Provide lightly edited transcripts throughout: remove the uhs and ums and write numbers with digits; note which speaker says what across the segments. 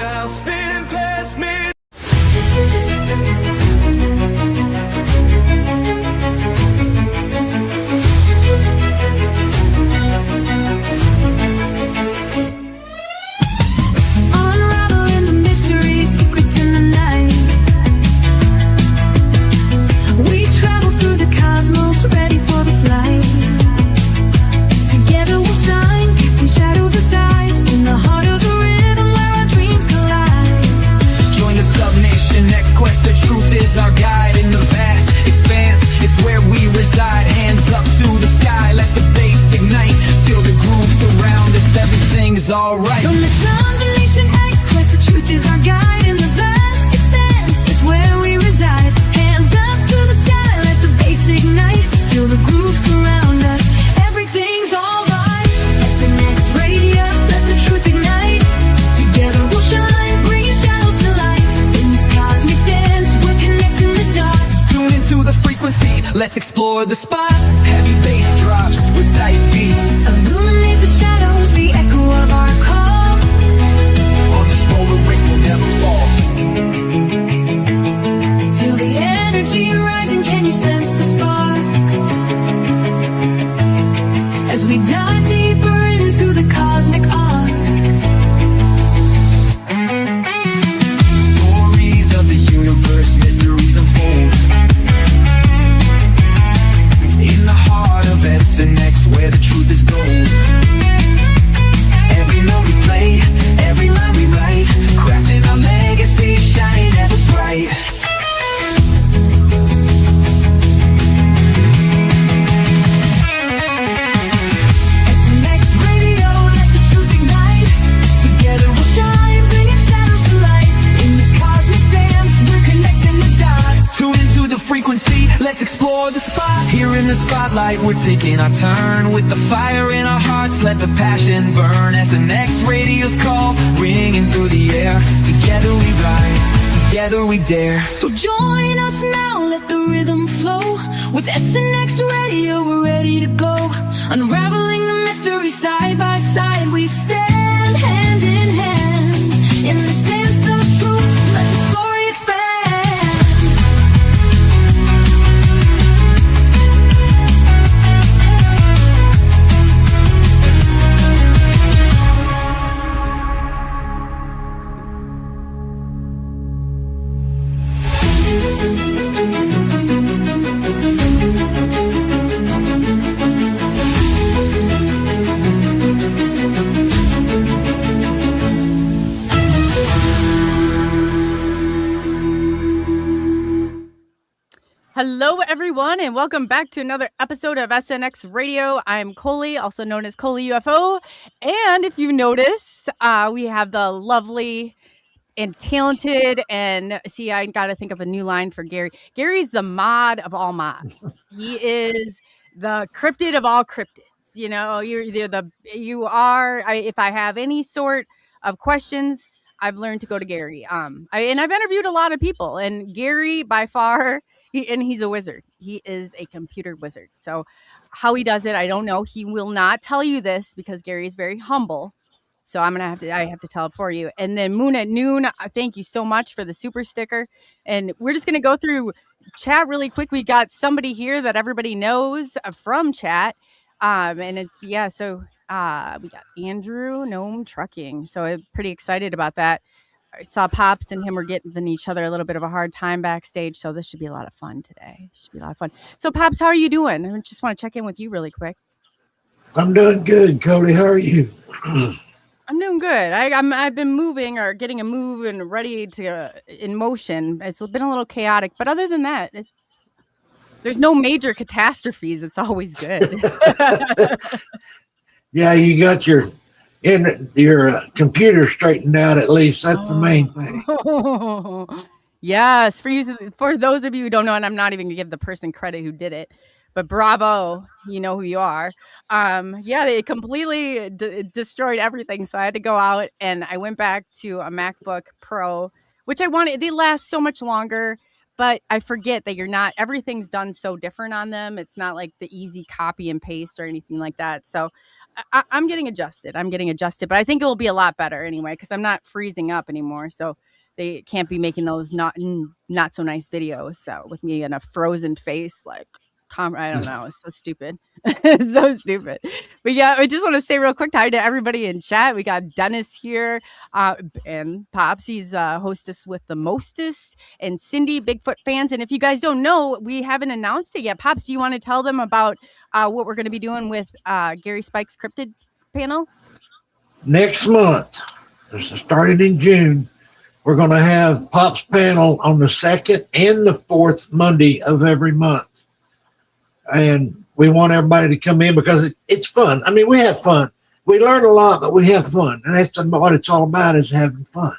Speaker 1: dial spinning past me.
Speaker 2: Unraveling the mystery, secrets in the night. We travel through the cosmos, ready for the flight. Together we'll shine, casting shadows aside, in the heart of the rhythm where our dreams collide.
Speaker 1: Join the subnation, next quest, the truth is our guide. In the vast expanse, it's where we reside. Hands up to the sky, let the bass ignite. Feel the grooves around us, everything's alright.
Speaker 2: From the subnation, X quest, the truth is our guide. In the vast expanse, it's where we reside. Hands up to the sky, let the bass ignite. Feel the grooves surround us, everything's alright. SNX Radio, let the truth ignite. Together we'll shine, bringing shadows to light. In this cosmic dance, we're connecting the dots.
Speaker 1: Tune into the frequency, let's explore the spots. Heavy bass drops with tight beats.
Speaker 2: Illuminate the shadows, the echo of our call.
Speaker 1: On this roller rink we'll never fall.
Speaker 2: Feel the energy rising, can you sense the spark? As we dive deeper into the cosmic arc.
Speaker 1: Stories of the universe, mysteries unfold. In the heart of SNX, where the truth is gold. Every note we play, every line we write, crafting our legacy, shining ever bright.
Speaker 2: SNX Radio, let the truth ignite. Together we'll shine, bringing shadows to light. In this cosmic dance, we're connecting the dots.
Speaker 1: Tune into the frequency, let's explore the spots. Here in the spotlight, we're taking our turn. With the fire in our hearts, let the passion burn. SNX Radio's call, ringing through the air. Together we rise, together we dare.
Speaker 2: So join us now, let the rhythm flow. With SNX Radio, we're ready to go. Unraveling the mystery side by side, we stand hand in hand. In this dance of truth, let the story expand.
Speaker 3: Hello, everyone, and welcome back to another episode of SNX Radio. I'm Coley, also known as Coley UFO. And if you notice, we have the lovely and talented, and see, I got to think of a new line for Gary. Gary's the mod of all mods. He is the cryptid of all cryptids. You know, if I have any sort of questions, I've learned to go to Gary. And I've interviewed a lot of people, and Gary by far, he's a wizard. He is a computer wizard. So how he does it, I don't know. He will not tell you this because Gary is very humble. So I have to tell it for you. And then Moon at Noon, thank you so much for the super sticker. And we're just going to go through chat really quick. We got somebody here that everybody knows from chat. And it's, so we got Andrew, GnomesTrucking. So I'm pretty excited about that. I saw Pops and him were giving each other a little bit of a hard time backstage. So this should be a lot of fun today. So Pops, how are you doing? I just want to check in with you really quick.
Speaker 4: I'm doing good, Cody. How are you?
Speaker 3: I'm doing good. I've been moving or getting a move and ready to in motion. It's been a little chaotic, but other than that, there's no major catastrophes. It's always good.
Speaker 4: Yeah, you got your computer straightened out at least. That's the main thing.
Speaker 3: Yes, for those of you who don't know, and I'm not even gonna give the person credit who did it, but bravo, you know who you are. They completely destroyed everything, so I had to go out and I went back to a MacBook Pro, which I wanted. They last so much longer, but I forget that everything's done so different on them. It's not like the easy copy and paste or anything like that. So I'm getting adjusted. But I think it will be a lot better anyway, because I'm not freezing up anymore. So they can't be making those not so nice videos. So with me in a frozen face, like, I don't know. It's so stupid. It's so stupid. But yeah, I just want to say real quick hi to everybody in chat. We got Dennis here and Pops. He's hostess with the Mostest, and Cindy, Bigfoot fans. And if you guys don't know, we haven't announced it yet. Pops, do you want to tell them about what we're going to be doing with Gary Spike's Cryptid panel?
Speaker 4: Next month, starting in June, we're going to have Pop's panel on the 2nd and the 4th Monday of every month. And we want everybody to come in because it's fun. I mean, we have fun. We learn a lot, but we have fun. And that's what it's all about, is having fun.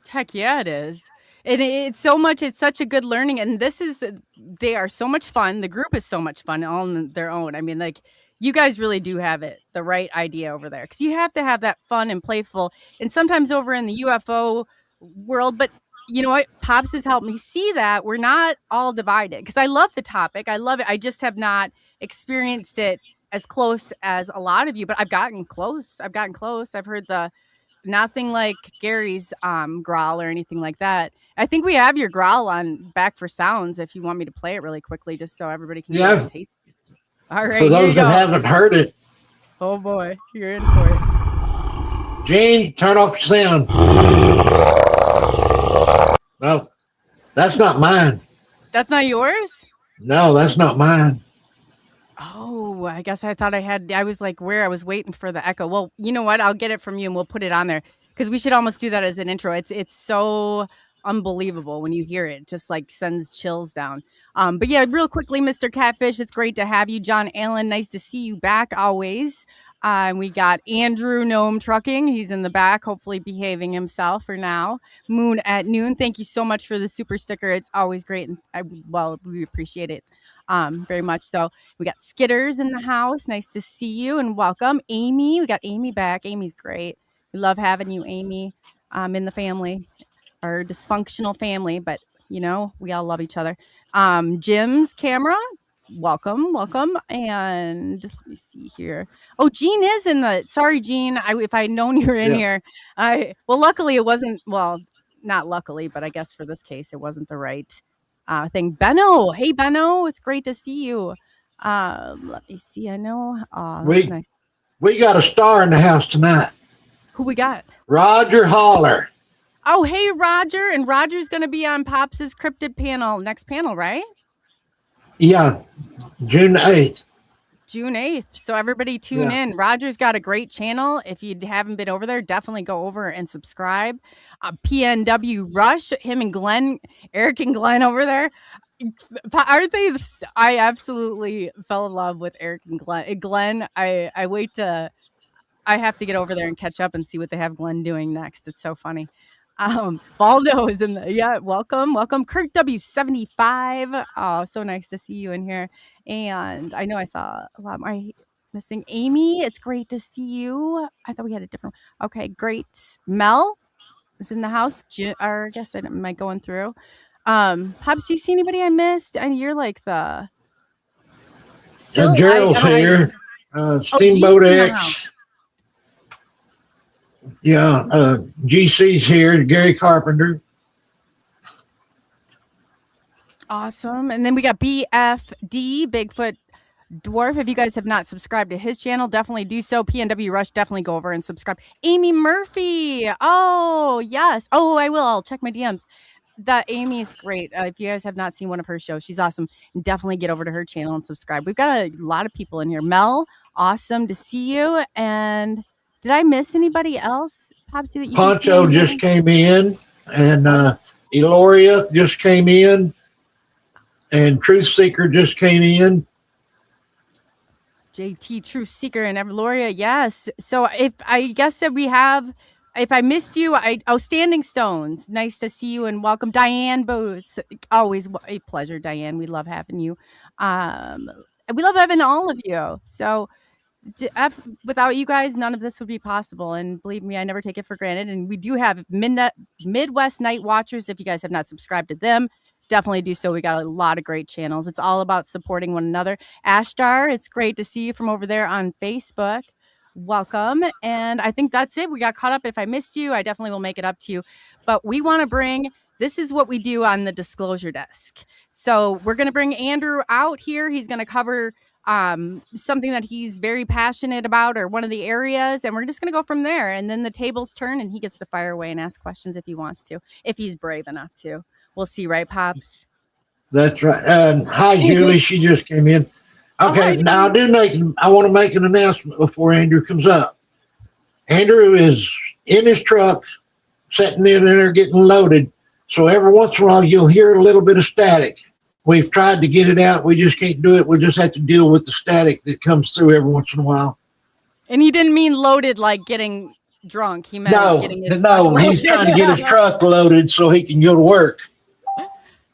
Speaker 3: Heck yeah, it is. And it's such a good learning. And they are so much fun. The group is so much fun on their own. I mean, like, you guys really do have the right idea over there, because you have to have that fun and playful. And sometimes over in the UFO world, but you know what? Pops has helped me see that we're not all divided, because I love the topic. I love it. I just have not experienced it as close as a lot of you, but I've gotten close. I've heard nothing like Gary's growl or anything like that. I think we have your growl on back for sounds if you want me to play it really quickly, just so everybody can get a taste. All right.
Speaker 4: For those that haven't heard it.
Speaker 3: Oh boy, you're in for it.
Speaker 4: Gene, turn off your sound. No, that's not mine.
Speaker 3: That's not yours?
Speaker 4: No, that's not mine.
Speaker 3: Oh, I guess I thought I was like, I was waiting for the echo. Well, you know what? I'll get it from you and we'll put it on there, because we should almost do that as an intro. It's so unbelievable when you hear it. Just like sends chills down. But yeah, real quickly, Mr. Catfish, it's great to have you. John Allen, nice to see you back always. We got Andrew GnomesTrucking. He's in the back, hopefully behaving himself for now. Moon at Noon, thank you so much for the super sticker. It's always great, and we appreciate it very much. So we got Skitters in the house. Nice to see you and welcome. Amy, we got Amy back. Amy's great. We love having you, Amy, in the family, our dysfunctional family, but you know, we all love each other. Jim's camera. Welcome. And let me see here. Oh, Gene is in sorry, Gene. If I'd known you were in here, luckily it wasn't, not luckily, but I guess for this case, it wasn't the right thing. Benno. Hey, Benno. It's great to see you. Let me see. I know. That's nice.
Speaker 4: We got a star in the house tonight.
Speaker 3: Who we got? Roger
Speaker 4: Holler.
Speaker 3: Oh, hey, Roger. And Roger's going to be on Pops's Cryptid panel, next panel, right?
Speaker 4: Yeah, June 8th.
Speaker 3: June 8th. So everybody tune in. Roger's got a great channel. If you haven't been over there, definitely go over and subscribe. PNW Rush, him and Glenn, Eric and Glenn over there. Aren't they? I absolutely fell in love with Eric and Glenn. Glenn, I have to get over there and catch up and see what they have Glenn doing next. It's so funny. Valdo is in welcome Kirk W75. Oh, so nice to see you in here. And I know I saw a lot more missing. Amy, it's great to see you. I thought we had a different. Okay, great. Mel is in the house. Or I guess am I going through? Pops, do you see anybody I missed? And you're like the
Speaker 4: Gerald's here. Steamboat X. Yeah, GC's here, Gary Carpenter.
Speaker 3: Awesome. And then we got BFD, Bigfoot Dwarf. If you guys have not subscribed to his channel, definitely do so. PNW Rush, definitely go over and subscribe. Amy Murphy. Oh, yes. Oh, I will. I'll check my DMs. That Amy is great. If you guys have not seen one of her shows, she's awesome. Definitely get over to her channel and subscribe. We've got a lot of people in here. Mel, awesome to see you. And did I miss anybody else, Popsy? That you
Speaker 4: Poncho just came in, and Eloria just came in, and Truth Seeker just came in.
Speaker 3: JT Truth Seeker and Eloria, yes. So if I missed you, Standing Stones, nice to see you and welcome. Diane Booth, always a pleasure, Diane. We love having you. We love having all of you. So without you guys, none of this would be possible. And believe me, I never take it for granted. And we do have Midwest Night Watchers. If you guys have not subscribed to them, definitely do so. We got a lot of great channels. It's all about supporting one another. Ashtar, it's great to see you from over there on Facebook. Welcome. And I think that's it. We got caught up. If I missed you, I definitely will make it up to you. But we want to bring, this is what we do on the disclosure desk. So we're going to bring Andrew out here. He's going to cover something that he's very passionate about, or one of the areas, and we're just going to go from there. And then the tables turn and he gets to fire away and ask questions if he wants to, if he's brave enough to. We'll see, right, Pops?
Speaker 4: That's right. Hi, Julie. She just came in. Okay, now I want to make an announcement before Andrew comes up. Andrew is in his truck, sitting in there getting loaded. So every once in a while, you'll hear a little bit of static. We've tried to get it out. We just can't do it. We just have to deal with the static that comes through every once in a while.
Speaker 3: And he didn't mean loaded like getting drunk. He meant getting his
Speaker 4: he's trying to get his truck loaded so he can go to work.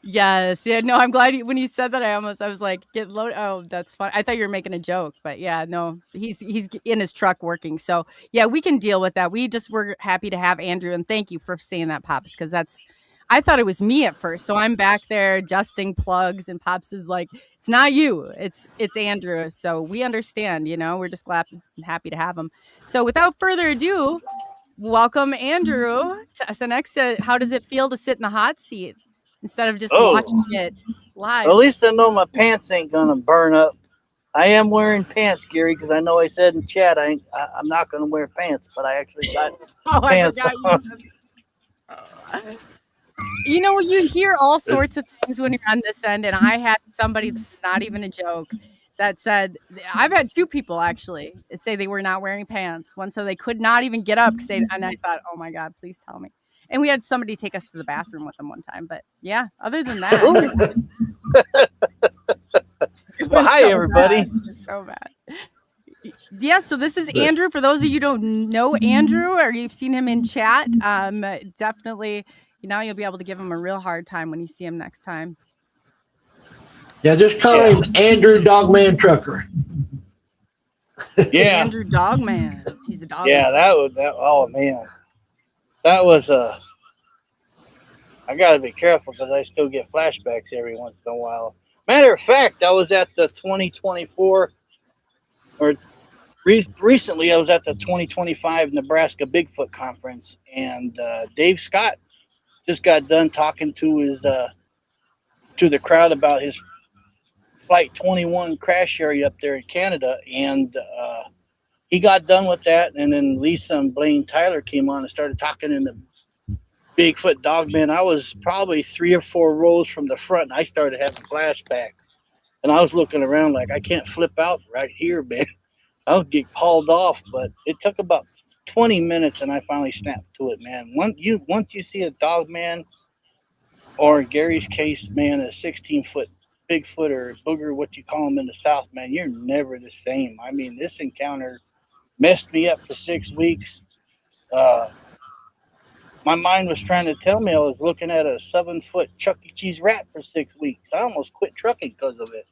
Speaker 3: Yes. Yeah. No, I'm glad when you said that. I was like, get loaded. Oh, that's fun. I thought you were making a joke, but yeah, no, he's in his truck working. So yeah, we can deal with that. We're happy to have Andrew, and thank you for saying that, Pops, because I thought it was me at first. So I'm back there adjusting plugs, and Pops is like, it's not you, it's Andrew. So we understand, we're just glad and happy to have him. So without further ado, welcome Andrew to SNX. How does it feel to sit in the hot seat instead of just watching it live?
Speaker 5: Well, at least I know my pants ain't gonna burn up. I am wearing pants, Gary, because I know I said in chat I'm not gonna wear pants, but I actually got pants on.
Speaker 3: You hear all sorts of things when you're on this end, and I had somebody that's not even a joke that said, I've had two people actually say they were not wearing pants. One said they could not even get up and I thought, oh my God, please tell me. And we had somebody take us to the bathroom with them one time. But yeah, other than that.
Speaker 5: Well, hi, everybody.
Speaker 3: It's so bad. Yeah, so this is Andrew. For those of you who don't know Andrew, or you've seen him in chat, definitely, you'll be able to give him a real hard time when you see him next time.
Speaker 4: Yeah, just call him Andrew Dogman Trucker.
Speaker 5: Yeah.
Speaker 3: Andrew Dogman. He's a dog.
Speaker 5: Yeah, oh man. That was I got to be careful because I still get flashbacks every once in a while. Matter of fact, I was at the 2024, or recently I was at the 2025 Nebraska Bigfoot Conference, and Dave Scott just got done talking to the crowd about his Flight 21 crash area up there in Canada, and he got done with that, and then Lisa and Blaine Tyler came on and started talking in the Bigfoot Dogman. I was probably 3 or 4 rows from the front, and I started having flashbacks. And I was looking around like, I can't flip out right here, man. I would get hauled off, but it took about 20 minutes, and I finally snapped to it, man. Once you see a Dogman, or in Gary's case, man, a 16-foot Bigfoot or booger, what you call them in the South, man, you're never the same. I mean, this encounter messed me up for 6 weeks. My mind was trying to tell me I was looking at a 7-foot Chuck E. Cheese rat for 6 weeks. I almost quit trucking because of it.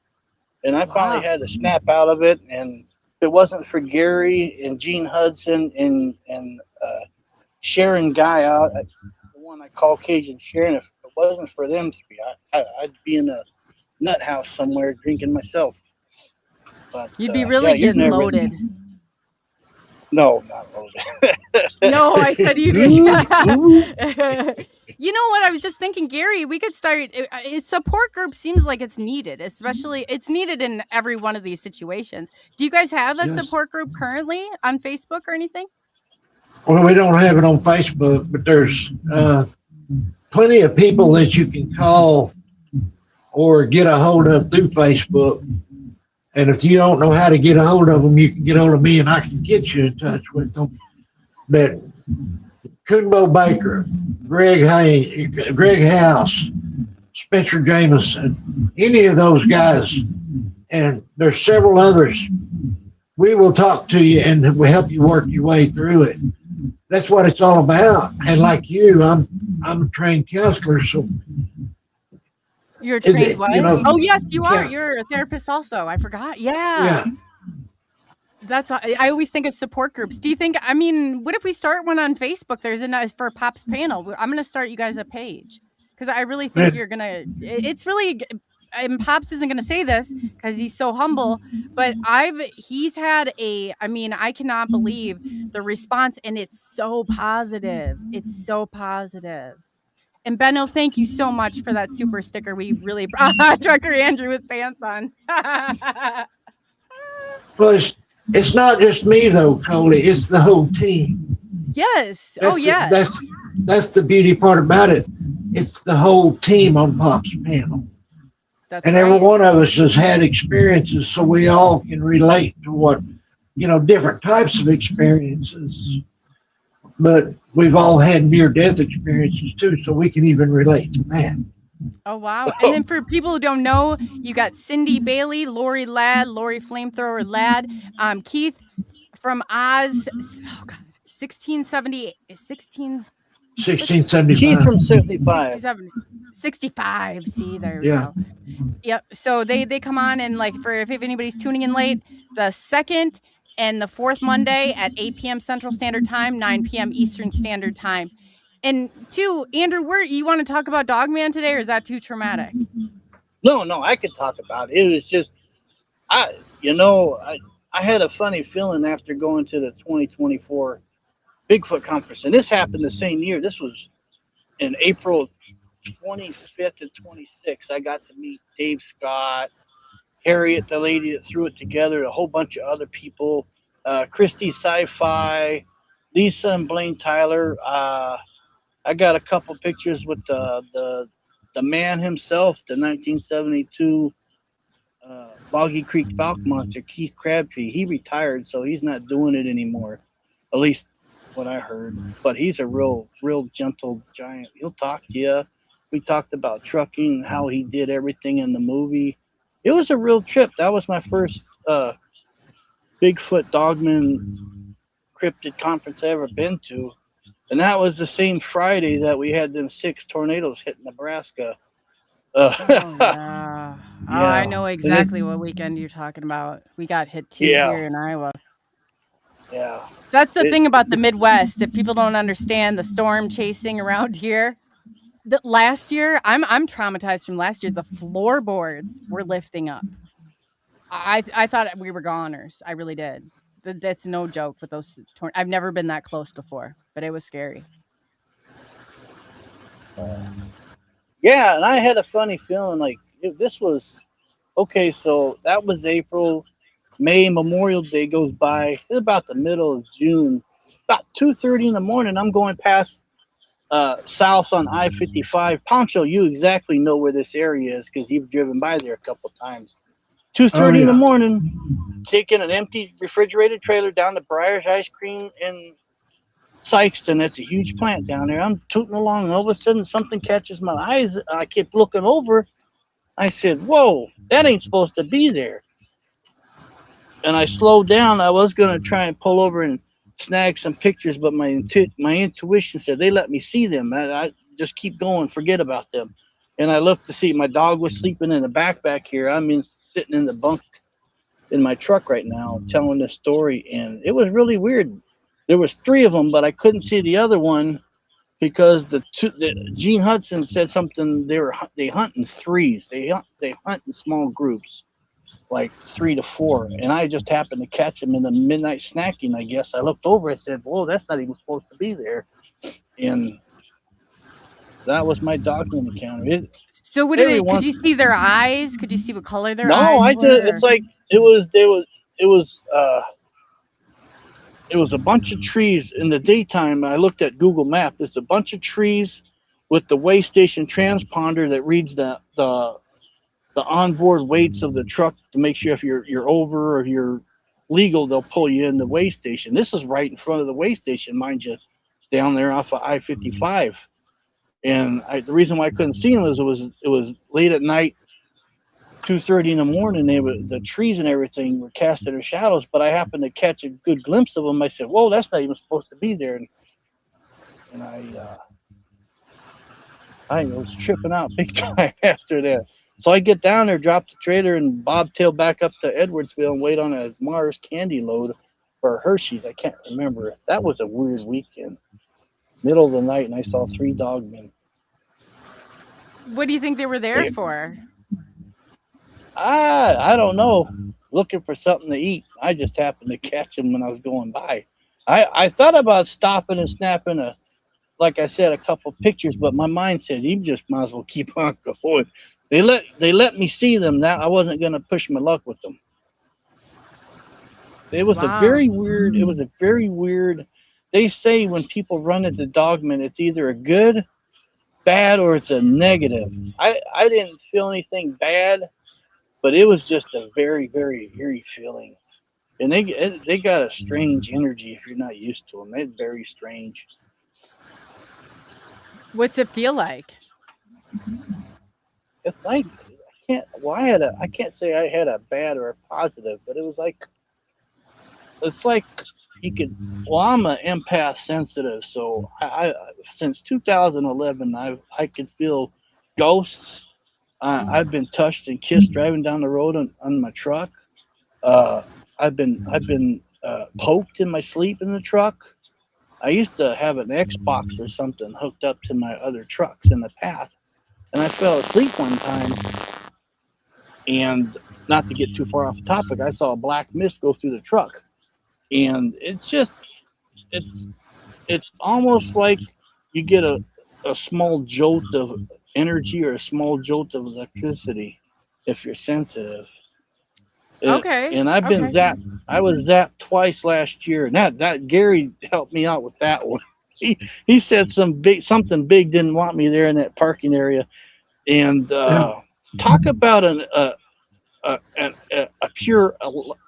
Speaker 5: And I finally had to snap out of it. And if it wasn't for Gary and Gene Hudson and Sharon Guy out, the one I call Cajun Sharon, if it wasn't for them 3, I'd be in a nut house somewhere drinking myself. But
Speaker 3: you'd be really getting loaded.
Speaker 5: No, not loaded.
Speaker 3: No, I said you'd. You know what? I was just thinking, Gary, we could start. Support group seems like it's needed, especially it's needed in every one of these situations. Do you guys have a support group currently on Facebook or anything?
Speaker 4: Well, we don't have it on Facebook, but there's plenty of people that you can call or get a hold of through Facebook. And if you don't know how to get a hold of them, you can get hold of me and I can get you in touch with them. But Kunbo Baker, Greg House, Spencer Jameson, any of those guys, and there's several others, we will talk to you and we'll help you work your way through it. That's what it's all about. And like you, I'm a trained counselor, so
Speaker 3: you're trained what? Oh, yes, you are. You're a therapist also. I forgot. Yeah. That's I always think of support groups. Do you think? I mean, what if we start one on Facebook? There's a for Pop's panel. I'm gonna start you guys a page because I really think you're gonna. It's really. And Pops isn't gonna say this because he's so humble, but he's had a. I mean, I cannot believe the response, and it's so positive. It's so positive. And Benno, thank you so much for that super sticker. We really Trucker Andrew with pants on.
Speaker 4: Well, it's not just me though, Coley. It's the whole team.
Speaker 3: Yes.
Speaker 4: That's the beauty part about it. It's the whole team on Pop's panel.
Speaker 3: That's
Speaker 4: and every one of us has had experiences, so we all can relate to what, different types of experiences. But we've all had near-death experiences too, so we can even relate to that.
Speaker 3: Oh, wow. And then for people who don't know, you got Cindy Bailey, Lori Ladd, Lori Flamethrower Ladd, Keith from Oz,
Speaker 4: 1675.
Speaker 5: Keith from 75.
Speaker 3: 65. See, there we
Speaker 4: go.
Speaker 3: Yep. So they come on, and if anybody's tuning in late, the second and the fourth Monday at 8 p.m. Central Standard Time, 9 p.m. Eastern Standard Time. And two, Andrew, you want to talk about Dogman today, or is that too traumatic?
Speaker 5: No, I could talk about it. It was just, I had a funny feeling after going to the 2024 Bigfoot conference, and this happened the same year. This was in April 25th and 26th. I got to meet Dave Scott, Harriet, the lady that threw it together, a whole bunch of other people, Christy Sci-Fi, Lisa and Blaine Tyler. I got a couple pictures with the man himself, the 1972 Boggy Creek Falcon Monster, Keith Crabtree. He retired, so he's not doing it anymore, at least what I heard. But he's a real gentle giant. He'll talk to you. We talked about trucking, how he did everything in the movie. It was a real trip. That was my first Bigfoot Dogman cryptid conference I ever been to. And that was the same Friday that we had them 6 tornadoes hit Nebraska.
Speaker 3: Yeah. Oh, I know exactly what weekend you're talking about. We got hit too here in Iowa.
Speaker 5: Yeah.
Speaker 3: That's the thing about the Midwest. If people don't understand the storm chasing around here, last year, I'm traumatized from last year. The floorboards were lifting up. I thought we were goners. I really did. That's no joke with those. I've never been that close before, but it was scary.
Speaker 5: Yeah, and I had a funny feeling this was okay. So that was April, May, Memorial Day goes by. It's about the middle of June. About 2:30 in the morning, I'm going past south on I-55. Poncho, you exactly know where this area is because you've driven by there a couple times. 2:30 in the morning, taking an empty refrigerated trailer down to Breyer's Ice Cream in Sykeston. That's a huge plant down there. I'm tooting along, and all of a sudden something catches my eyes. I kept looking over. I said, whoa, that ain't supposed to be there. And I slowed down. I was going to try and pull over and snag some pictures, but my intuition said they let me see them. I just keep going, forget about them. And I looked to see my dog was sleeping in the backpack here. I'm sitting in the bunk in my truck right now telling this story, and it was really weird. There was 3 of them, but I couldn't see the other one because Gene Hudson said something. They hunt in threes. They hunt in small groups, like 3 to 4. And I just happened to catch them in the midnight snacking. I guess I looked over and said, "Whoa, that's not even supposed to be there." And that was my Dogman encounter.
Speaker 3: So what did could you see their eyes? Could you see what color their eyes were?
Speaker 5: No, I just it's like it was a bunch of trees in the daytime. I looked at Google Maps. It's a bunch of trees with the weigh station transponder that reads the onboard weights of the truck to make sure if you're over or if you're legal, they'll pull you in the weigh station. This is right in front of the weigh station, mind you, down there off of I-55. And the reason why I couldn't see them is it was late at night, 2:30 in the morning. The trees and everything were casting their shadows, but I happened to catch a good glimpse of them. I said, "Whoa, that's not even supposed to be there." And I was tripping out big time after that. So I get down there, drop the trailer, and bobtail back up to Edwardsville and wait on a Mars candy load for Hershey's. I can't remember. That was a weird weekend. Middle of the night, and I saw 3 dogmen.
Speaker 3: What do you think they were there for?
Speaker 5: I don't know. Looking for something to eat. I just happened to catch them when I was going by. I thought about stopping and snapping like I said, a couple pictures, but my mind said you just might as well keep on going. They let me see them. Now I wasn't going to push my luck with them. It was a very weird. It was a very weird. They say when people run into dogmen, it's either a good, bad, or it's a negative. I didn't feel anything bad, but it was just a very, very eerie feeling. And they got a strange energy if you're not used to them. They're very strange.
Speaker 3: What's it feel like?
Speaker 5: It's like I can't say I had a bad or a positive, but it was like it's like you could. Well, I'm an empath sensitive, so I since 2011 I could feel ghosts. I've been touched and kissed driving down the road on my truck. I've been poked in my sleep in the truck. I used to have an Xbox or something hooked up to my other trucks in the past, and I fell asleep one time. And not to get too far off the topic, I saw a black mist go through the truck, and it's almost like you get a small jolt of energy or a small jolt of electricity if you're sensitive.
Speaker 3: Okay.
Speaker 5: And I've been zapped. I was zapped twice last year, and that Gary helped me out with that one. He said something big didn't want me there in that parking area, and talk about a pure.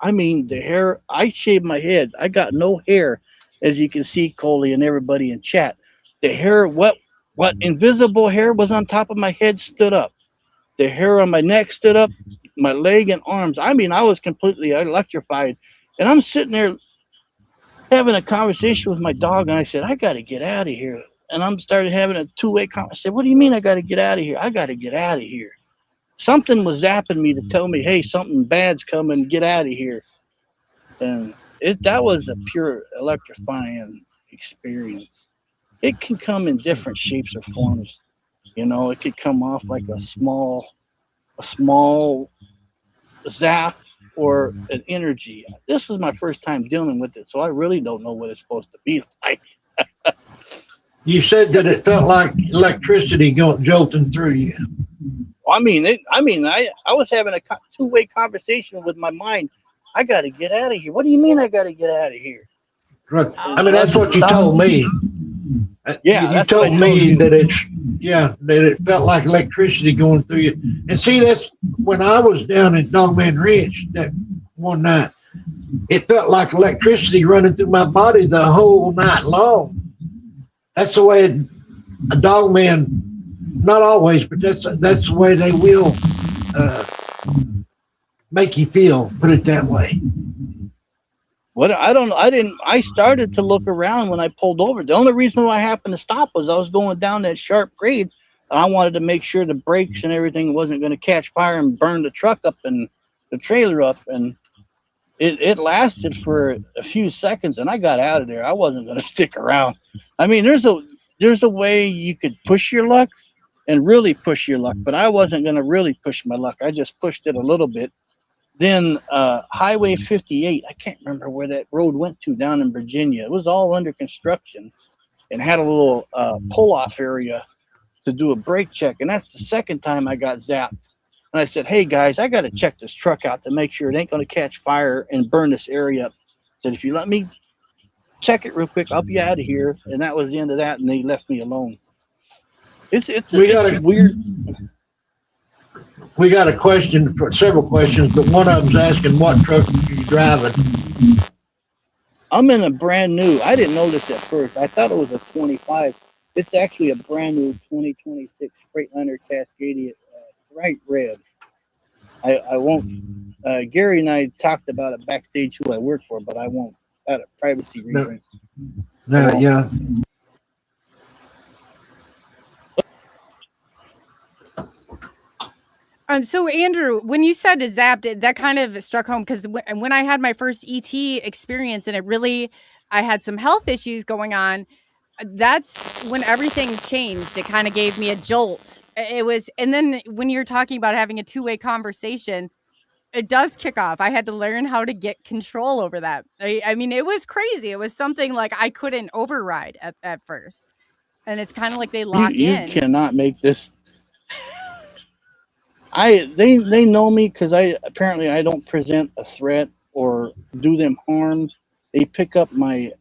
Speaker 5: I mean, the hair. I shaved my head. I got no hair, as you can see, Coley and everybody in chat. The hair, what invisible hair was on top of my head, stood up. The hair on my neck stood up. My leg and arms. I mean, I was completely electrified, and I'm sitting there having a conversation with my dog, and I said, I got to get out of here. And I'm started having a two-way conversation. I said, what do you mean I got to get out of here? I got to get out of here. Something was zapping me to tell me, hey, something bad's coming, get out of here. And that was a pure electrifying experience. It can come in different shapes or forms. You know, it could come off like a small zap or an energy. This is my first time dealing with it, so I really don't know what it's supposed to be like.
Speaker 4: You said that it felt like electricity jolting through you.
Speaker 5: I was having a two-way conversation with my mind. I got to get out of here. What do you mean I got to get out of here?
Speaker 4: Right. I mean, that's what you told me.
Speaker 5: Yeah,
Speaker 4: you told me that it felt like electricity going through you. And see, that's when I was down at Dogman Ridge that one night. It felt like electricity running through my body the whole night long. That's the way a dogman, not always, but that's the way they will make you feel. Put it that way.
Speaker 5: What I started to look around when I pulled over. The only reason why I happened to stop was I was going down that sharp grade, and I wanted to make sure the brakes and everything wasn't going to catch fire and burn the truck up and the trailer up. And it lasted for a few seconds, and I got out of there. I wasn't going to stick around. I mean, there's a way you could push your luck and really push your luck, but I wasn't going to really push my luck. I just pushed it a little bit. Then Highway 58, I can't remember where that road went to down in Virginia. It was all under construction and had a little pull-off area to do a brake check. And that's the second time I got zapped. And I said, hey, guys, I got to check this truck out to make sure it ain't going to catch fire and burn this area up. I said, if you let me check it real quick, I'll be out of here. And that was the end of that, and they left me alone. It's weird.
Speaker 4: We got a question, several questions, but one of them's asking what truck are you driving?
Speaker 5: I'm in a brand new. I didn't know this at first. I thought it was a 25. It's actually a brand new 2026 Freightliner Cascadia, bright red. I won't. Gary and I talked about it backstage who I work for, but I won't. Out of privacy reasons.
Speaker 4: No, yeah.
Speaker 3: So Andrew, when you said zapped, that kind of struck home because when I had my first ET experience and I had some health issues going on. That's when everything changed. It kind of gave me a jolt. It was, and then when you're talking about having a two-way conversation, it does kick off. I had to learn how to get control over that. I mean, it was crazy. It was something like I couldn't override at first. And it's kind of like they lock
Speaker 5: You
Speaker 3: in.
Speaker 5: cannot make this. They know me because I don't present a threat or do them harm. They pick up my.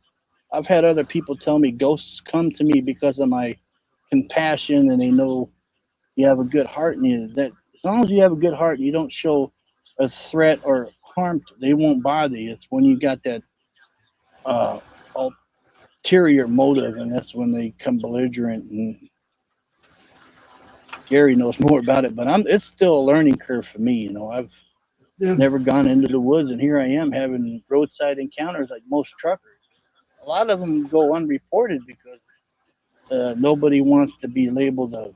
Speaker 5: I've had other people tell me ghosts come to me because of my compassion, and they know you have a good heart in you. That as long as you have a good heart and you don't show a threat or harm, they won't bother you. It's when you got that ulterior motive, and that's when they come belligerent. And Gary knows more about it, but it's still a learning curve for me. You know, I've never gone into the woods, and here I am having roadside encounters like most truckers. A lot of them go unreported because nobody wants to be labeled a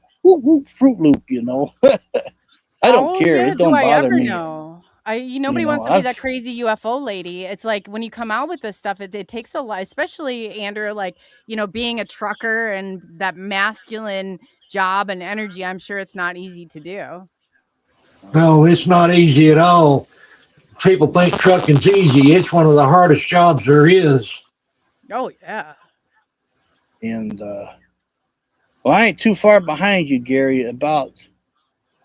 Speaker 5: Fruit Loop, you know. I don't care.
Speaker 3: Yeah,
Speaker 5: it don't bother me.
Speaker 3: Know? Nobody wants to be that crazy UFO lady. It's like when you come out with this stuff, it takes a lot, especially Andrew, like, you know, being a trucker and that masculine job and energy. I'm sure it's not easy to do.
Speaker 4: No, it's not easy at all. People think trucking's easy. It's one of the hardest jobs there is.
Speaker 3: Oh, yeah.
Speaker 5: And, well, I ain't too far behind you, Gary, I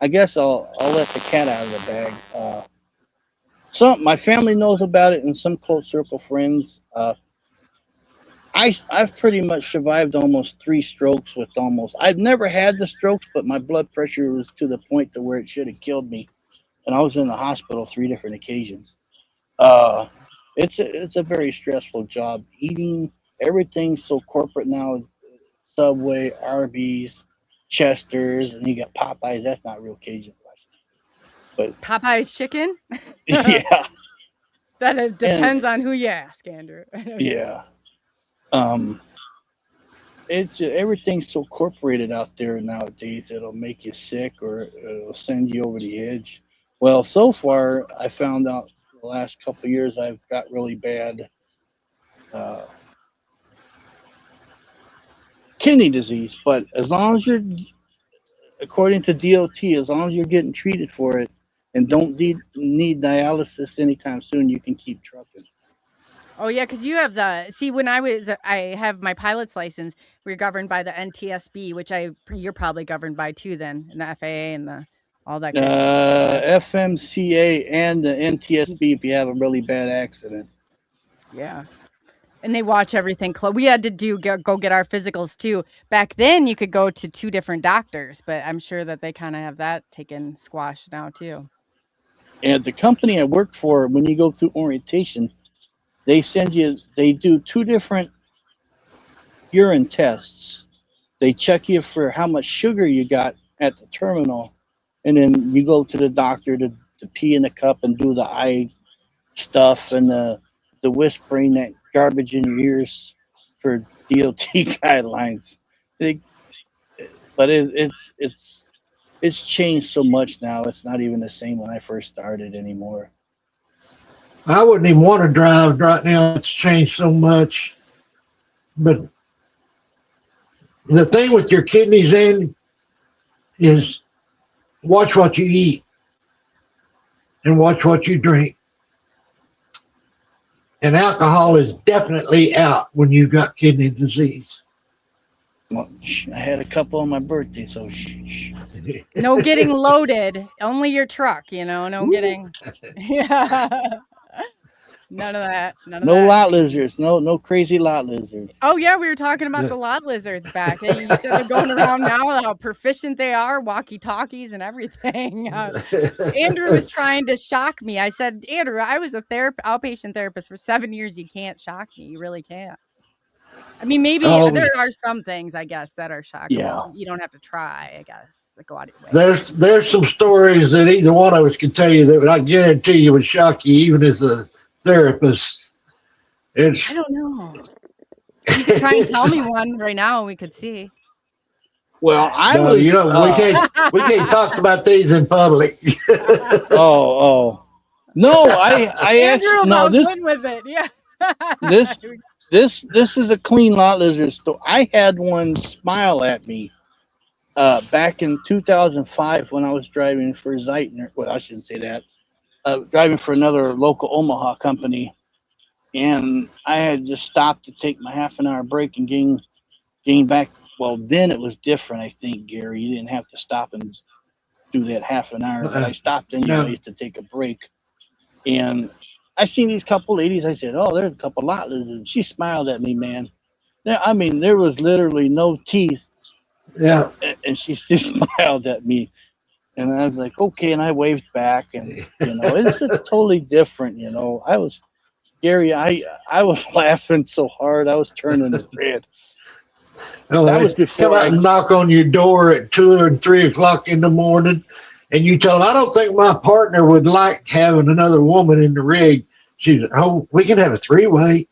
Speaker 5: guess I'll let the cat out of the bag. My family knows about it and some close circle friends. I've pretty much survived almost 3 strokes I've never had the strokes, but my blood pressure was to the point to where it should have killed me. And I was in the hospital 3 different occasions. It's a very stressful job. Eating, everything's so corporate now. Subway, Arby's, Chester's, and you got Popeyes. That's not real Cajun flesh. But
Speaker 3: Popeyes chicken?
Speaker 5: Yeah.
Speaker 3: That depends on who you ask, Andrew.
Speaker 5: Yeah. It's everything's so corporated out there nowadays. It'll make you sick or it'll send you over the edge. Well, so far, I found out the last couple of years I've got really bad kidney disease. But as long as you're, according to DOT, as long as you're getting treated for it and don't need dialysis anytime soon, you can keep trucking.
Speaker 3: Oh, yeah, because you have when I have my pilot's license, we're governed by the NTSB, which you're probably governed by too then, and the FAA and all that.
Speaker 5: FMCA and the NTSB if you have a really bad accident.
Speaker 3: Yeah. And they watch everything close. We had to go get our physicals too. Back then you could go to 2 different doctors, but I'm sure that they kind of have that taken squash now too.
Speaker 5: And the company I work for, when you go through orientation, they do 2 different urine tests. They check you for how much sugar you got at the terminal, and then you go to the doctor to pee in the cup and do the eye stuff and the whispering, that garbage in your ears for DOT guidelines. But it's changed so much now. It's not even the same when I first started anymore.
Speaker 4: I wouldn't even want to drive right now. It's changed so much. But the thing with your kidneys is watch what you eat and watch what you drink. And alcohol is definitely out when you've got kidney disease.
Speaker 5: Well, I had a couple on my birthday, so
Speaker 3: no getting loaded. Only your truck, no getting. Yeah. None of that.
Speaker 5: No lot lizards. No crazy lot lizards.
Speaker 3: Oh, yeah. We were talking about the lot lizards back. And you said they're going around now, how proficient they are, walkie-talkies and everything. Andrew was trying to shock me. I said, Andrew, I was a outpatient therapist for 7 years. You can't shock me. You really can't. I mean, maybe there are some things, I guess, that are shockable. Yeah. You don't have to try, I guess. Go out of your way.
Speaker 4: There's some stories that either one of us could tell you that I guarantee you would shock you, even as a therapist.
Speaker 3: I don't know. You could try and tell me one right now and we could see.
Speaker 5: Well, I
Speaker 4: No,
Speaker 5: was.
Speaker 4: you know, we can't talk about these in public.
Speaker 5: Oh. No, I
Speaker 3: Andrew
Speaker 5: actually no
Speaker 3: about
Speaker 5: this
Speaker 3: good with it. Yeah.
Speaker 5: this this is a clean lot lizard story. I had one smile at me back in 2005 when I was driving for Zeitner. Well, I shouldn't say that. Driving for another local Omaha company, and I had just stopped to take my half an hour break and gain back. Well, then it was different. I think, Gary, you didn't have to stop and do that half an hour, but I stopped anyways to take a break. And I seen these couple ladies. I said, "Oh, there's a couple lot lizards." She smiled at me, man. I mean, there was literally no teeth,
Speaker 4: Yeah.
Speaker 5: and she just smiled at me. And I was like, "Okay," and I waved back, and it's just totally different. I was Gary. I was laughing so hard, I was turning red.
Speaker 4: No,
Speaker 5: That
Speaker 4: they
Speaker 5: was before
Speaker 4: come out and knock on your door at 2 or 3 o'clock in the morning, and you tell them, I don't think my partner would like having another woman in the rig. She said, "Oh, we can have a 3-way."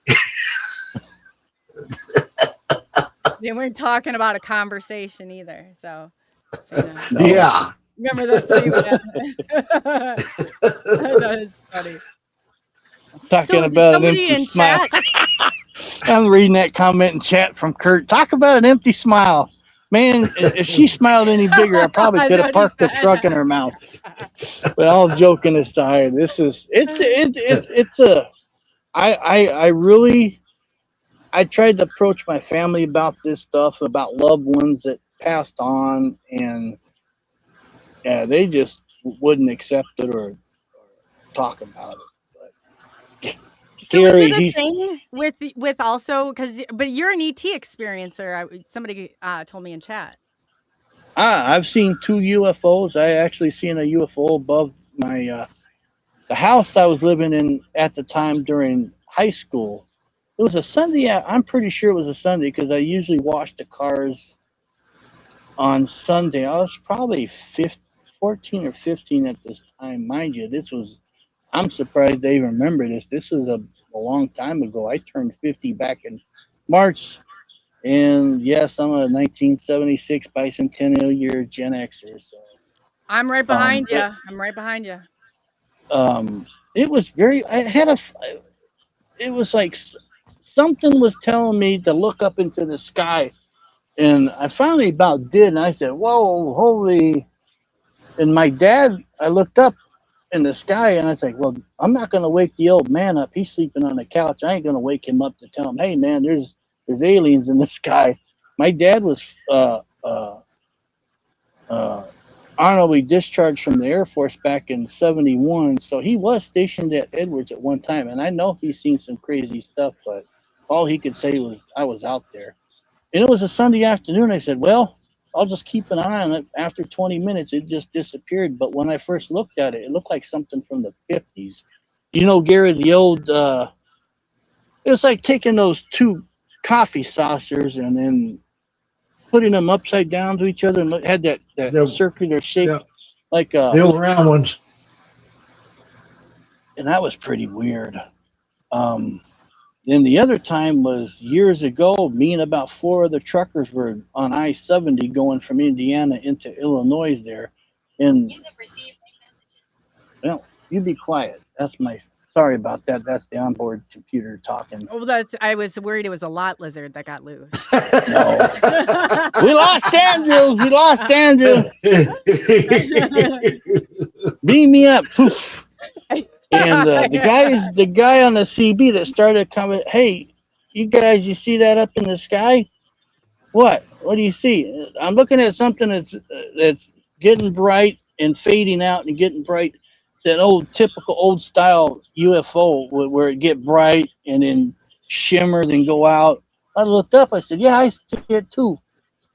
Speaker 3: They weren't talking about a conversation either. So
Speaker 5: No.
Speaker 4: Yeah.
Speaker 3: remember the 3-way? That is funny.
Speaker 5: Talking
Speaker 3: So
Speaker 5: about an
Speaker 3: somebody
Speaker 5: empty
Speaker 3: in
Speaker 5: smile.
Speaker 3: chat,
Speaker 5: I'm reading that comment in chat from Kurt. Talk about an empty smile. Man, if she smiled any bigger, I probably
Speaker 3: I
Speaker 5: could
Speaker 3: know
Speaker 5: have
Speaker 3: what he
Speaker 5: parked the
Speaker 3: said.
Speaker 5: truck in her mouth. But all joking aside, I really tried to approach my family about this stuff, about loved ones that passed on, and they just wouldn't accept it or talk about it.
Speaker 3: So is
Speaker 5: Gary,
Speaker 3: it a
Speaker 5: he's
Speaker 3: thing with also but you're an ET experiencer? Somebody told me in chat.
Speaker 5: I've seen 2 UFOs. I actually seen a UFO above my the house I was living in at the time during high school. It was a Sunday. I'm pretty sure it was a Sunday because I usually wash the cars on Sunday. I was probably 14 or 15 at this time. Mind you, I'm surprised they even remember this. This was a long time ago. I turned 50 back in March. And yes, I'm a 1976 bicentennial year Gen Xer. So
Speaker 3: I'm right behind you. I'm right behind you.
Speaker 5: it was very. It was like something was telling me to look up into the sky, and I finally about did, and I said, "Whoa, holy!" And my dad, I looked up in the sky, and I was like, "Well, I'm not gonna wake the old man up. He's sleeping on the couch. I ain't gonna wake him up to tell him, hey, man, there's aliens in the sky." My dad was honorably discharged from the Air Force back in '71, so he was stationed at Edwards at one time, and I know he's seen some crazy stuff, but all he could say was, "I was out there." And it was a Sunday afternoon. I said, "Well, I'll just keep an eye on it." After 20 minutes, it just disappeared. But when I first looked at it, it looked like something from the 50s. Gary, the old, it was like taking those 2 coffee saucers and then putting them upside down to each other, and had that circular shape, like
Speaker 4: the old round ones.
Speaker 5: And that was pretty weird. Then the other time was years ago. Me and about 4 other truckers were on I-70 going from Indiana into Illinois there. And well, you be quiet. Sorry about that. That's the onboard computer talking.
Speaker 3: Oh, I was worried it was a lot lizard that got loose.
Speaker 5: No. We lost Andrew. Beam me up. Poof. And the guy on the CB that started coming, "Hey, you guys, you see that up in the sky? What do you see?" "I'm looking at something that's getting bright and fading out and getting bright." That typical old style UFO where it get bright and then shimmer, then go out. I looked up. I said, "Yeah, I see it too."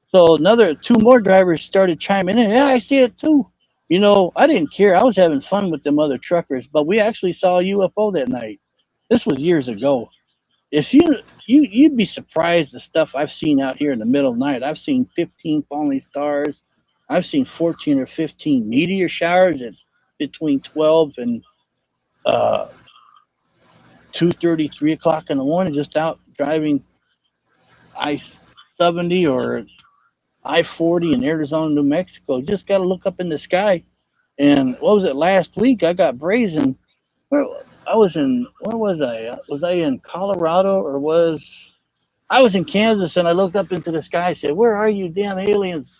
Speaker 5: So 2 more drivers started chiming in. "Yeah, I see it too." I didn't care. I was having fun with them other truckers, but we actually saw a UFO that night. This was years ago. If you'd be surprised the stuff I've seen out here in the middle of the night. I've seen 15 falling stars. I've seen 14 or 15 meteor showers at between 12 and 2:30, 3 o'clock in the morning, just out driving I-70 or I-40 in Arizona, New Mexico. Just got to look up in the sky. And what was it, last week? I got brazen. Where was I? Was I in Colorado or I was in Kansas, and I looked up into the sky and said, "Where are you, damn aliens?"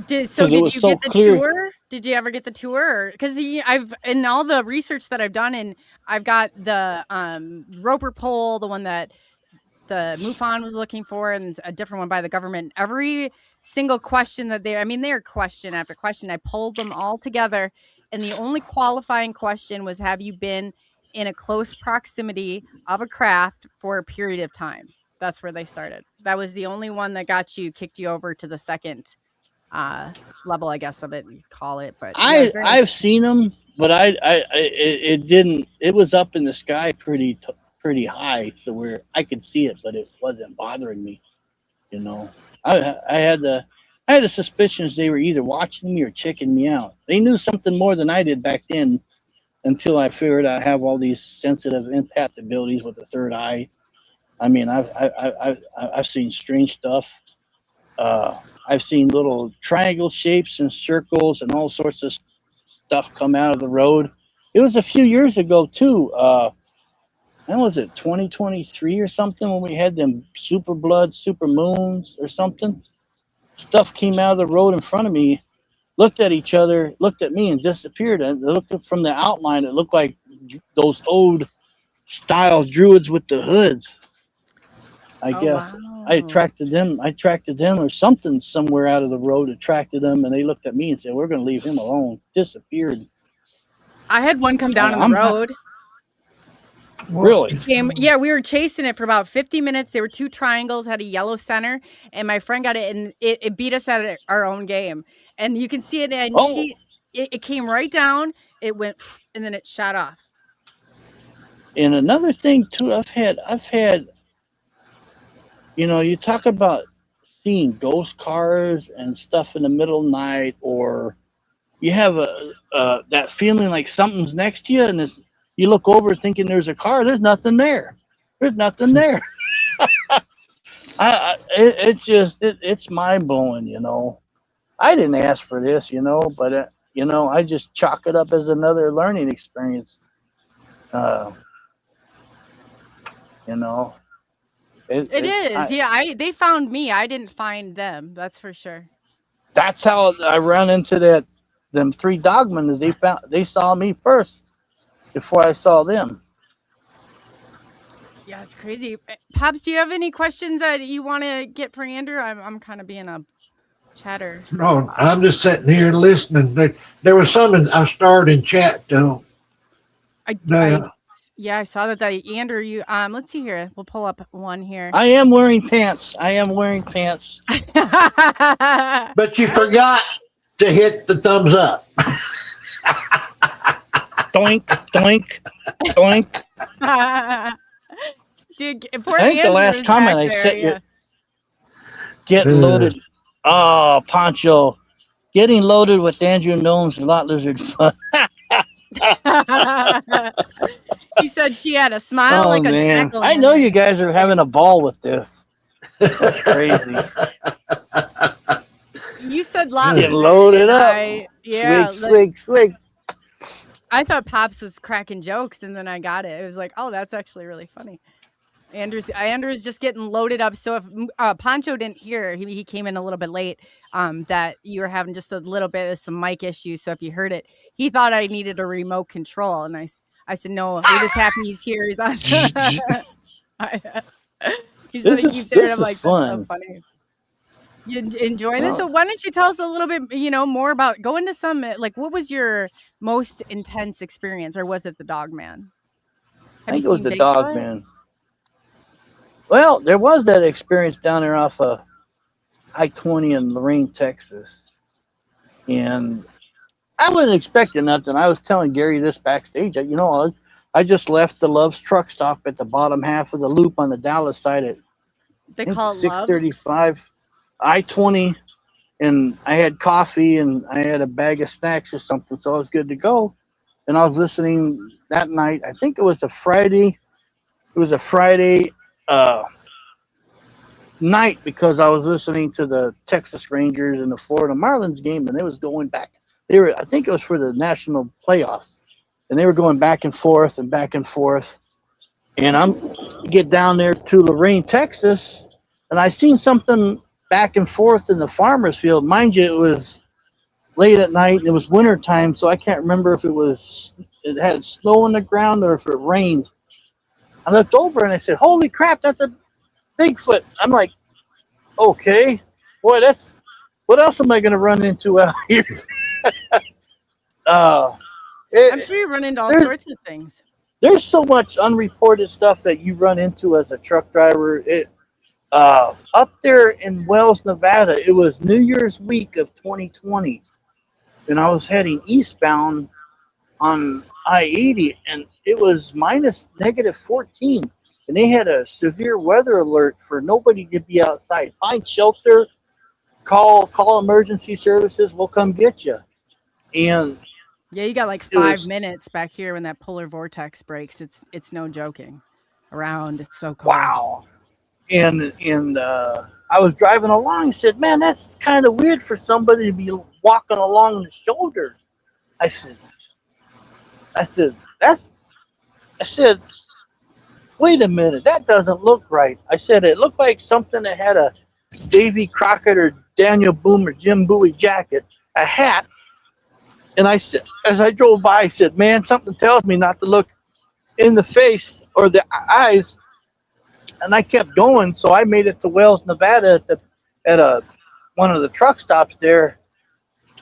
Speaker 3: Did
Speaker 5: Because it
Speaker 3: you
Speaker 5: was so
Speaker 3: get the
Speaker 5: clear.
Speaker 3: tour? Did you ever get the tour? Because I've in all the research that I've done, and I've got the Roper poll, the one that the MUFON was looking for, and a different one by the government. Every single question that they're question after question. I pulled them all together, and the only qualifying question was, have you been in a close proximity of a craft for a period of time? That's where they started. That was the only one that kicked you over to the second level, I guess, of it, you call it. But yeah, it's very
Speaker 5: I've seen them, but it didn't. It was up in the sky pretty high, so where I could see it, but it wasn't bothering me. You know, I had the suspicions they were either watching me or checking me out. They knew something more than I did back then, until I figured I have all these sensitive empath abilities with the third eye. I mean, I've seen strange stuff. I've seen little triangle shapes and circles and all sorts of stuff come out of the road. It was a few years ago too. When was it, 2023 or something, when we had them super moons or something? Stuff came out of the road in front of me, looked at each other, looked at me, and disappeared. And looked from the outline, it looked like those old style druids with the hoods. I guess.
Speaker 3: wow.
Speaker 5: I attracted them or something somewhere out of the road attracted them, and they looked at me and said, "We're going to leave him alone." Disappeared.
Speaker 3: I had one come down on the road.
Speaker 5: Really?
Speaker 3: Yeah, we were chasing it for about 50 minutes. There were two triangles, had a yellow center, and my friend got it, and it beat us at our own game. And you can see it, and it came right down, it went, and then it shot off.
Speaker 5: And another thing too, I've had, you know, you talk about seeing ghost cars and stuff in the middle of the night, or you have that feeling like something's next to you, and you look over thinking there's a car. There's nothing there. There's nothing there. It's mind blowing. You know, I didn't ask for this. You know, but you know, I just chalk it up as another learning experience. You know,
Speaker 3: It is. They found me. I didn't find them. That's for sure.
Speaker 5: That's how I ran into them three dogmen. Is they saw me first before I saw them.
Speaker 3: Yeah, it's crazy. Pops, do you have any questions that you want to get for Andrew? I'm kind of being a chatter.
Speaker 4: No, I'm just sitting here listening. There was something I started in chat though.
Speaker 3: I saw that. Andrew, you let's see here. We'll pull up one here.
Speaker 5: I am wearing pants.
Speaker 4: But you forgot to hit the thumbs up.
Speaker 5: Doink, doink, doink.
Speaker 3: Dude, poor
Speaker 5: I think the last comment I sent you, getting loaded. Oh, Poncho, getting loaded with Andrew Gnomes and Lot Lizard fun.
Speaker 3: He said she had a smile like
Speaker 5: man.
Speaker 3: a
Speaker 5: I know you guys are having a ball with this. That's crazy.
Speaker 3: You said Lot
Speaker 5: Getting loaded up. Swig.
Speaker 3: I thought Pops was cracking jokes, and then I got it. It was like, oh, that's actually really funny. Andrew's just getting loaded up. So if Poncho didn't hear, he came in a little bit late, that you were having just a little bit of some mic issues. So if you heard it, he thought I needed a remote control. And I said, no, we're just happy he's here. He's on. He keeps hearing. I'm like, that's so funny. You enjoying this? So why don't you tell us a little bit, more about going to some, like, what was your most intense experience, or was it the Dog Man?
Speaker 5: I think it was the Dog Man. Well, there was that experience down there off of I-20 in Lorraine, Texas. And I wasn't expecting nothing. I was telling Gary this backstage. I just left the Love's truck stop at the bottom half of the loop on the Dallas side at
Speaker 3: they call it
Speaker 5: 635 I-20. And I had coffee and I had a bag of snacks or something, so I was good to go. And I was listening that night. I think it was a Friday. night because I was listening to the Texas Rangers and the Florida Marlins game, and they was going back. I think it was for the national playoffs, and they were going back and forth and back and forth. And I'm get down there to Lorraine, Texas, and I seen something back and forth in the farmer's field. Mind you, it was late at night. It was winter time, so I can't remember if it had snow on the ground or if it rained. I looked over and I said, "Holy crap, that's a Bigfoot!" I'm like, "Okay, boy, that's what else am I going to run into out here?"
Speaker 3: I'm sure you run into all sorts of things.
Speaker 5: There's so much unreported stuff that you run into as a truck driver. Up there in Wells, Nevada, it was New Year's week of 2020, and I was heading eastbound on I-80, and it was minus -14, and they had a severe weather alert for nobody to be outside. Find shelter, call emergency services, we'll come get you. And
Speaker 3: yeah, you got like 5 minutes back here when that polar vortex breaks. It's no joking around. It's so cold.
Speaker 5: Wow. And I was driving along and said, "Man, that's kind of weird for somebody to be walking along the shoulder." I said, "Wait a minute, that doesn't look right." I said, "It looked like something that had a Davy Crockett or Daniel Boone or Jim Bowie jacket, a hat." And I said, as I drove by, I said, "Man, something tells me not to look in the face or the eyes." And I kept going, so I made it to Wells, Nevada at one of the truck stops there.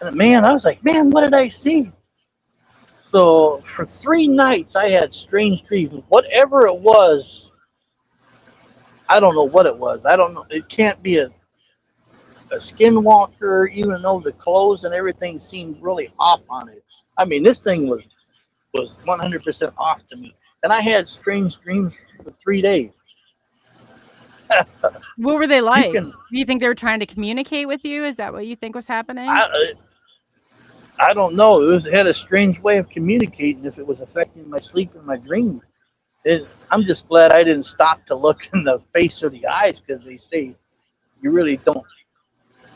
Speaker 5: And man, I was like, "Man, what did I see?" So for 3 nights, I had strange dreams. Whatever it was, I don't know what it was. I don't know. It can't be a skinwalker, even though the clothes and everything seemed really off on it. I mean, this thing was 100% off to me. And I had strange dreams for 3 days.
Speaker 3: What were they like? Do you think they were trying to communicate with you? Is that what you think was happening?
Speaker 5: I don't know. It had a strange way of communicating if it was affecting my sleep and my dream. I'm just glad I didn't stop to look in the face or the eyes, because they say you really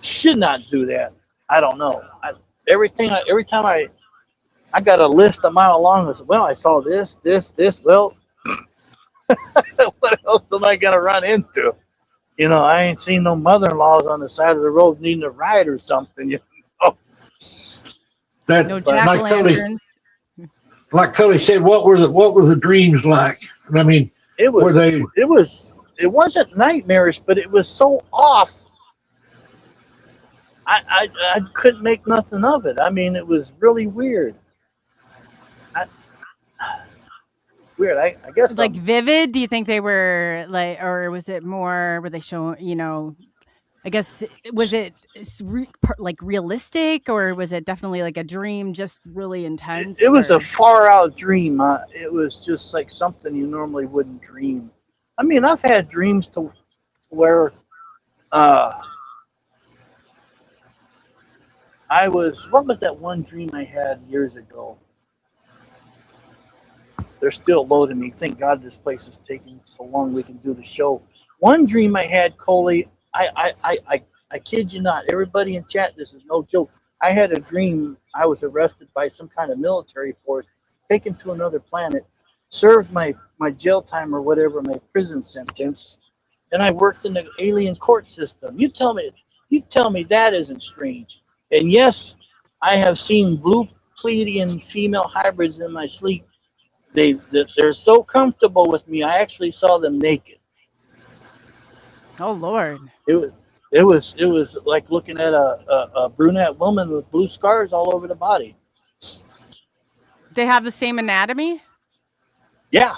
Speaker 5: should not do that. I don't know. Every time I got a list a mile long. I said, "Well, I saw this. Well, what else am I gonna run into? You know, I ain't seen no mother-in-laws on the side of the road needing a ride or something. You know."
Speaker 3: No jack-o'-lanterns.
Speaker 4: Like Coley said, what were the dreams like? I mean,
Speaker 5: it wasn't nightmarish, but it was so off. I couldn't make nothing of it. I mean, it was really weird. Weird. I guess
Speaker 3: like vivid. Do you think they were like, or was it more? Were they showing? You know, I guess was it like realistic, or was it definitely like a dream, just really intense?
Speaker 5: It was a far out dream. It was just like something you normally wouldn't dream. I mean, I've had dreams to where what was that one dream I had years ago? They're still loading me. Thank God this place is taking so long we can do the show. One dream I had, Coley, I kid you not. Everybody in chat, this is no joke. I had a dream I was arrested by some kind of military force, taken to another planet, served my jail time or whatever, my prison sentence, and I worked in the alien court system. You tell me that isn't strange. And yes, I have seen blue Pleiadian female hybrids in my sleep. They're so comfortable with me. I actually saw them naked.
Speaker 3: Oh Lord!
Speaker 5: It was like looking at a brunette woman with blue scars all over the body.
Speaker 3: They have the same anatomy?
Speaker 5: Yeah,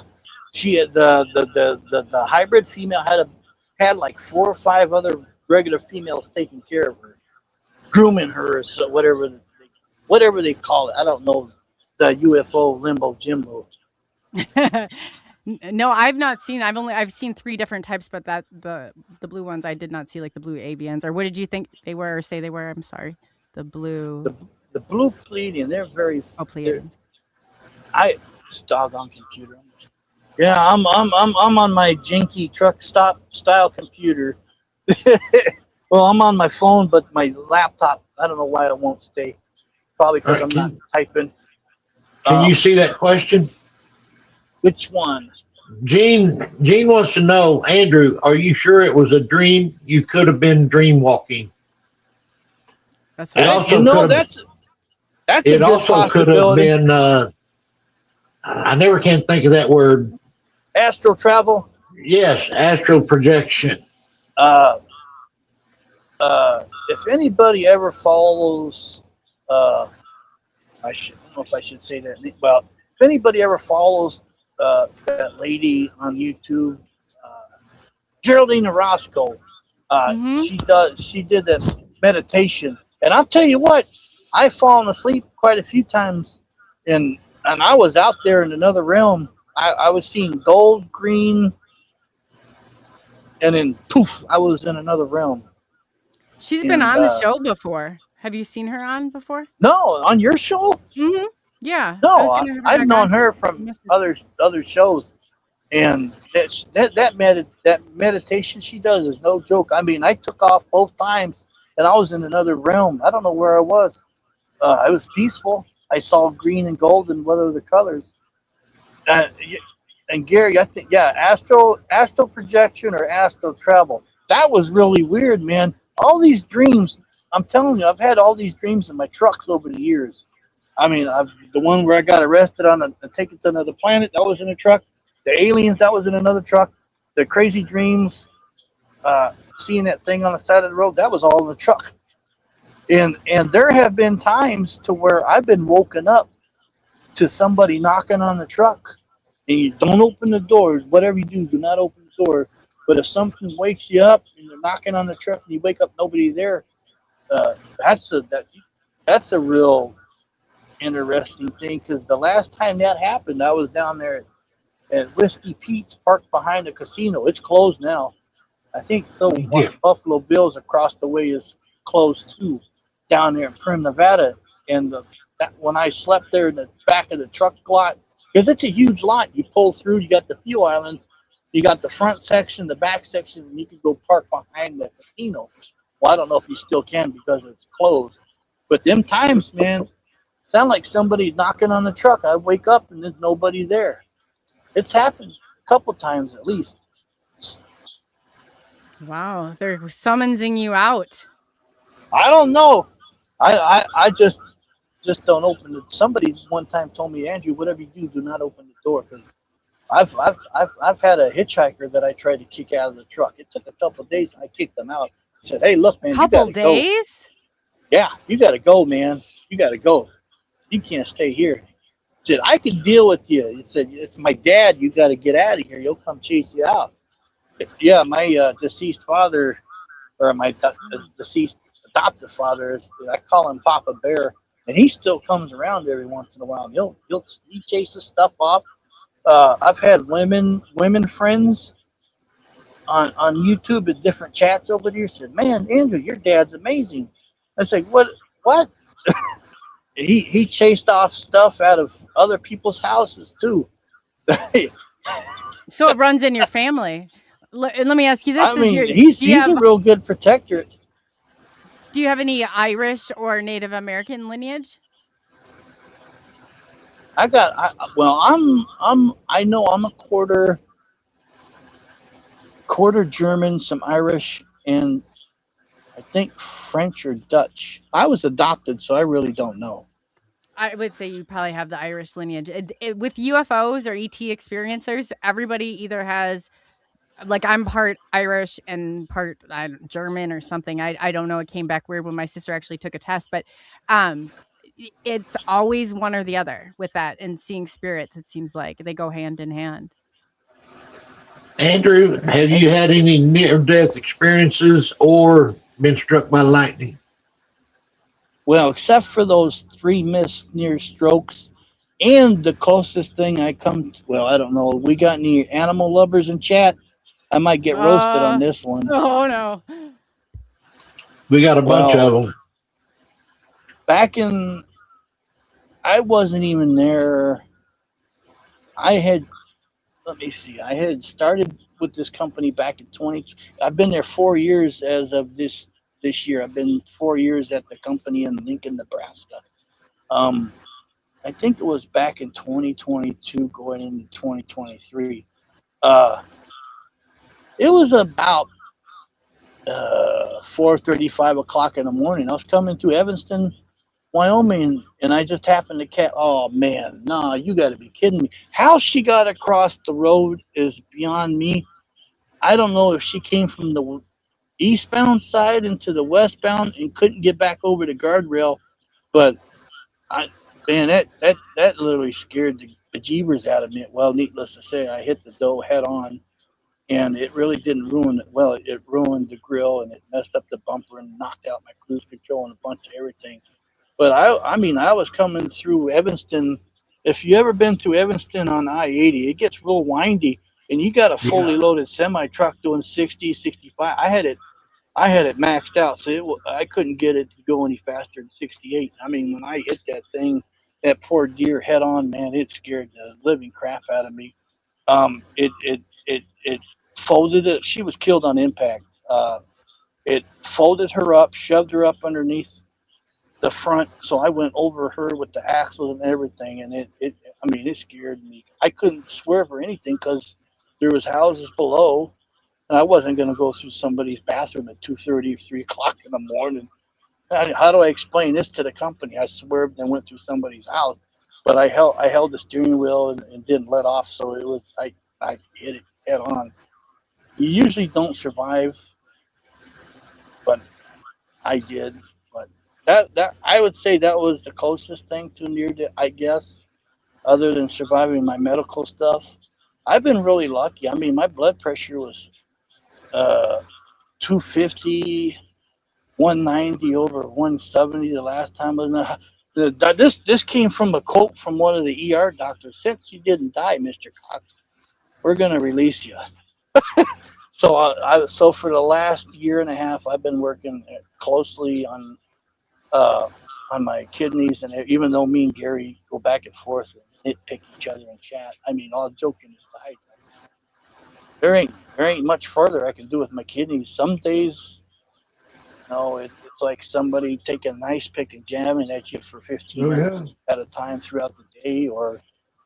Speaker 5: she had the hybrid female had like 4 or 5 other regular females taking care of her, grooming her, so whatever they call it. I don't know, the UFO limbo jimbo.
Speaker 3: No, I've not seen. I've seen 3 different types, but that the blue ones I did not see, like the blue avians. Or what did you think they were, or say they were? I'm sorry, the blue.
Speaker 5: The blue Pleiadian. They're very.
Speaker 3: Oh, Pleiadians.
Speaker 5: This doggone computer. Yeah, I'm on my janky truck stop style computer, Well, I'm on my phone, but my laptop, I don't know why it won't stay. Probably because
Speaker 4: All
Speaker 5: I'm
Speaker 4: right,
Speaker 5: not typing.
Speaker 4: can you see that question?
Speaker 5: Which one?
Speaker 4: Gene wants to know, Andrew, are you sure it was a dream? You could have been dream walking.
Speaker 3: That's
Speaker 4: It
Speaker 3: what I
Speaker 4: also
Speaker 3: said.
Speaker 5: You know,
Speaker 4: could have.
Speaker 5: that's a
Speaker 4: It
Speaker 5: good
Speaker 4: also could have
Speaker 5: possibility.
Speaker 4: been. I never can think of that word.
Speaker 5: Astral travel.
Speaker 4: Yes, astral projection.
Speaker 5: Uh, if anybody ever follows, uh, I don't know if I should say that. Well, if anybody ever follows that lady on YouTube, Geraldine Orozco,
Speaker 3: Mm-hmm.
Speaker 5: she did that meditation, and I'll tell you what, I've fallen asleep quite a few times, and I was out there in another realm. I was seeing gold, green, and then poof, I was in another realm.
Speaker 3: She's been
Speaker 5: And
Speaker 3: on the show before. Have you seen her on before?
Speaker 5: no, on your show,
Speaker 3: Mm-hmm. Yeah. I
Speaker 5: no,
Speaker 3: was gonna have her
Speaker 5: I've
Speaker 3: back
Speaker 5: known
Speaker 3: on.
Speaker 5: her
Speaker 3: You
Speaker 5: from
Speaker 3: missed it.
Speaker 5: other shows, and that meditation she does is no joke. I mean, I took off both times, and I was in another realm. I don't know where I was. It was peaceful. I saw green and gold and what other colors. Uh, and Gary, I think astral projection or astral travel. That was really weird, man. All these dreams. I'm telling you, I've had all these dreams in my trucks over the years. I mean, the one where I got arrested on a ticket to another planet, that was in a truck. The aliens, that was in another truck. The crazy dreams, seeing that thing on the side of the road, that was all in the truck. And there have been times to where I've been woken up to somebody knocking on the truck, and you don't open the door. Whatever you do not open the door. But if something wakes you up and you're knocking on the truck and you wake up, nobody there. That's a real interesting thing, because the last time that happened, I was down there at Whiskey Pete's, parked behind the casino. It's closed now. I think so.
Speaker 4: Yeah.
Speaker 5: Buffalo Bills across the way is closed too, down there in Prim, Nevada. And when I slept there in the back of the truck lot, because it's a huge lot, you pull through. You got the fuel island, you got the front section, the back section, and you can go park behind the casino. Well, I don't know if you still can because it's closed. But them times, man, sound like somebody knocking on the truck. I wake up and there's nobody there. It's happened a couple times at least.
Speaker 3: Wow, they're summoning you out.
Speaker 5: I don't know. I just don't open it. Somebody one time told me, Andrew, whatever you do not open the door, because I've had a hitchhiker that I tried to kick out of the truck. It took a couple of days. I kicked them out. I said, hey, look, man,
Speaker 3: Couple
Speaker 5: you gotta go.
Speaker 3: days?
Speaker 5: Yeah, you gotta go, man. You gotta go. You can't stay here. He said, I can deal with you. He said, it's my dad. You got to get out of here. He'll come chase you out. Yeah, my deceased father, or my deceased adoptive father, I call him Papa Bear, and he still comes around every once in a while. He chases stuff off. I've had women friends on YouTube at different chats over there said, man, Andrew, your dad's amazing. I said, what? He chased off stuff out of other people's houses too.
Speaker 3: So it runs in your family. Let me ask you this:
Speaker 5: I mean, he's a real good protector.
Speaker 3: Do you have any Irish or Native American lineage?
Speaker 5: I know I'm a quarter German, some Irish, and I think French or Dutch. I was adopted, so I really don't know.
Speaker 3: I would say you probably have the Irish lineage. With UFOs or ET experiencers, everybody either has, like, I'm part Irish and part German or something. I don't know. It came back weird when my sister actually took a test, but it's always one or the other with that. And seeing spirits, it seems like they go hand in hand.
Speaker 4: Andrew, have you had any near-death experiences or been struck by lightning?
Speaker 5: Well, except for those 3 missed near strokes, and the closest thing I come to, well, I don't know. We got any animal lovers in chat? I might get roasted on this one.
Speaker 3: Oh, no.
Speaker 4: We got a bunch of them.
Speaker 5: Back in, I wasn't even there. I had let me see. I had started with this company back in 20. I've been there 4 years as of this year. I've been 4 years at the company in Lincoln, Nebraska. I think it was back in 2022 going into 2023. It was about 4:30, 5 o'clock in the morning. I was coming through Evanston, Wyoming, and I just happened to catch. Oh man, nah, you got to be kidding me! How she got across the road is beyond me. I don't know if she came from the eastbound side into the westbound and couldn't get back over the guardrail, but man, that literally scared the bejeebers out of me. Well, needless to say, I hit the doe head on, and it really didn't ruin it. Well, it ruined the grill, and it messed up the bumper and knocked out my cruise control and a bunch of everything. But I mean, I was coming through Evanston. If you ever been through Evanston on I-80, it gets real windy, and you got a fully loaded semi truck doing 60, 65. I had it maxed out, so I couldn't get it to go any faster than 68. I mean, when I hit that thing, that poor deer head on, man, it scared the living crap out of me. It folded it. She was killed on impact. It folded her up, shoved her up underneath the front, so I went over her with the axles and everything, and it scared me. I couldn't swerve or anything because there was houses below, and I wasn't going to go through somebody's bathroom at 2:30, 3 o'clock in the morning. How do I explain this to the company? I swerved and went through somebody's house, but I held the steering wheel and didn't let off, so it was I hit it head on. You usually don't survive, but I did. But that I would say that was the closest thing to near death, I guess, other than surviving my medical stuff. I've been really lucky. I mean, my blood pressure was 250, 190 over 170 the last time. This came from a quote from one of the ER doctors. Since you didn't die, Mr. Cox, we're going to release you. So for the last year and a half, I've been working closely on my kidneys, and even though me and Gary go back and forth and nitpick each other and chat, I mean, all joking aside, there ain't much further I can do with my kidneys. Some days, it's like somebody taking an ice pick and jamming at you for 15 minutes at a time throughout the day, or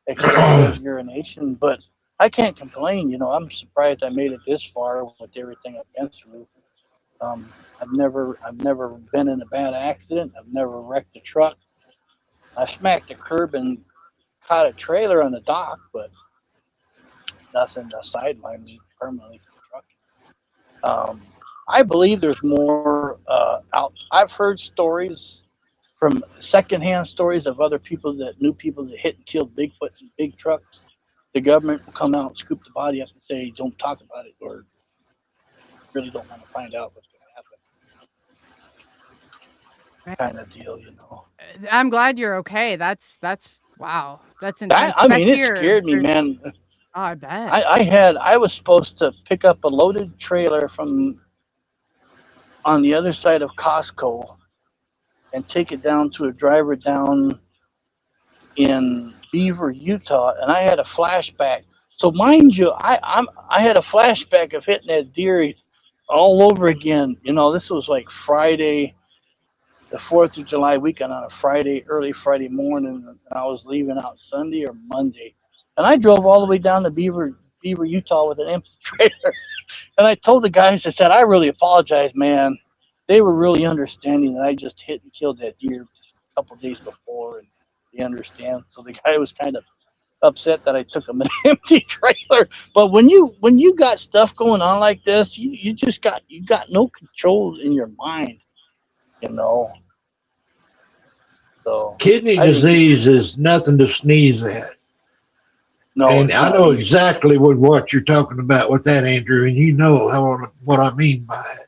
Speaker 5: excessive urination. But I can't complain. I'm surprised I made it this far with everything I've been through. I've never been in a bad accident. I've never wrecked a truck. I smacked a curb and caught a trailer on the dock, but nothing to sideline me permanently from trucking. I believe there's more out. I've heard stories from secondhand stories of other people that knew people that hit and killed Bigfoot in big trucks. The government will come out and scoop the body up and say, don't talk about it, or really don't want to find out what's going to happen. Kind of deal,
Speaker 3: I'm glad you're okay. That's wow. That's intense.
Speaker 5: I mean, it scared me, man.
Speaker 3: Oh, I bet.
Speaker 5: I was supposed to pick up a loaded trailer from on the other side of Costco and take it down to a driver down in Beaver, Utah, and I had a flashback. So mind you, I had a flashback of hitting that deer all over again. This was like Friday, the 4th of July weekend on a Friday, early Friday morning, and I was leaving out Sunday or Monday. And I drove all the way down to Beaver, Utah with an empty trailer. And I told the guys, I said, I really apologize, man. They were really understanding that I just hit and killed that deer a couple of days before, and they understand. So the guy was kind of upset that I took him an empty trailer. But when you got stuff going on like this, you got no control in your mind, So
Speaker 4: kidney disease is nothing to sneeze at.
Speaker 5: No,
Speaker 4: and I know exactly what you're talking about with that, Andrew, and you know what I mean by it.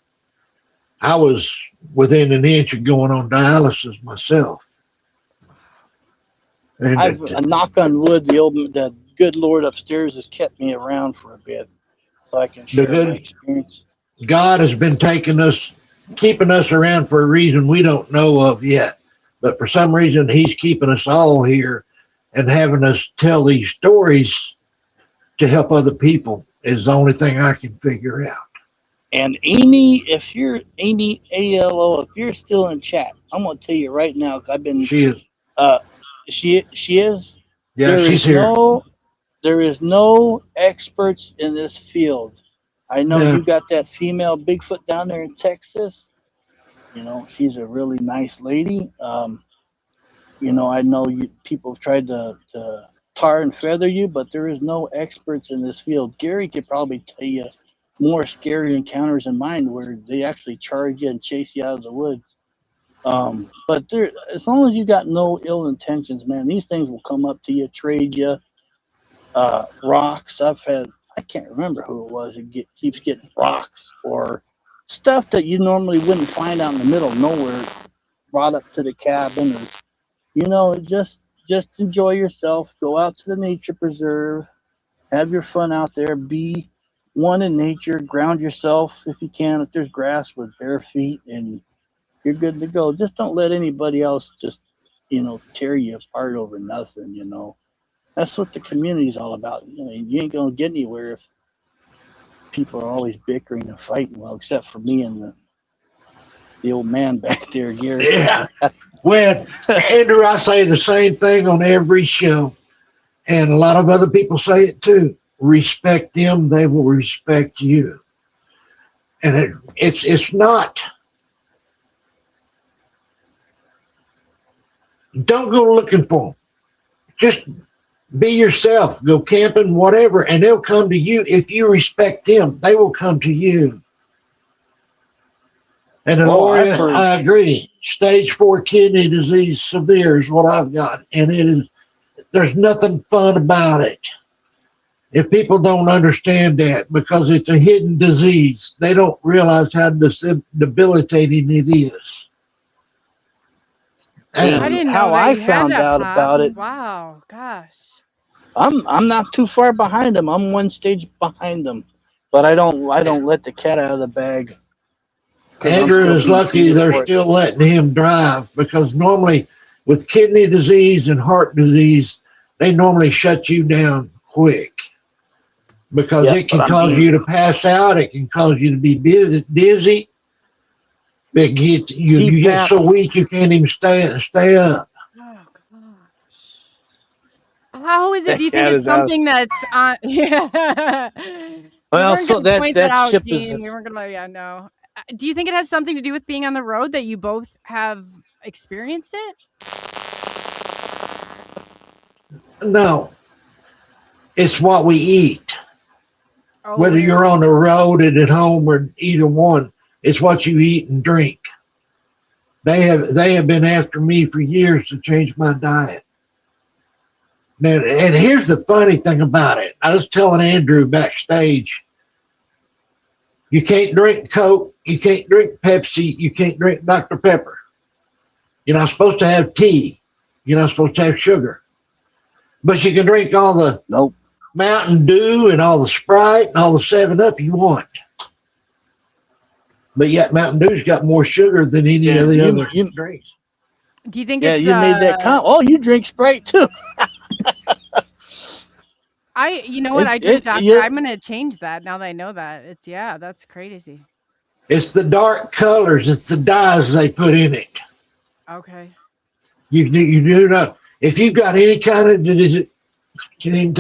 Speaker 4: I was within an inch of going on dialysis myself. And
Speaker 5: knock on wood, the good Lord upstairs has kept me around for a bit, so I can share my experience.
Speaker 4: God has been keeping us around for a reason we don't know of yet, but for some reason He's keeping us all here and having us tell these stories to help other people is the only thing I can figure out.
Speaker 5: And Amy, if you're Amy ALO, if you're still in chat, I'm gonna tell you right now, 'cause I've been.
Speaker 4: She is.
Speaker 5: She is.
Speaker 4: Yeah, she's here.
Speaker 5: There is no experts in this field. I know
Speaker 4: Yeah.
Speaker 5: you got that female Bigfoot down there in Texas. You know, she's a really nice lady. You know, I know people have tried to tar and feather you, but there is no experts in this field. Gary could probably tell you more scary encounters than mine, where they actually charge you and chase you out of the woods. But there, as long as you got no ill intentions, man, these things will come up to you, trade you. Rocks. I can't remember who it was. Keeps getting rocks or stuff that you normally wouldn't find out in the middle of nowhere, brought up to the cabin, or you know, just enjoy yourself. Go out to the nature preserve, have your fun out there. Be one in nature. Ground yourself if you can. If there's grass, with bare feet, and you're good to go. Just don't let anybody else just, you know, tear you apart over nothing. You know, that's what the community's all about. You know, you ain't gonna get anywhere if people are always bickering and fighting. Well, except for me and the old man back there, Gary.
Speaker 4: Yeah. Well, Andrew, I say the same thing on every show, and a lot of other people say it too. Respect them, they will respect you. And it's not. Don't go looking for them. Just be yourself. Go camping, whatever, and they'll come to you. If you respect them, they will come to you. And I agree. Stage 4 kidney disease severe is what I've got, and there's nothing fun about it. If people don't understand that, because it's a hidden disease, they don't realize how debilitating it is.
Speaker 5: And
Speaker 3: I didn't know
Speaker 5: how
Speaker 3: that
Speaker 5: I
Speaker 3: you had
Speaker 5: found
Speaker 3: that,
Speaker 5: out
Speaker 3: Pop.
Speaker 5: about it.
Speaker 3: Wow, gosh.
Speaker 5: I'm not too far behind them. I'm one stage behind them, but I don't let the cat out of the bag.
Speaker 4: Andrew is lucky they're still letting him drive, because normally with kidney disease and heart disease, they normally shut you down quick, because it can cause you to pass out. It can cause you to be dizzy. You get so weak you can't even stay up.
Speaker 3: Oh gosh. How is it? Do you think it's something that's on? Yeah.
Speaker 5: Well, so that ship
Speaker 3: is. We weren't gonna. No. Do you think it has something to do with being on the road, that you both have experienced it?
Speaker 4: No. It's what we eat.
Speaker 3: Oh,
Speaker 4: whether you're on the road and at home or either one, it's what you eat and drink. They have been after me for years to change my diet. Now, and here's the funny thing about it. I was telling Andrew backstage, you can't drink Coke, you can't drink Pepsi, you can't drink Dr. Pepper. You're not supposed to have tea. You're not supposed to have sugar. But you can drink all the Mountain Dew and all the Sprite and all the 7-Up you want. But yet Mountain Dew's got more sugar than any of the other drinks.
Speaker 3: Do you think
Speaker 5: you made that comment? Oh, you drink Sprite too.
Speaker 3: You know what? I drink Dr. I'm going to change that now that I know that. That's crazy.
Speaker 4: It's the dark colors. It's the dyes they put in it.
Speaker 3: Okay.
Speaker 4: You do not. If you've got any kind of disease, kidney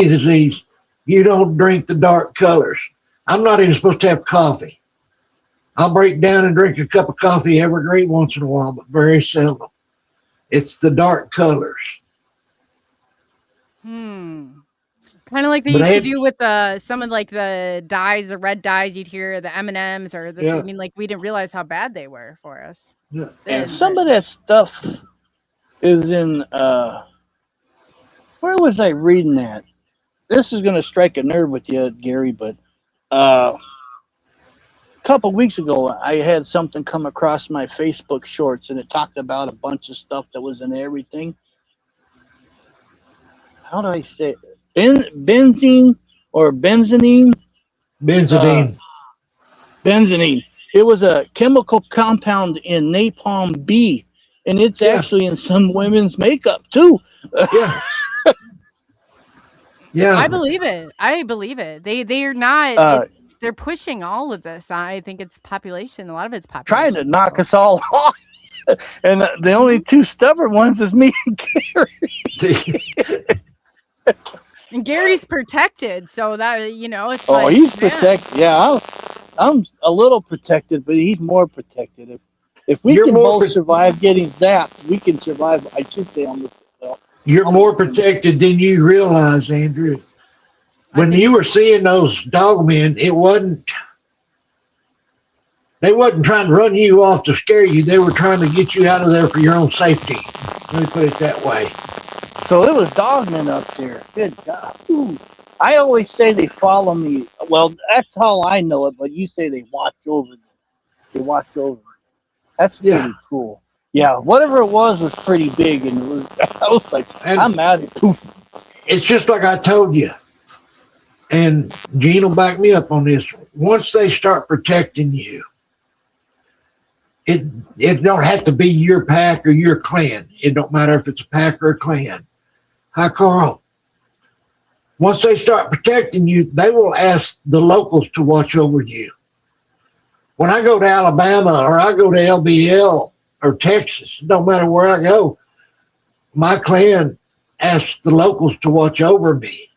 Speaker 4: disease, you don't drink the dark colors. I'm not even supposed to have coffee. I'll break down and drink a cup of coffee every great once in a while, but very seldom. It's the dark colors.
Speaker 3: Kind of like they used to do with some of like the dyes, the red dyes you'd hear, the M&Ms or this. I mean, like we didn't realize how bad they were for us.
Speaker 4: Yeah.
Speaker 5: And some of that stuff is in, where was I reading that? This is going to strike a nerve with you, Gary, but a couple weeks ago, I had something come across my Facebook shorts, and it talked about a bunch of stuff that was in everything. How do I say it? Benzene or benzenine? Benzenine. It was a chemical compound in napalm B, and it's actually in some women's makeup too.
Speaker 4: Yeah. Yeah.
Speaker 3: I believe it. I believe it. They are not. They're pushing all of this. I think it's population. A lot of it's population.
Speaker 5: Trying to knock us all off. And the only two stubborn ones is me and Gary.
Speaker 3: And Gary's protected, so that it's.
Speaker 5: Oh,
Speaker 3: like,
Speaker 5: he's
Speaker 3: man.
Speaker 5: protected. Yeah, I'm a little protected, but he's more protected. If we
Speaker 4: You're
Speaker 5: can
Speaker 4: more
Speaker 5: both survive getting zapped, we can survive. I should say
Speaker 4: You're more protected than you realize, Andrew. When
Speaker 3: think
Speaker 4: you
Speaker 3: so.
Speaker 4: were seeing those dogmen, they wasn't trying to run you off to scare you. They were trying to get you out of there for your own safety. Let me put it that way.
Speaker 5: So it was dogmen up there. Good God. Ooh. I always say they follow me. Well, that's how I know it, but you say they watch over me. They watch over me. That's pretty cool. Yeah, whatever it was pretty big, and I was like,
Speaker 4: And
Speaker 5: I'm out of poof.
Speaker 4: it's just like I told you, and Gene will back me up on this. Once they start protecting you, it don't have to be your pack or your clan. It don't matter if it's a pack or a clan. Hi, Carl. Once they start protecting you, they will ask the locals to watch over you. When I go to Alabama or I go to LBL or Texas, no matter where I go, my clan asks the locals to watch over me.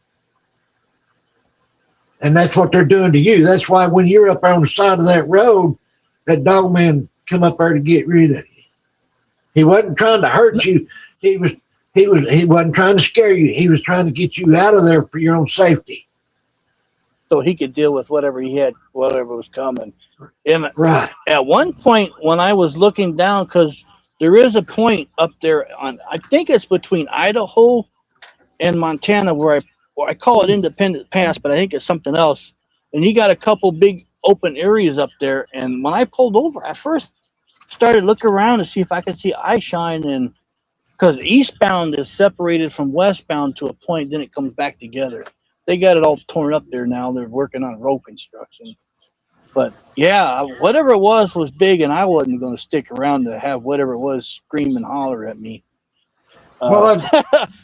Speaker 4: And that's what they're doing to you. That's why when you're up on the side of that road, that dogman come up there to get rid of you. He wasn't trying to hurt you. He wasn't trying to scare you. He was trying to get you out of there for your own safety.
Speaker 5: So he could deal with whatever he had, whatever was coming. And
Speaker 4: Right.
Speaker 5: at one point when I was looking down, because there is a point up there on, I think it's between Idaho and Montana where I call it Independence Pass, but I think it's something else. And you got a couple big open areas up there. And when I pulled over, I first started looking around to see if I could see eye shine, and because eastbound is separated from westbound to a point, then it comes back together. They got it all torn up there now. They're working on road construction. But yeah, whatever it was big, and I wasn't going to stick around to have whatever it was scream and holler at me.
Speaker 4: Well,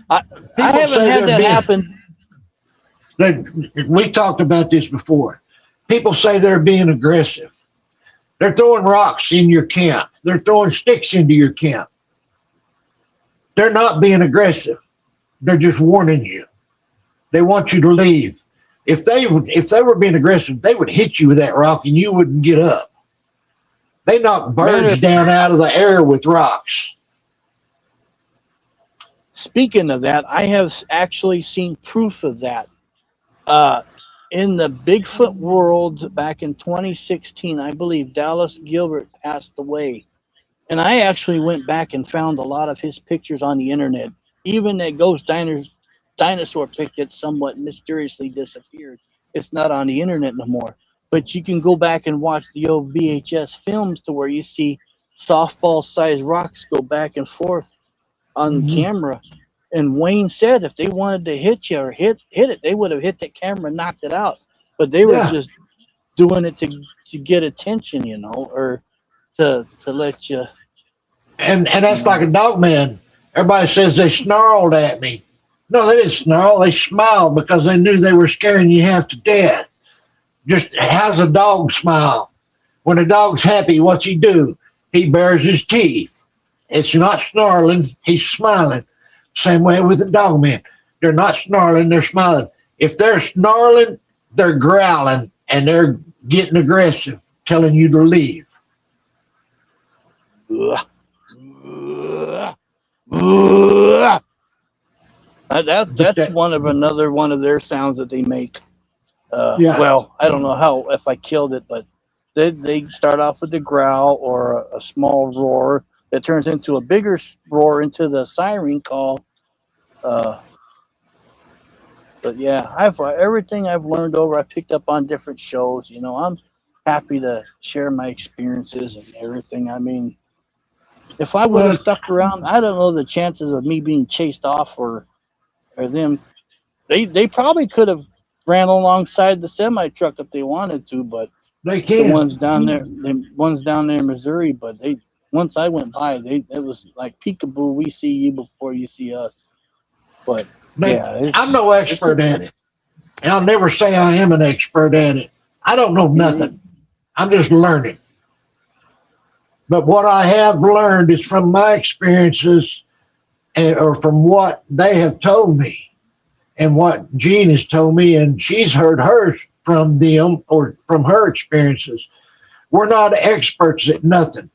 Speaker 5: I haven't had that happen.
Speaker 4: We talked about this before. People say they're being aggressive. They're throwing rocks in your camp. They're throwing sticks into your camp. They're not being aggressive. They're just warning you. They want you to leave. If they were being aggressive, they would hit you with that rock and you wouldn't get up. They knock birds down out of the air with rocks.
Speaker 5: Speaking of that, I have actually seen proof of that. In the Bigfoot world back in 2016, I believe Dallas Gilbert passed away. And I actually went back and found a lot of his pictures on the internet. Even that ghost dinosaur pic that somewhat mysteriously disappeared. It's not on the internet no more. But you can go back and watch the old VHS films to where you see softball-sized rocks go back and forth on camera. And Wayne said if they wanted to hit you or hit it, they would have hit the camera and knocked it out. But they were just doing it to get attention, or to let you.
Speaker 4: And that's like a dog man. Everybody says they snarled at me. No, they didn't snarl. They smiled because they knew they were scaring you half to death. Just how's a dog smile? When a dog's happy, what's he do? He bares his teeth. It's not snarling. He's smiling. Same way with the dog man. They're not snarling. They're smiling. If they're snarling, they're growling and they're getting aggressive, telling you to leave.
Speaker 5: That's another one of their sounds that they make. Well, I don't know if I killed it, but they start off with the growl or a small roar that turns into a bigger roar into the siren call. But yeah, everything I've learned over, I picked up on different shows. I'm happy to share my experiences and everything. I mean, if I would have stuck around, I don't know the chances of me being chased off or them. They probably could have ran alongside the semi truck if they wanted to, but
Speaker 4: they can't.
Speaker 5: The ones down there in Missouri, but once I went by, it was like peekaboo. We see you before you see us. But Yeah,
Speaker 4: I'm no expert at it. And I'll never say I am an expert at it. I don't know nothing. I'm just learning. But what I have learned is from my experiences or from what they have told me and what Jean has told me, and she's heard hers from them or from her experiences. We're not experts at nothing,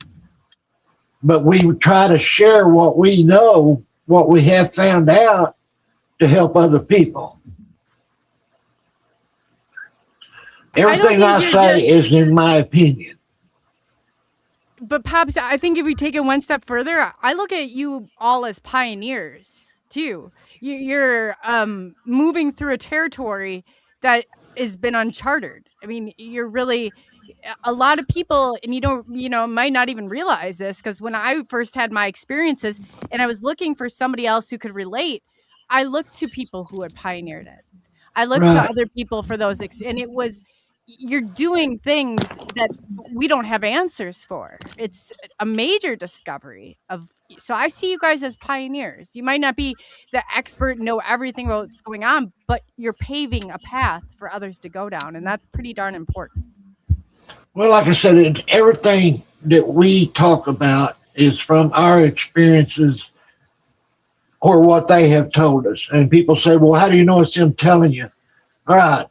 Speaker 4: but we try to share what we know, what we have found out to help other people. Everything I say is in my opinion.
Speaker 3: But Pops, I think if we take it one step further, I look at you all as pioneers too. You're moving through a territory that has been uncharted. I mean, you're really a lot of people, and might not even realize this, because when I first had my experiences and I was looking for somebody else who could relate, I looked to people who had pioneered it. I looked to other people for those, and it was, you're doing things that we don't have answers for. It's a major discovery so I see you guys as pioneers. You might not be the expert, know everything about what's going on, but you're paving a path for others to go down. And that's pretty darn important.
Speaker 4: Well, like I said, everything that we talk about is from our experiences or what they have told us. And people say, well, how do you know it's them telling you? All right.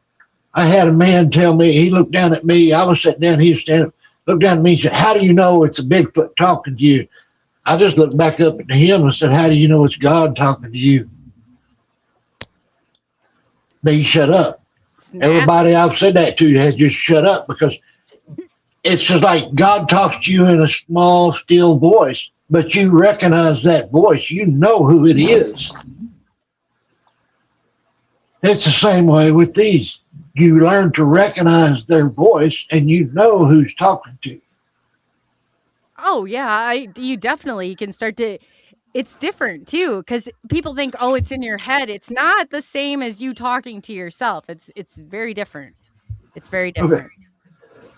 Speaker 4: I had a man tell me, he looked down at me. I was sitting down, he was standing up, looked down at me and said, how do you know it's a Bigfoot talking to you? I just looked back up at him and said, how do you know it's God talking to you? Then you shut up.
Speaker 3: Snap.
Speaker 4: Everybody I've said that to has just shut up, because it's just like God talks to you in a small, still voice, but you recognize that voice. You know who it is. It's the same way with these. You learn to recognize their voice and you know who's talking to you.
Speaker 3: Oh yeah, you can start to, it's different too, because people think, oh, it's in your head. It's not the same as you talking to yourself. It's very different. It's very different.
Speaker 4: Okay.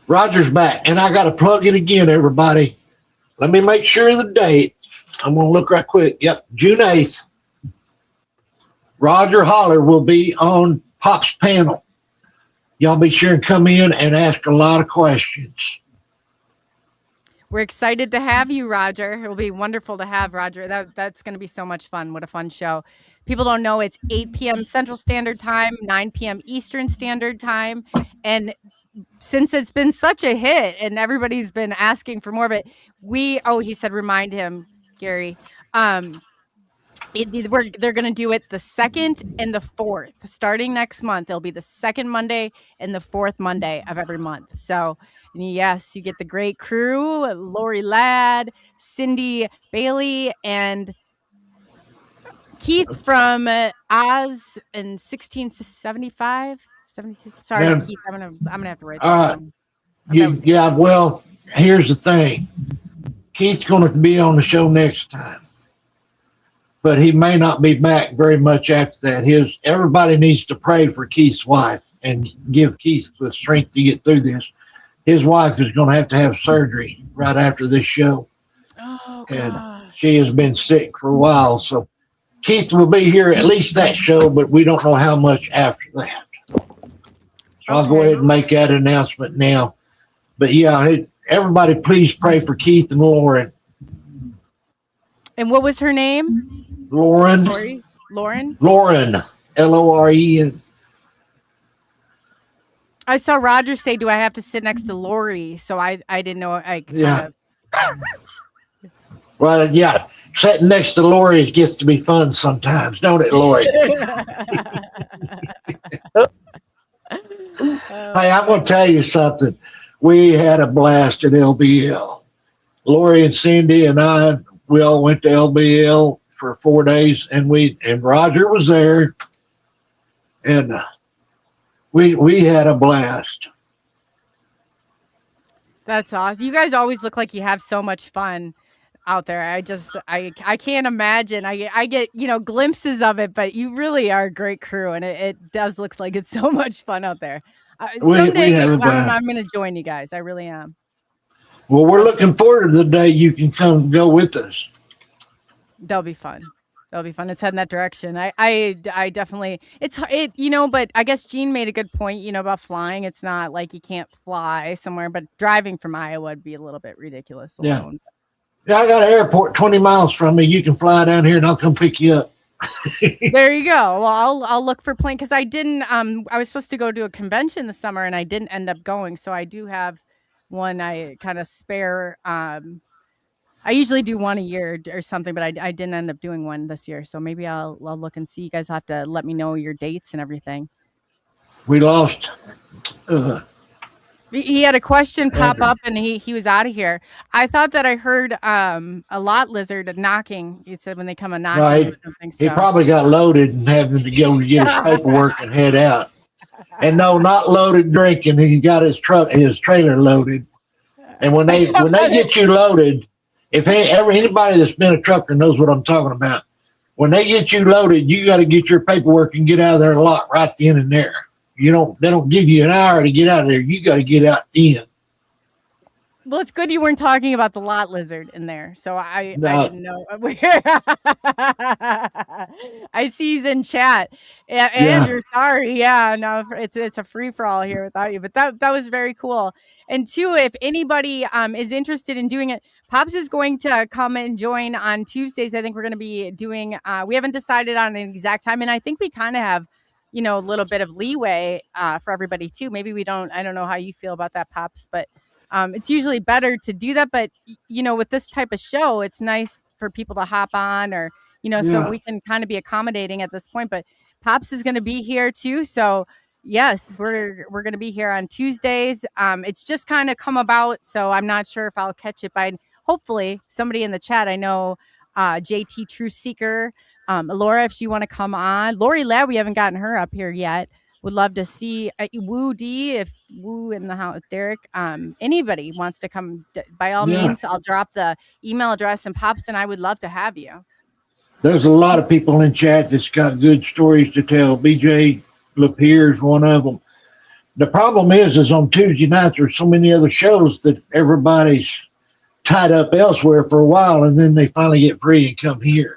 Speaker 4: Roger's back, and I got to plug it again, everybody. Let me make sure of the date. I'm going to look right quick. Yep, June 8th. Roger Holler will be on Pop's panel. Y'all be sure and come in and ask a lot of questions.
Speaker 3: We're excited to have you, Roger. It will be wonderful to have Roger. That's going to be so much fun. What a fun show. People don't know it's 8 p.m. Central Standard Time, 9 p.m. Eastern Standard Time. And since it's been such a hit and everybody's been asking for more of it, he said, remind him, Gary. They're going to do it the 2nd and the 4th. Starting next month, it'll be the 2nd Monday and the 4th Monday of every month. So, yes, you get the great crew, Lori Ladd, Cindy Bailey, and Keith from Oz in 1675, 76. Sorry, man. Keith, I'm gonna have to write that down.
Speaker 4: Well, here's the thing. Keith's going to be on the show next time, but he may not be back very much after that. Everybody needs to pray for Keith's wife and give Keith the strength to get through this. His wife is going to have surgery right after this show.
Speaker 3: Oh,
Speaker 4: and gosh. She has been sick for a while. So Keith will be here at least that show, but we don't know how much after that. So I'll go ahead and make that announcement now. But yeah, everybody please pray for Keith and Lauren.
Speaker 3: And what was her name?
Speaker 4: Lauren.
Speaker 3: Lauren?
Speaker 4: Lauren. Loren.
Speaker 3: I saw Roger say, do I have to sit next to Lori? So I didn't know.
Speaker 4: Well, yeah. Sitting next to Lori gets to be fun sometimes, don't it, Lori? Hey, I'm going to tell you something. We had a blast at LBL. Lori and Cindy and I, we all went to LBL for 4 days, and Roger was there, and we had a blast.
Speaker 3: That's awesome. You guys always look like you have so much fun out there. I can't imagine. I get, glimpses of it, but you really are a great crew, and it does look like it's so much fun out there. Someday I'm going to join you guys. I really am.
Speaker 4: Well, we're looking forward to the day you can come go with us.
Speaker 3: That'll be fun. That'll be fun. Let's head in that direction. I definitely, but I guess Gene made a good point, about flying. It's not like you can't fly somewhere, but driving from Iowa would be a little bit ridiculous
Speaker 4: Yeah.
Speaker 3: alone.
Speaker 4: Yeah, I got an airport 20 miles from me. You can fly down here and I'll come pick you up.
Speaker 3: There you go. Well, I'll look for plane because I didn't. I was supposed to go to a convention this summer and I didn't end up going. So I do have one I kind of spare. I usually do one a year or something, but I didn't end up doing one this year. So maybe I'll look and see. You guys have to let me know your dates and everything.
Speaker 4: We lost.
Speaker 3: He had a question pop up and he was out of here. I thought that I heard a lot lizard knocking. He said when they come a knocking
Speaker 4: Right.
Speaker 3: or something.
Speaker 4: He
Speaker 3: So.
Speaker 4: probably got loaded and having to go to get his paperwork and head out. And no, not loaded drinking. He got his trailer loaded. And when they get you loaded, if anybody that's been a trucker knows what I'm talking about. When they get you loaded, you got to get your paperwork and get out of there and lock right then and there. They don't give you an hour to get out of there. You got to get out then.
Speaker 3: Well, it's good you weren't talking about the lot lizard in there. So I didn't know. I see he's in chat. Andrew, sorry. Yeah, no, it's a free for all here without you. But that was very cool. And two, if anybody is interested in doing it, Pops is going to come and join on Tuesdays. I think we're going to be doing. We haven't decided on an exact time, and I think we kind of have, a little bit of leeway for everybody too. Maybe we don't. I don't know how you feel about that, Pops, but. It's usually better to do that, but with this type of show, it's nice for people to hop on or, so we can kind of be accommodating at this point, but Pops is going to be here too. So yes, we're going to be here on Tuesdays. It's just kind of come about. So I'm not sure if I'll catch it by hopefully somebody in the chat. I know, JT Truth Seeker, Laura, if you want to come on, Lori Ladd, we haven't gotten her up here yet. Would love to see Woo D, if Woo in the house, Derek, anybody wants to come, by all means, I'll drop the email address and Pops and I would love to have you.
Speaker 4: There's a lot of people in chat that's got good stories to tell. BJ Lapierre is one of them. The problem is on Tuesday nights, there's so many other shows that everybody's tied up elsewhere for a while and then they finally get free and come here.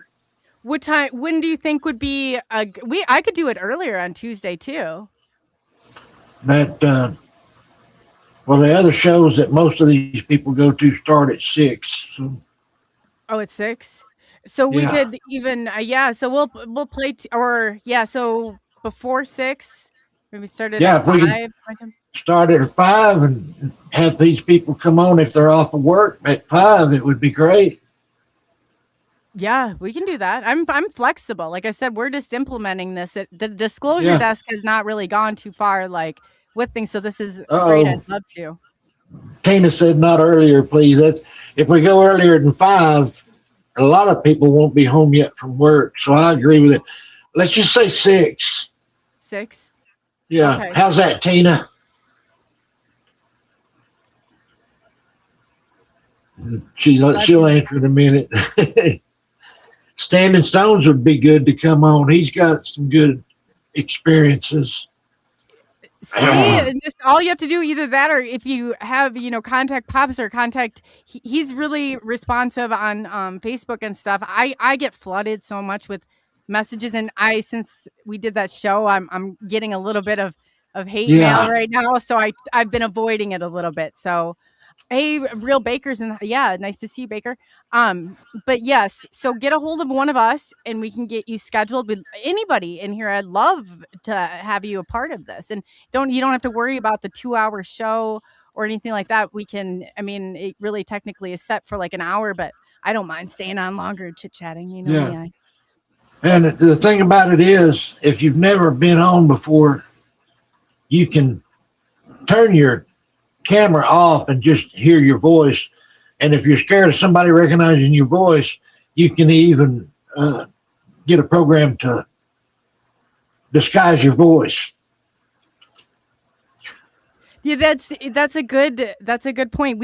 Speaker 3: What time? When do you think would be? I could do it earlier on Tuesday too.
Speaker 4: The other shows that most of these people go to start at 6. So.
Speaker 3: Oh, it's 6. So we could even So we'll play So before 6, maybe start at 5.
Speaker 4: Start at 5 and have these people come on if they're off of work at 5. It would be great.
Speaker 3: Yeah, we can do that. I'm flexible. Like I said, we're just implementing this. The disclosure desk has not really gone too far, like with things. So this is great. I'd love to.
Speaker 4: Tina said not earlier, please. If we go earlier than 5, a lot of people won't be home yet from work. So I agree with it. Let's just say 6.
Speaker 3: 6.
Speaker 4: Yeah. Okay. How's that, Tina? She'll answer in a minute. Standing Stones would be good to come on. He's got some good experiences.
Speaker 3: See, and just all you have to do, either that or if you have, contact Pops or he's really responsive on Facebook and stuff. I get flooded so much with messages, and since we did that show, I'm getting a little bit of hate mail right now, so I've been avoiding it a little bit. So. Hey, Real Baker's nice to see you, Baker. But yes, so get a hold of one of us and we can get you scheduled with anybody in here. I'd love to have you a part of this. And you don't have to worry about the 2-hour show or anything like that. It really technically is set for like an hour, but I don't mind staying on longer, chit-chatting, me.
Speaker 4: And the thing about it is, if you've never been on before, you can turn your camera off and just hear your voice, and if you're scared of somebody recognizing your voice, you can even get a program to disguise your voice.
Speaker 3: Yeah, that's a good point.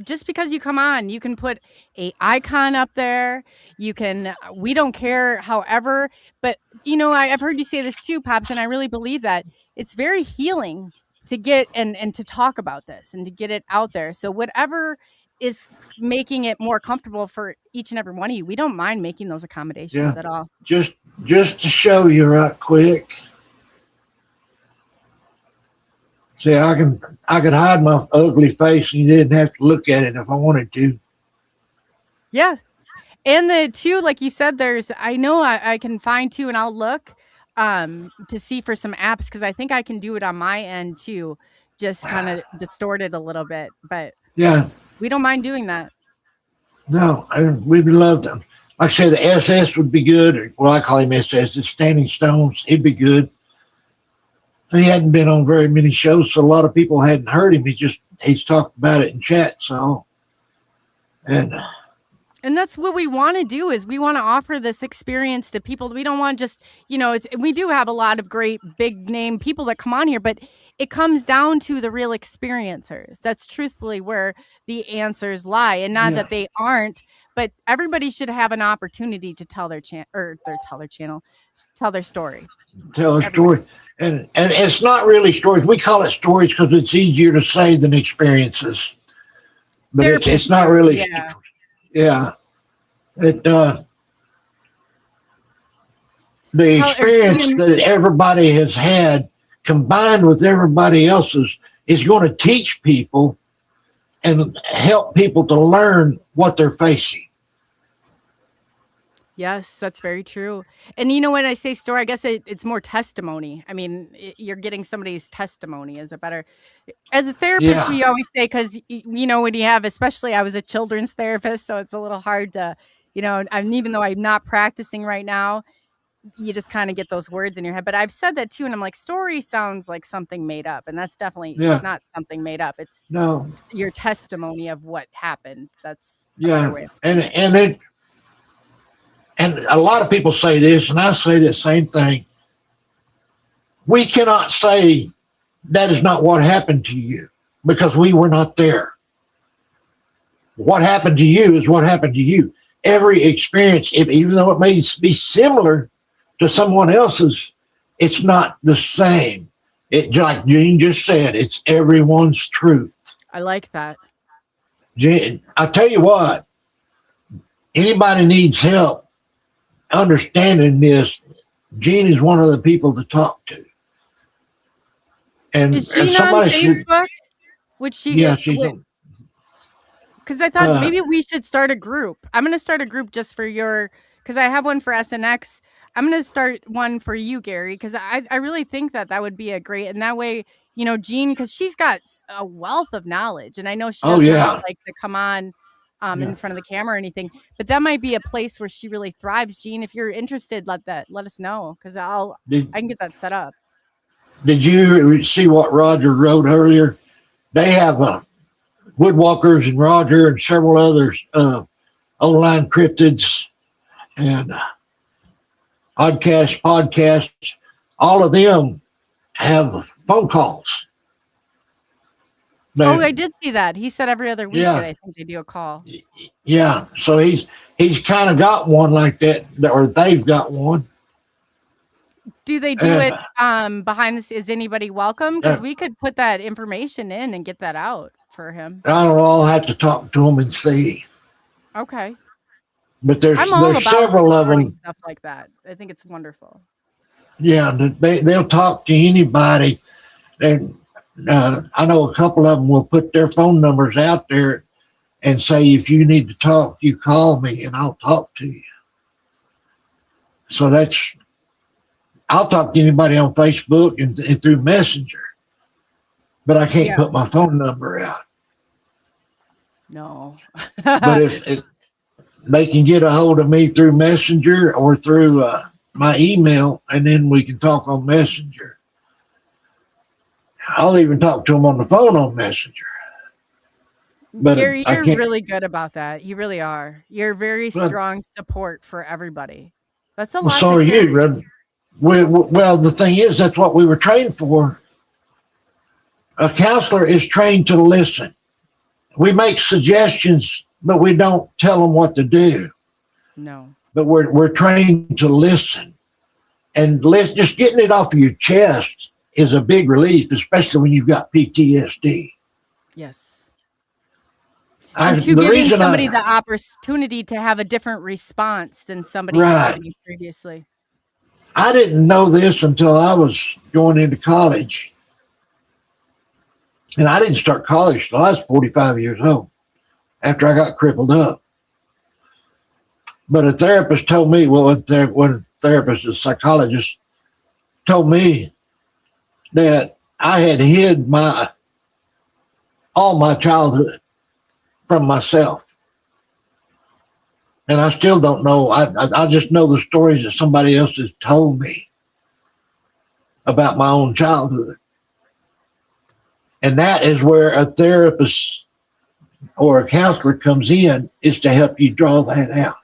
Speaker 3: Just because you come on, you can put a icon up there. We don't care, however, but I've heard you say this too, Pops, and I really believe that it's very healing to get and to talk about this and to get it out there. So whatever is making it more comfortable for each and every one of you. We don't mind making those accommodations at all.
Speaker 4: Just to show you right quick. See, I could hide my ugly face and you didn't have to look at it if I wanted to.
Speaker 3: Yeah. And the two, like you said, I know I can find two, and I'll look to see for some apps, because I think I can do it on my end too, just kind of distort it a little bit. But
Speaker 4: yeah,
Speaker 3: we don't mind doing that.
Speaker 4: No, we'd love them. Like I said, the SS would be good. Well, I call him SS. It's Standing Stones. He'd be good. He hadn't been on very many shows, so a lot of people hadn't heard him. He's talked about it in chat. So, and
Speaker 3: that's what we want to do, is we want to offer this experience to people. We don't want just, we do have a lot of great big name people that come on here, but it comes down to the real experiencers. That's truthfully where the answers lie, and not that they aren't, but everybody should have an opportunity to tell their story. Tell their story. And it's not really stories. We call it stories because it's easier to say than experiences. But it's not really. Yeah. The experience that everybody has had combined with everybody else's is going to teach people and help people to learn what they're facing. Yes, that's very true. And when I say story, I guess it's more testimony. I mean, you're getting somebody's testimony as a therapist, we always say, because, when you have, especially I was a children's therapist, so it's a little hard to, even though I'm not practicing right now, you just kind of get those words in your head. But I've said that too. And I'm like, story sounds like something made up. And that's definitely, it's not something made up. It's your testimony of what happened. That's And
Speaker 4: a lot of people say this, and I say the same thing. We cannot say that is not what happened to you, because we were not there. What happened to you is what happened to you. Every experience, even though it may be similar to someone else's, it's not the same. Like Jean just said, it's everyone's truth.
Speaker 3: I like that.
Speaker 4: Jean, I'll tell you what, anybody needs help understanding this, Jean is one of the people to talk to. And
Speaker 3: is Jean on Facebook? Would she?
Speaker 4: Yeah, she's on.
Speaker 3: Because I thought maybe we should start a group. I'm going to start a group just for because I have one for SNX. I'm going to start one for you, Gary, because I really think that would be a great, and that way, Jean, because she's got a wealth of knowledge, and I know she doesn't like to come on in front of the camera or anything, but that might be a place where she really thrives. Jean, if you're interested, let us know, because I can get that set up.
Speaker 4: Did you see what Roger wrote earlier? They have Woodwalkers and Roger and several others, online cryptids and podcasts. All of them have phone calls.
Speaker 3: I did see that. He said every other week that I think they do a call.
Speaker 4: Yeah, so he's kind of got one like that, or they've got one.
Speaker 3: Do they do it behind this? Is anybody welcome? Because we could put that information in and get that out for him.
Speaker 4: I don't know. I'll have to talk to him and see.
Speaker 3: Okay.
Speaker 4: But there's several of them.
Speaker 3: Stuff like that. I think it's wonderful.
Speaker 4: Yeah, they'll talk to anybody. And I know a couple of them will put their phone numbers out there and say, if you need to talk, you call me and I'll talk to you. So I'll talk to anybody on Facebook and through Messenger, but I can't put my phone number out.
Speaker 3: No.
Speaker 4: But if they can get a hold of me through Messenger or through my email, and then we can talk on Messenger. I'll even talk to them on the phone on Messenger. But
Speaker 3: Gary, you're really good about that. You really are. You're very strong support for everybody. That's a lot.
Speaker 4: So are you, Red. Well, the thing is, that's what we were trained for. A counselor is trained to listen. We make suggestions, but we don't tell them what to do.
Speaker 3: No.
Speaker 4: But we're trained to listen. And just getting it off of your chest is a big relief, especially when you've got PTSD.
Speaker 3: Yes. And to giving somebody the opportunity to have a different response than somebody had given you previously.
Speaker 4: I didn't know this until I was going into college. And I didn't start college till I was 45 years old, after I got crippled up. But a therapist told me, a psychologist told me that I had hid all my childhood from myself. And I still don't know. I just know the stories that somebody else has told me about my own childhood. And that is where a therapist or a counselor comes in, is to help you draw that out.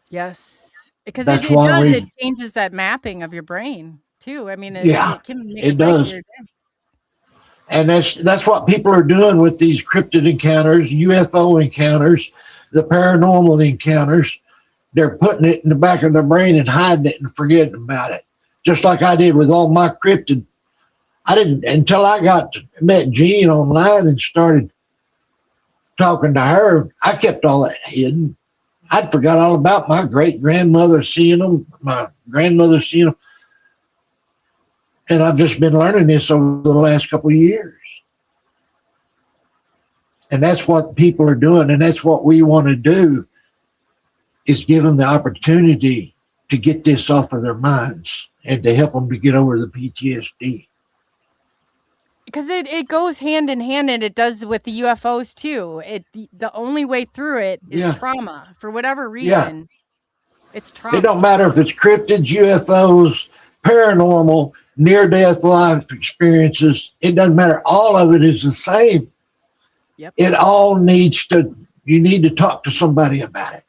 Speaker 3: Yes. Because it changes that mapping of your brain too. I mean, it can make it does.
Speaker 4: And that's what people are doing with these cryptid encounters, UFO encounters, the paranormal encounters. They're putting it in the back of their brain and hiding it and forgetting about it. Just like I did with all my cryptid. I didn't, until I met Jean online and started talking to her, I kept all that hidden. I'd forgot all about my great-grandmother seeing them, my grandmother seeing them. And I've just been learning this over the last couple of years. And that's what people are doing, and that's what we want to do, is give them the opportunity to get this off of their minds and to help them to get over the PTSD.
Speaker 3: Because it goes hand in hand, and it does with the UFOs too. The only way through it is trauma. For whatever reason, it's trauma. It
Speaker 4: don't matter if it's cryptids, UFOs, paranormal, near-death life experiences. It doesn't matter. All of it is the same.
Speaker 3: Yep.
Speaker 4: It all you need to talk to somebody about it.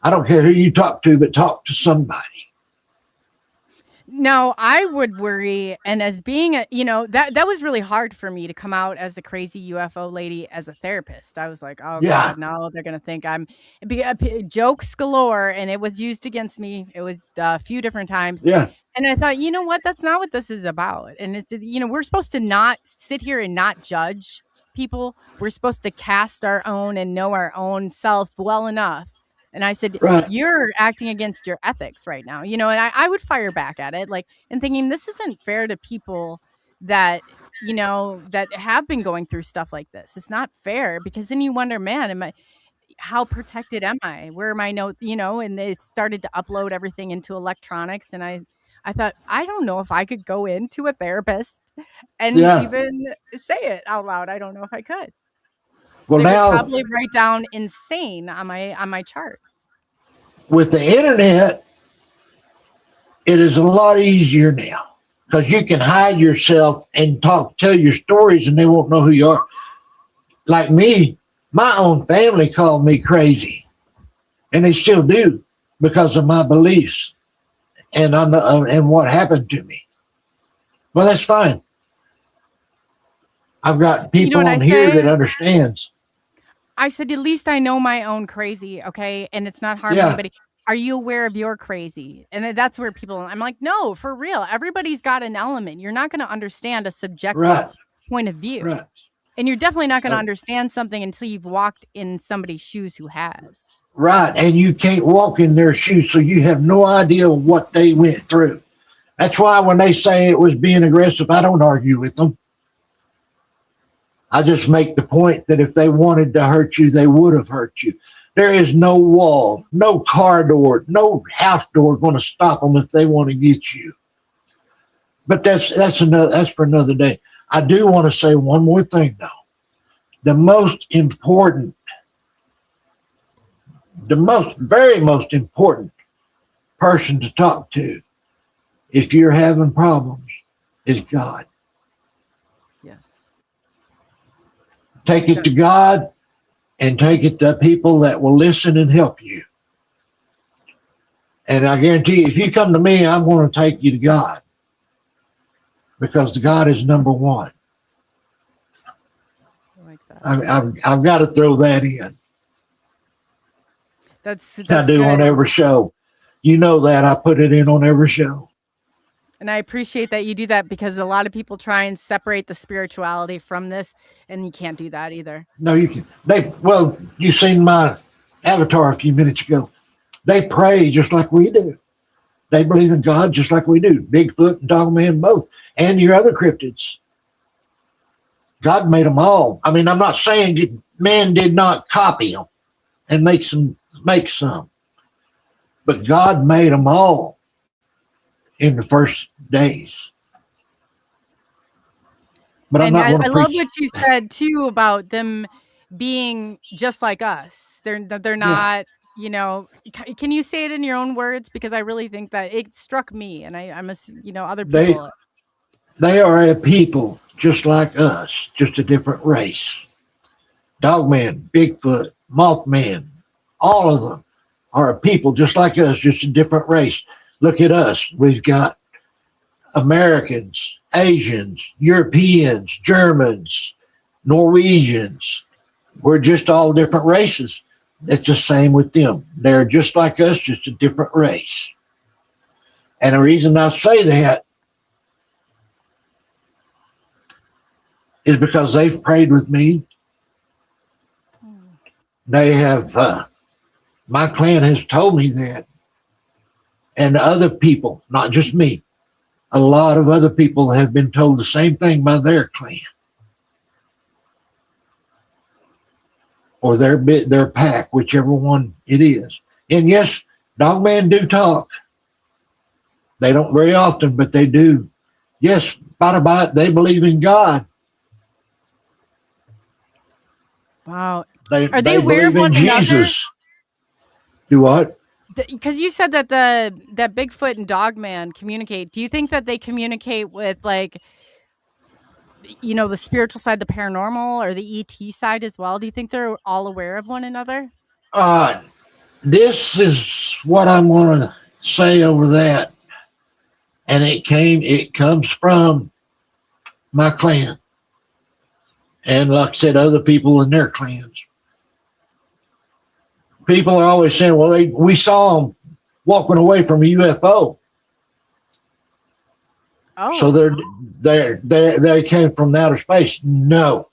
Speaker 4: I don't care who you talk to, but talk to somebody.
Speaker 3: No, I would worry, and as being that was really hard for me to come out as a crazy UFO lady as a therapist. I was like, oh God, no, they're gonna think I'm jokes galore, and it was used against me. It was a few different times.
Speaker 4: Yeah.
Speaker 3: And I thought, you know what? That's not what this is about. And it's, we're supposed to not sit here and not judge people. We're supposed to cast our own and know our own self well enough. And I said, you're acting against your ethics right now, and I would fire back at it, and thinking this isn't fair to people that, that have been going through stuff like this. It's not fair, because then you wonder, man, how protected am I? Where am I? And they started to upload everything into electronics. And I thought, I don't know if I could go into a therapist and even say it out loud. I don't know if I could.
Speaker 4: Well,
Speaker 3: they
Speaker 4: now
Speaker 3: would probably write down insane on my chart.
Speaker 4: With the internet, it is a lot easier now, because you can hide yourself and tell your stories, and they won't know who you are. Like me, my own family called me crazy, and they still do, because of my beliefs and what happened to me. Well, that's fine. I've got people on here that understands.
Speaker 3: I said, at least I know my own crazy, okay? And it's not harming anybody. Are you aware of your crazy? And that's where I'm like, no, for real. Everybody's got an element. You're not going to understand a subjective point of view.
Speaker 4: Right.
Speaker 3: And you're definitely not going to understand something until you've walked in somebody's shoes who has.
Speaker 4: Right. And you can't walk in their shoes, so you have no idea what they went through. That's why when they say it was being aggressive, I don't argue with them. I just make the point that if they wanted to hurt you, they would have hurt you. There is no wall, no car door, no house door going to stop them if they want to get you. But that's for another day. I do want to say one more thing, though. The very most important person to talk to, if you're having problems, is God.
Speaker 3: Yes.
Speaker 4: Take it to God, and take it to people that will listen and help you. And I guarantee you, if you come to me, I'm going to take you to God, because God is number one.
Speaker 3: I like that.
Speaker 4: I've got to throw that in.
Speaker 3: That's
Speaker 4: I do
Speaker 3: good.
Speaker 4: On every show. You know that I put it in on every show.
Speaker 3: And I appreciate that you do that, because a lot of people try and separate the spirituality from this, and you can't do that either.
Speaker 4: No, you can. You seen my avatar a few minutes ago. They pray just like we do. They believe in God just like we do. Bigfoot and Dogman both, and your other cryptids. God made them all. I mean, I'm not saying man did not copy them and make some, but God made them all in the first days. But
Speaker 3: And
Speaker 4: I'm not.
Speaker 3: I love what you said too about them being just like us. They're not. You know, can you say it in your own words? Because I really think that it struck me, and I'm other people.
Speaker 4: They are a people just like us, just a different race. Dogman, Bigfoot, Mothman, all of them are a people just like us, just a different race. Look at us. We've got Americans, Asians, Europeans, Germans, Norwegians. We're just all different races. It's the same with them. They're just like us, just a different race. And the reason I say that is because they've prayed with me. They have, my clan has told me that. And other people, not just me, a lot of other people have been told the same thing by their clan. Or their pack, whichever one it is. And yes, Dogman do talk. They don't very often, but they do. Yes, by they believe in God.
Speaker 3: Wow.
Speaker 4: Are
Speaker 3: they aware of one another?
Speaker 4: Jesus. Do what?
Speaker 3: Because you said that that Bigfoot and Dogman communicate. Do you think that they communicate with, like, the spiritual side, the paranormal, or the ET side as well? Do you think they're all aware of one another?
Speaker 4: This is what I'm going to say over that. And it comes from my clan. And like I said, other people in their clans. People are always saying, well, we saw them walking away from a UFO.
Speaker 3: Oh.
Speaker 4: So they came from outer space. No.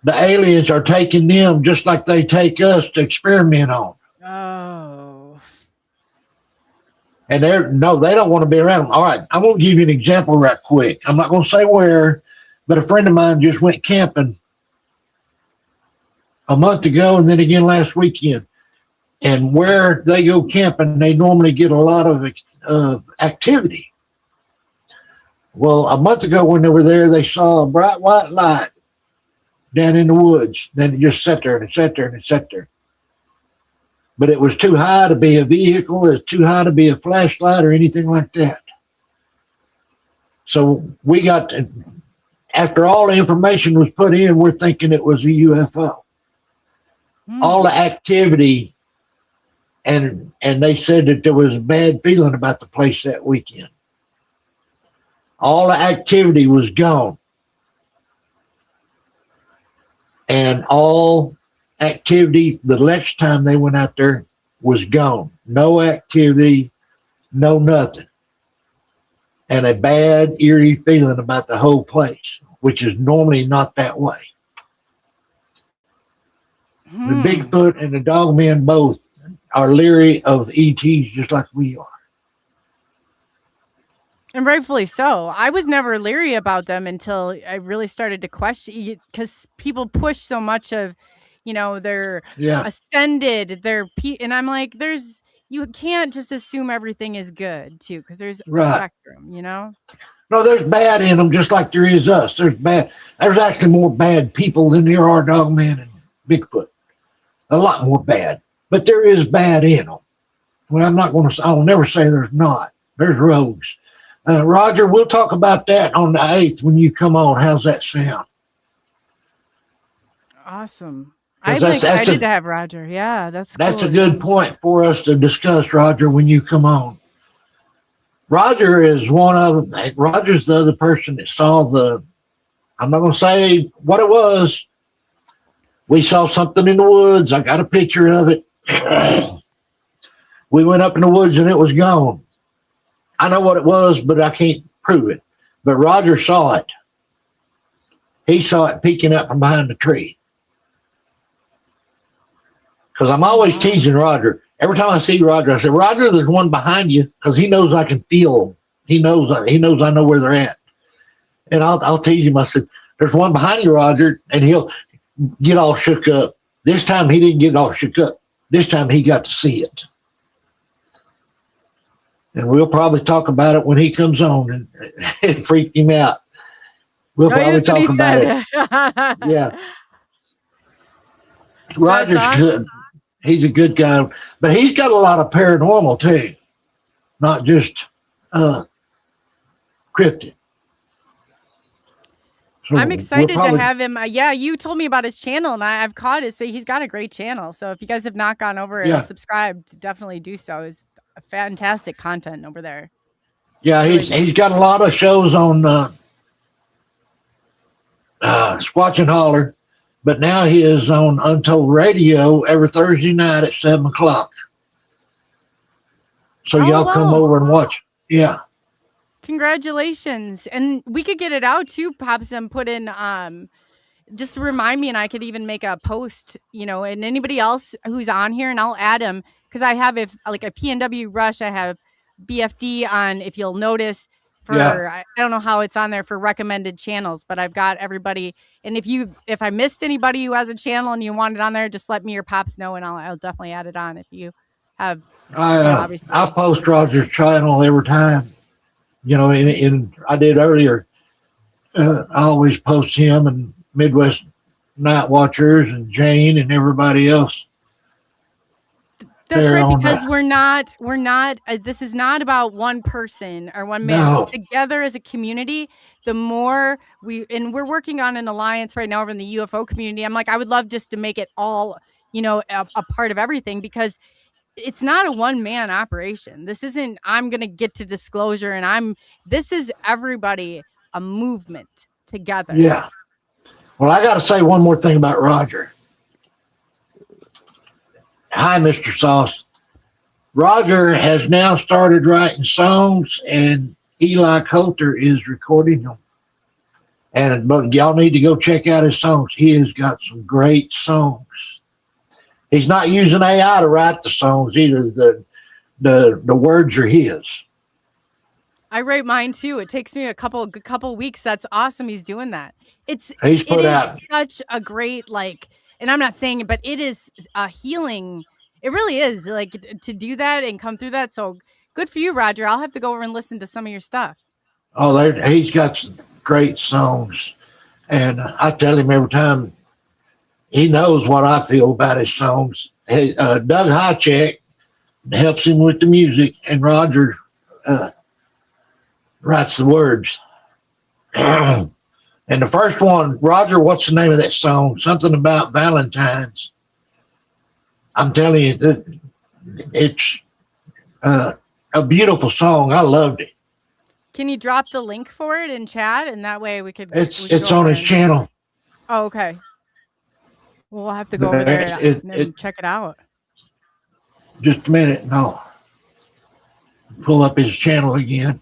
Speaker 4: The aliens are taking them just like they take us to experiment on.
Speaker 3: Oh.
Speaker 4: And they don't want to be around them. All right, I'm going to give you an example right quick. I'm not going to say where, but a friend of mine just went camping a month ago and then again last weekend. And where they go camping, they normally get a lot of activity. Well, a month ago when they were there, they saw a bright white light down in the woods. Then it just sat there and it sat there and it sat there. But it was too high to be a vehicle. It was too high to be a flashlight or anything like that. So we got, after all the information was put in, we're thinking it was a UFO. All the activity, and they said that there was a bad feeling about the place that weekend. All the activity was gone. And all activity the next time they went out there was gone. No activity, no nothing. And a bad, eerie feeling about the whole place, which is normally not that way. The Bigfoot and the Dogman both are leery of ETs just like we are.
Speaker 3: And rightfully so. I was never leery about them until I really started to question, because people push so much of, they're ascended, and I'm like, you can't just assume everything is good too, because there's a spectrum, No,
Speaker 4: there's bad in them just like there is us. There's actually more bad people than there are Dogman and Bigfoot. A lot more bad, but there is bad in them. Well, I will never say there's not. There's rogues. Roger, we'll talk about that on the 8th when you come on. How's that sound?
Speaker 3: Awesome. I'm excited to have Roger. Yeah, that's
Speaker 4: cool. A good point for us to discuss, Roger, when you come on. Roger's the other person that saw I'm not going to say what it was. We saw something in the woods. I got a picture of it. We went up in the woods and it was gone. I know what it was, but I can't prove it. But Roger saw it. He saw it peeking up from behind the tree. Because I'm always teasing Roger. Every time I see Roger, I say, Roger, there's one behind you, because he knows I can feel them. He knows I know where they're at. And I'll tease him. I said, there's one behind you, Roger, and he'll get all shook up. This time he didn't get all shook up. This time he got to see it. And we'll probably talk about it when he comes on, and it freaked him out. We'll probably talk about it. Yeah. Roger's awesome. Good. He's a good guy, but he's got a lot of paranormal too, not just cryptid. So
Speaker 3: I'm excited to have him. Yeah, you told me about his channel, and I've caught it. So he's got a great channel. So if you guys have not gone over and subscribed, definitely do so. It's fantastic content over there.
Speaker 4: Yeah, he's got a lot of shows on Squatch and Holler, but now he is on Untold Radio every Thursday night at 7:00. So y'all come over and watch. Yeah.
Speaker 3: Congratulations. And we could get it out too, Pops, and put in just remind me, and I could even make a post, and anybody else who's on here, and I'll add them, because I have like a PNW Rush, I have BFD on, if you'll notice, I don't know how it's on there for recommended channels, but I've got everybody. And if I missed anybody who has a channel and you want it on there, just let me or Pops know, and I'll definitely add it on if you have.
Speaker 4: I post Roger's channel every time. And I did earlier. I always post him and Midwest Night Watchers and Jane and everybody else.
Speaker 3: That's right, because we're not, this is not about one person or one man. No. Together as a community, the more we're working on an alliance right now over in the UFO community. I'm like, I would love just to make it all, a part of everything, because it's not a one-man operation. This isn't, I'm going to get to disclosure this is everybody, a movement together.
Speaker 4: Yeah. Well, I got to say one more thing about Roger. Hi, Mr. Sauce. Roger has now started writing songs, and Eli Coulter is recording them. But y'all need to go check out his songs. He has got some great songs. He's not using AI to write the songs either. The words are his.
Speaker 3: I write mine too. It takes me a couple weeks. That's awesome. He's doing that. It is such a great, and I'm not saying it, but it is a healing. It really is, to do that and come through that. So good for you, Roger. I'll have to go over and listen to some of your stuff.
Speaker 4: Oh, he's got some great songs. And I tell him every time, he knows what I feel about his songs. Doug Highcheck helps him with the music, and Roger writes the words. And the first one, Roger, what's the name of that song? Something about Valentine's. I'm telling you, it's a beautiful song. I loved it.
Speaker 3: Can you drop the link for it in chat, and that way we could?
Speaker 4: It's on his channel.
Speaker 3: Oh, okay. We'll have to go over there and check it out.
Speaker 4: Just a minute, and I'll pull up his channel again.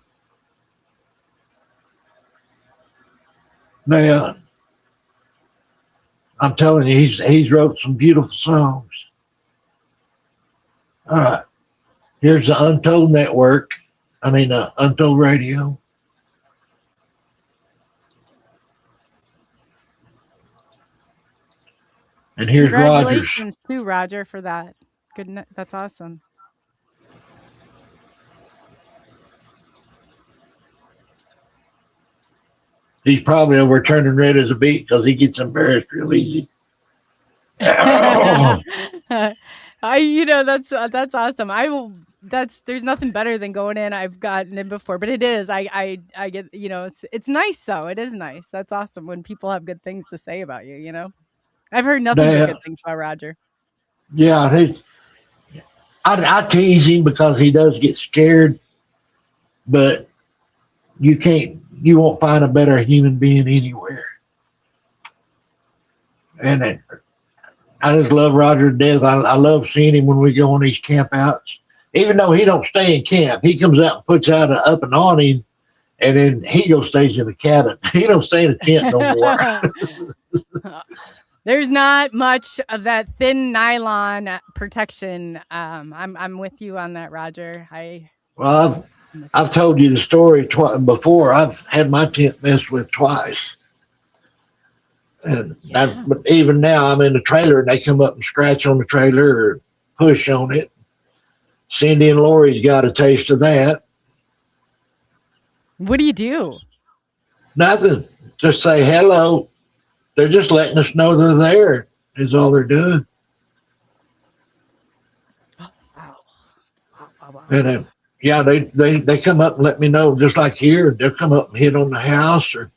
Speaker 4: Now, I'm telling you, he's wrote some beautiful songs. All right. Here's the Untold Network. Untold Radio. And here's
Speaker 3: congratulations too, Roger, for that. Good. That's awesome.
Speaker 4: He's probably over turning red as a beet because he gets embarrassed real easy.
Speaker 3: That's awesome. There's nothing better than going in. I've gotten in before, but it is. I get, it's nice. So it is nice. That's awesome when people have good things to say about you. I've heard nothing but good things about Roger.
Speaker 4: Yeah, I tease him because he does get scared, but you won't find a better human being anywhere. And I just love Roger to death. I love seeing him when we go on these camp outs. even though he don't stay in camp, he comes out and puts out up an awning, and then he goes stays in the cabin. He don't stay in the tent no more.
Speaker 3: There's not much of that thin nylon protection. I'm with you on that, Roger.
Speaker 4: Well, I've told you the story before. I've had my tent messed with twice. And but even now, I'm in the trailer, and they come up and scratch on the trailer or push on it. Cindy and Lori's got a taste of that.
Speaker 3: What do you do?
Speaker 4: Nothing. Just say hello. They're just letting us know they're there, is all they're doing.
Speaker 3: Oh, wow. Wow.
Speaker 4: And yeah, they come up and let me know, just like here. They'll come up and hit on the house or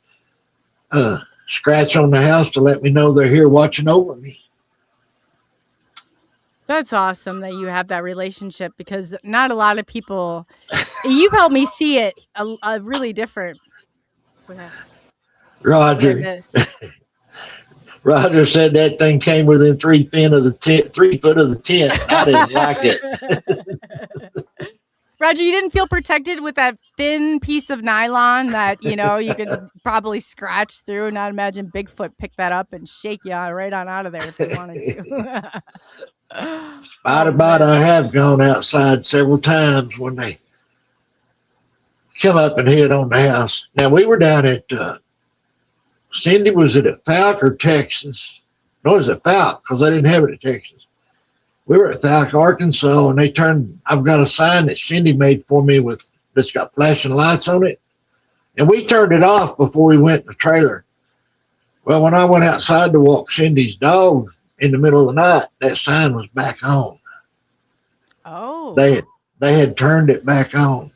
Speaker 4: scratch on the house to let me know they're here watching over me.
Speaker 3: That's awesome that you have that relationship, because not a lot of people. You've helped me see it a really different.
Speaker 4: Roger. Roger said that thing came within 3 feet of the tent. 3 foot of the tent. I didn't like it.
Speaker 3: Roger, you didn't feel protected with that thin piece of nylon that, you could probably scratch through, and I'd imagine Bigfoot picked that up and shake you right on out of there if he wanted to. Spider
Speaker 4: bite, I have gone outside several times when they come up and hit on the house. Now, we were down at, Cindy, was it at Falk or Texas? No, it was at Falk, because they didn't have it at Texas. We were at Falk, Arkansas, and I've got a sign that Cindy made for me that's got flashing lights on it. And we turned it off before we went in the trailer. Well, when I went outside to walk Cindy's dog in the middle of the night, that sign was back on.
Speaker 3: Oh.
Speaker 4: They had turned it back on.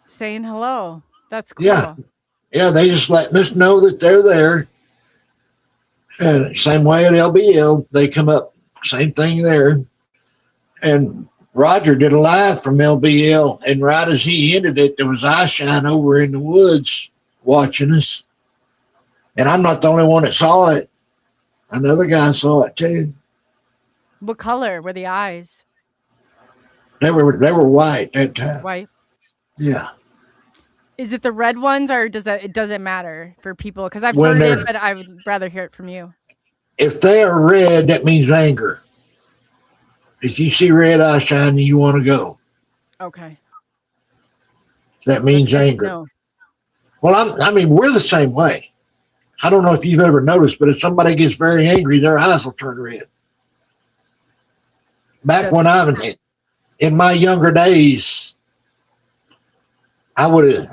Speaker 3: Saying hello. That's cool.
Speaker 4: Yeah, they just letting us know that they're there. And same way at LBL, they come up, same thing there. And Roger did a live from LBL, and right as he ended it, there was eye shine over in the woods watching us. And I'm not the only one that saw it. Another guy saw it too.
Speaker 3: What color were the eyes?
Speaker 4: They were white that time.
Speaker 3: White.
Speaker 4: Yeah.
Speaker 3: Is it the red ones, or does it matter for people? Because I've heard it, but I would rather hear it from you.
Speaker 4: If they are red, that means anger. If you see red eye shine, you want to go.
Speaker 3: Okay.
Speaker 4: That means anger. Well, we're the same way. I don't know if you've ever noticed, but if somebody gets very angry, their eyes will turn red. When I was in my younger days, I would have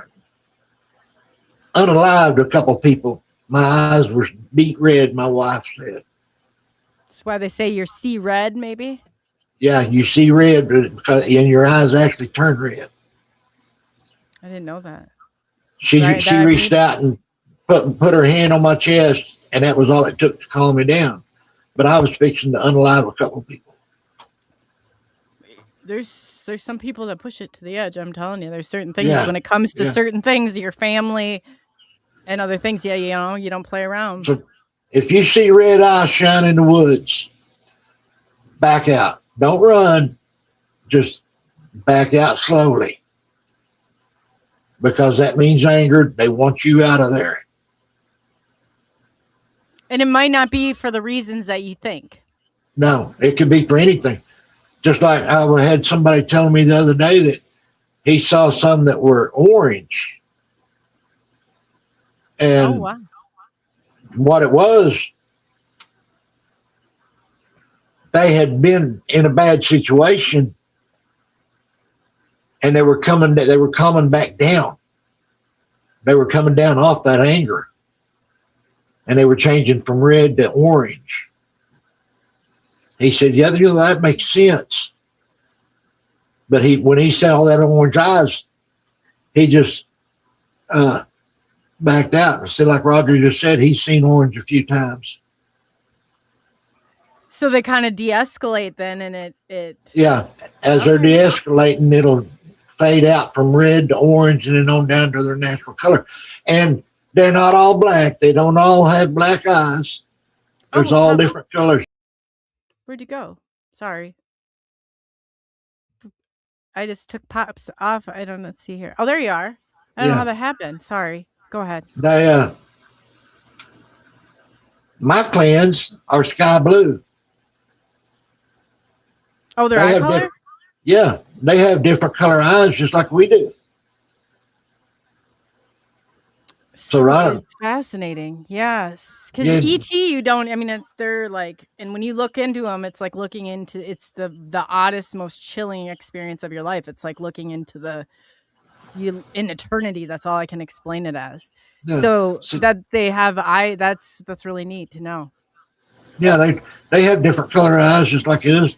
Speaker 4: unalived a couple people. My eyes were beet red, my wife said.
Speaker 3: That's why they say you see red, maybe?
Speaker 4: Yeah, you see red, and your eyes actually turn red.
Speaker 3: I didn't know that.
Speaker 4: She reached out and put her hand on my chest, and that was all it took to calm me down. But I was fixing to unalive a couple people.
Speaker 3: There's some people that push it to the edge. I'm telling you, there's certain things when it comes to certain things, your family and other things. Yeah, you don't play around.
Speaker 4: So if you see red eyes shine in the woods, back out. Don't run. Just back out slowly. Because that means anger. They want you out of there.
Speaker 3: And it might not be for the reasons that you think.
Speaker 4: No, it could be for anything. Just like I had somebody telling me the other day that he saw some that were orange. And what it was, they had been in a bad situation, and they were coming back down. They were coming down off that anger, and they were changing from red to orange. He said, yeah, that makes sense. But when he saw that orange eyes, he just backed out. And still, like Roger just said, he's seen orange a few times.
Speaker 3: So they kind of de-escalate then, and it
Speaker 4: yeah, as they're de-escalating, it'll fade out from red to orange and then on down to their natural color. And they're not all black. They don't all have black eyes. There's all different colors.
Speaker 3: Where'd you go? Sorry. I just took Pops off. I don't know. Let's see here. Oh, there you are. I don't know how that happened. Sorry. Go ahead.
Speaker 4: They, my clans are sky blue.
Speaker 3: Oh, they're eye color?
Speaker 4: Yeah, they have different color eyes just like we do. So right.
Speaker 3: It's fascinating. Yes. Because
Speaker 4: Yeah.
Speaker 3: E.T., you don't, I mean, they're like, and when you look into them, it's like looking into, it's the oddest, most chilling experience of your life. It's like looking into in eternity. That's all I can explain it as.
Speaker 4: Yeah.
Speaker 3: So that they have that's really neat to know.
Speaker 4: Yeah, they have different color eyes just like us.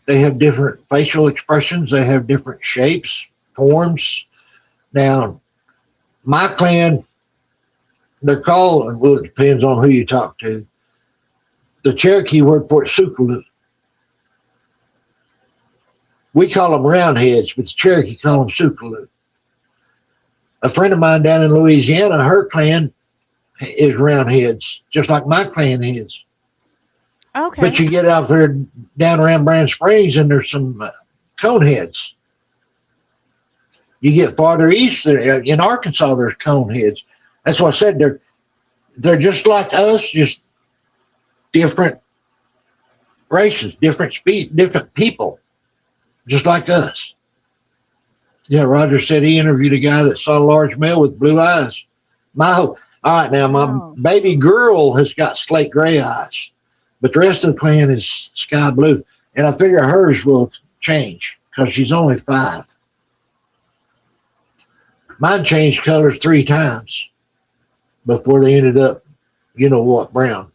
Speaker 4: They have different facial expressions. They have different shapes, forms. Now, my clan, they're called, well, it depends on who you talk to. The Cherokee word for it, Sukalu. We call them roundheads, but the Cherokee call them Sukalu. A friend of mine down in Louisiana, her clan is roundheads, just like my clan is.
Speaker 3: Okay.
Speaker 4: But you get out there down around Brand Springs and there's some coneheads. You get farther east in Arkansas, there's coneheads. That's what I said. They're just like us, just different races, different species, different people, just like us. Yeah, Roger said he interviewed a guy that saw a large male with blue eyes. All right, now my baby girl has got slate gray eyes, but the rest of the clan is sky blue. And I figure hers will change because she's only 5. Mine changed colors 3 times before they ended up, brown.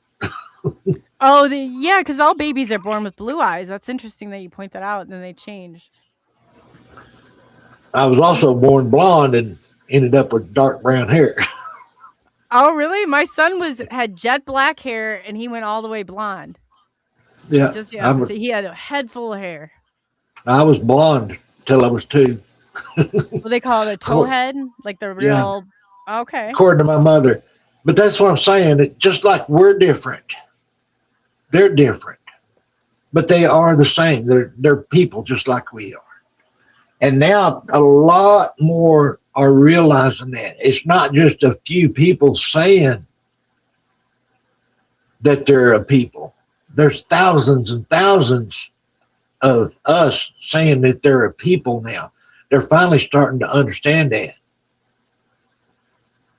Speaker 3: Oh, yeah, because all babies are born with blue eyes. That's interesting that you point that out, and then they change.
Speaker 4: I was also born blonde and ended up with dark brown hair.
Speaker 3: Oh, really? My son had jet black hair, and he went all the way blonde.
Speaker 4: Yeah.
Speaker 3: So he had a head full of hair.
Speaker 4: I was blonde till I was 2.
Speaker 3: Well, they call it a towhead, like the real. Yeah. Okay.
Speaker 4: According to my mother. But that's what I'm saying. It, just like we're different, they're different, but they are the same. They're people just like we are. And now a lot more are realizing that. It's not just a few people saying that they're a people. There's thousands and thousands of us saying that they're a people now. They're finally starting to understand that.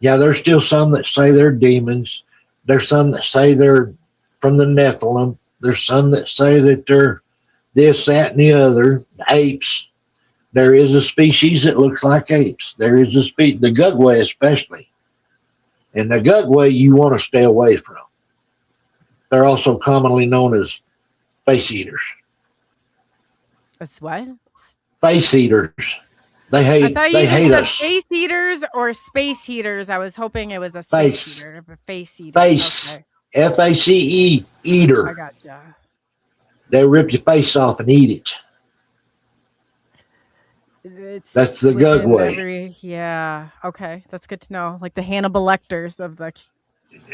Speaker 4: Yeah, there's still some that say they're demons. There's some that say they're from the Nephilim. There's some that say that they're this, that, and the other, apes. There is a species that looks like apes. There is a species, the Gugway especially. And the Gugway you want to stay away from. They're also commonly known as face eaters.
Speaker 3: As what?
Speaker 4: Face eaters. They hate.
Speaker 3: I thought
Speaker 4: they hate us.
Speaker 3: Face eaters or space heaters. I was hoping it was a space eater, a face eater.
Speaker 4: Face.
Speaker 3: Okay.
Speaker 4: F-A-C-E, eater.
Speaker 3: I gotcha.
Speaker 4: They rip your face off and eat it. That's the Gugway.
Speaker 3: Yeah. Okay. That's good to know. Like the Hannibal Lecters of the.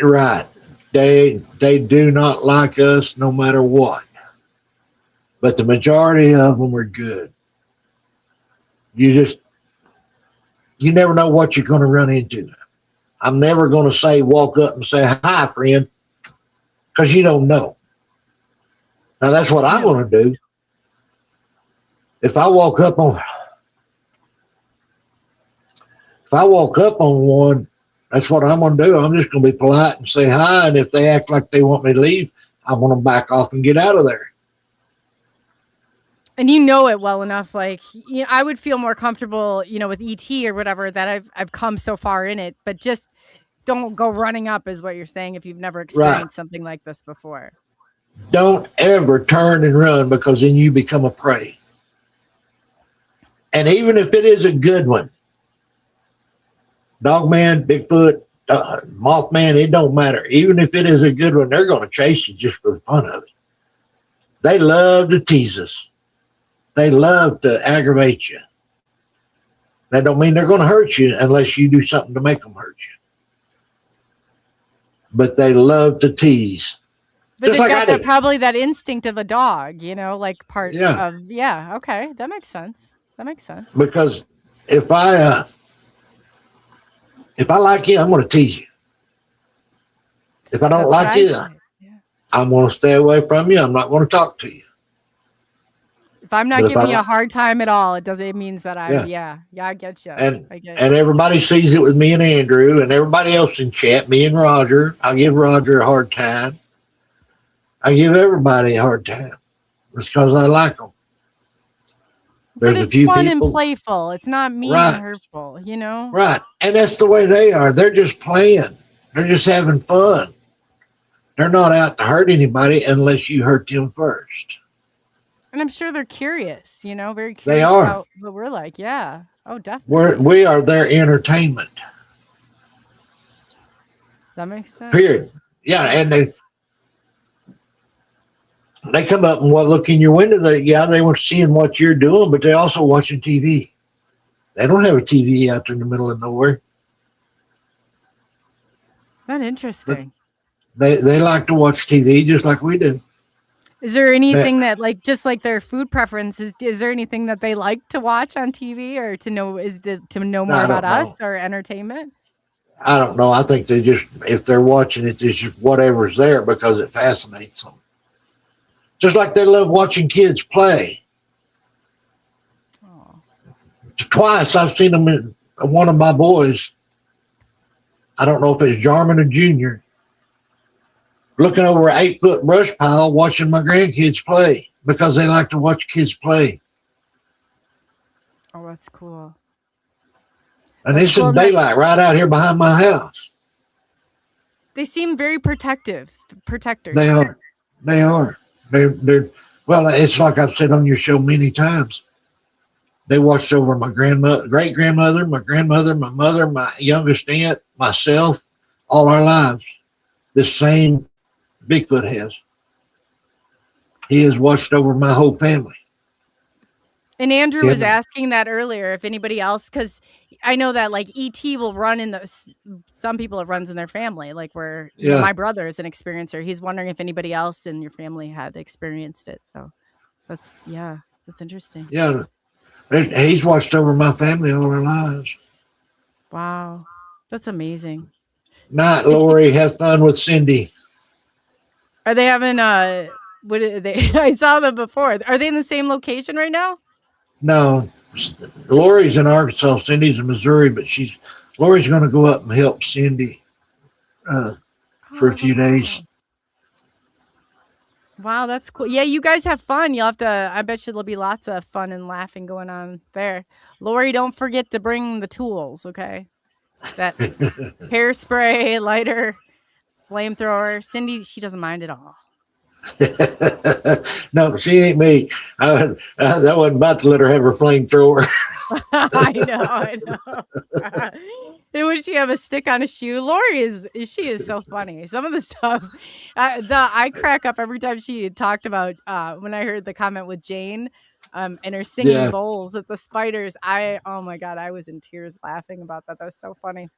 Speaker 4: Right. They do not like us no matter what. But the majority of them are good. You never know what you're going to run into. I'm never going to walk up and say, hi, friend, because you don't know. Now, that's what I'm going to do. If I walk up on one, that's what I'm going to do. I'm just going to be polite and say hi. And if they act like they want me to leave, I'm going to back off and get out of there.
Speaker 3: And you know it well enough, like, I would feel more comfortable, with ET or whatever, that I've come so far in it, but just don't go running up is what you're saying if you've never experienced something like this before.
Speaker 4: Don't ever turn and run, because then you become a prey. And even if it is a good one, Dogman, Bigfoot, Mothman, it don't matter. Even if it is a good one, they're going to chase you just for the fun of it. They love to tease us. They love to aggravate you. That don't mean they're going to hurt you unless you do something to make them hurt you. But they love to tease.
Speaker 3: But they've got probably that instinct of a dog, like part of, okay, that makes sense. That makes sense.
Speaker 4: Because if I like you, I'm going to tease you. If I don't
Speaker 3: That's what
Speaker 4: like
Speaker 3: I
Speaker 4: you,
Speaker 3: say. Yeah.
Speaker 4: I'm going to stay away from you. I'm not going to talk to you.
Speaker 3: If I'm not
Speaker 4: But if
Speaker 3: giving
Speaker 4: I
Speaker 3: you a
Speaker 4: like-
Speaker 3: hard time at all, it means that I'm
Speaker 4: Yeah.
Speaker 3: I get you.
Speaker 4: And
Speaker 3: I get
Speaker 4: and everybody sees it with me and Andrew and everybody else in chat, me and Roger. I give Roger a hard time. I give everybody a hard time. It's because I like them.
Speaker 3: But
Speaker 4: There's a
Speaker 3: it's
Speaker 4: few
Speaker 3: fun
Speaker 4: people,
Speaker 3: and playful. It's not mean
Speaker 4: Right.
Speaker 3: and hurtful, you know?
Speaker 4: right? And that's the way they are. They're just playing. They're just having fun. They're not out to hurt anybody unless you hurt them first.
Speaker 3: And I'm sure they're curious, you know, very
Speaker 4: They
Speaker 3: curious
Speaker 4: are.
Speaker 3: about what we're like. Yeah. Oh, definitely.
Speaker 4: We are their entertainment.
Speaker 3: That makes sense.
Speaker 4: Period. Yeah, and they come up and look in your window. They were seeing what you're doing, but they're also watching TV. They don't have a TV out there in the middle of nowhere.
Speaker 3: That's interesting.
Speaker 4: They like to watch TV just like we do.
Speaker 3: Is there anything that, like, just like their food preferences, is there anything that they like to watch on TV or to know more
Speaker 4: I
Speaker 3: about
Speaker 4: don't
Speaker 3: us
Speaker 4: know.
Speaker 3: or entertainment?
Speaker 4: I don't know. I think they just, if they're watching it, it's just whatever's there because it fascinates them. Just like they love watching kids play.
Speaker 3: Oh.
Speaker 4: Twice I've seen them in one of my boys. I don't know if it's Jarman or Junior, looking over an 8-foot brush pile watching my grandkids play because they like to watch kids play.
Speaker 3: Oh, that's cool.
Speaker 4: And
Speaker 3: That's
Speaker 4: it's in
Speaker 3: cool.
Speaker 4: daylight right out here behind my house.
Speaker 3: They seem very protectors.
Speaker 4: They are. They're well, it's like I've said on your show many times. They watched over my great grandmother, my grandmother, my mother, my youngest aunt, myself, all our lives. This same Bigfoot has. He has watched over my whole family.
Speaker 3: And Andrew
Speaker 4: Yeah.
Speaker 3: was asking that earlier, if anybody else, because I know that like ET will run in some people it runs in their family, like where you know,
Speaker 4: Yeah.
Speaker 3: my brother is an experiencer. He's wondering if anybody else in your family had experienced it. So that's interesting.
Speaker 4: Yeah. He's watched over my family all our lives.
Speaker 3: Wow, that's amazing.
Speaker 4: Night, Lori. Have fun with Cindy.
Speaker 3: Are they having what are they? I saw them before. Are they in the same location right now?
Speaker 4: No, Lori's in Arkansas. Cindy's in Missouri, but Lori's going to go up and help Cindy for a few days.
Speaker 3: Wow, that's cool. Yeah, you guys have fun. You'll have to, I bet you there'll be lots of fun and laughing going on there. Lori, don't forget to bring the tools, okay? That hairspray, lighter, flamethrower. Cindy, she doesn't mind at all.
Speaker 4: No, she ain't me. I wasn't about to let her have her flamethrower.
Speaker 3: I know. And would she have a stick on a shoe? Lori she is so funny. Some of the stuff, I crack up every time she talked about when I heard the comment with Jane, and her singing bowls with the spiders. Oh my God, I was in tears laughing about that. That was so funny.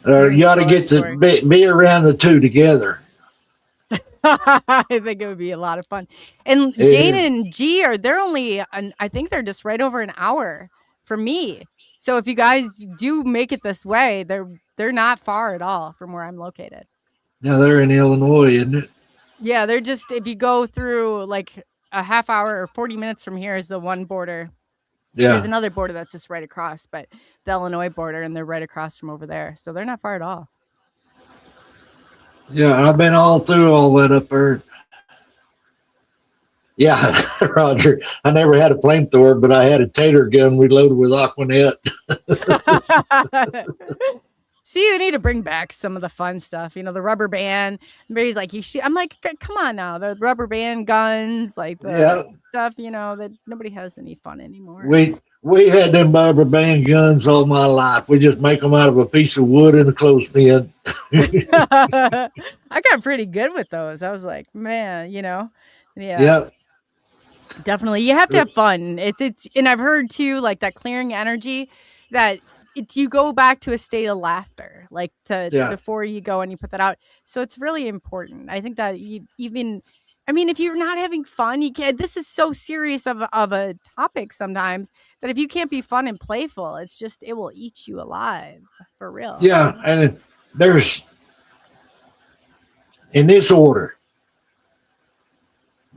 Speaker 4: You ought to get to be around the two together.
Speaker 3: I think it would be a lot of fun. And Jane and G they're only, I think they're just right over an hour from me. So if you guys do make it this way, they're not far at all from where I'm located.
Speaker 4: Now they're in Illinois, isn't it?
Speaker 3: Yeah, they're just, if you go through like a half hour or 40 minutes from here is the one border.
Speaker 4: Yeah.
Speaker 3: There's another border that's just right across, but the Illinois border, and they're right across from over there. So they're not far at all.
Speaker 4: Yeah, I've been all through all that up there. Yeah, Roger. I never had a flamethrower, but I had a tater gun reloaded with Aquanet.
Speaker 3: See, you need to bring back some of the fun stuff. You know, the rubber band. Everybody's like, I'm like, come on now. The rubber band guns, like the stuff, you know, that nobody has any fun anymore.
Speaker 4: We had them rubber band guns all my life. We just make them out of a piece of wood in a clothespin.
Speaker 3: I got pretty good with those. I was like, man, you know,
Speaker 4: Yeah.
Speaker 3: Definitely. You have to have fun. It's and I've heard too, like that clearing energy that you go back to a state of laughter, like before you go and you put that out. So it's really important. I think that I mean, if you're not having fun, you can't. This is so serious of a topic sometimes that if you can't be fun and playful, it will eat you alive for real.
Speaker 4: Yeah, and there's in this order: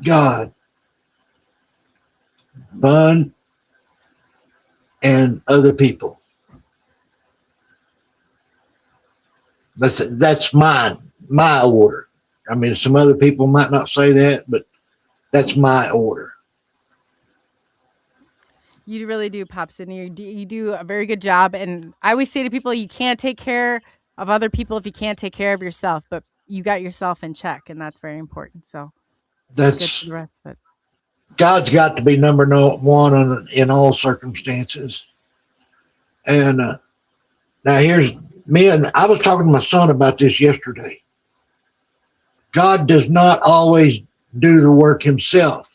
Speaker 4: God, fun, and other people. That's my order. I mean, some other people might not say that, but that's my order.
Speaker 3: You really do, Pops, and you do a very good job. And I always say to people, you can't take care of other people if you can't take care of yourself. But you got yourself in check, and that's very important. So that's good for the rest of it.
Speaker 4: God's got to be number one in all circumstances. And now here's me, and I was talking to my son about this yesterday. God does not always do the work himself.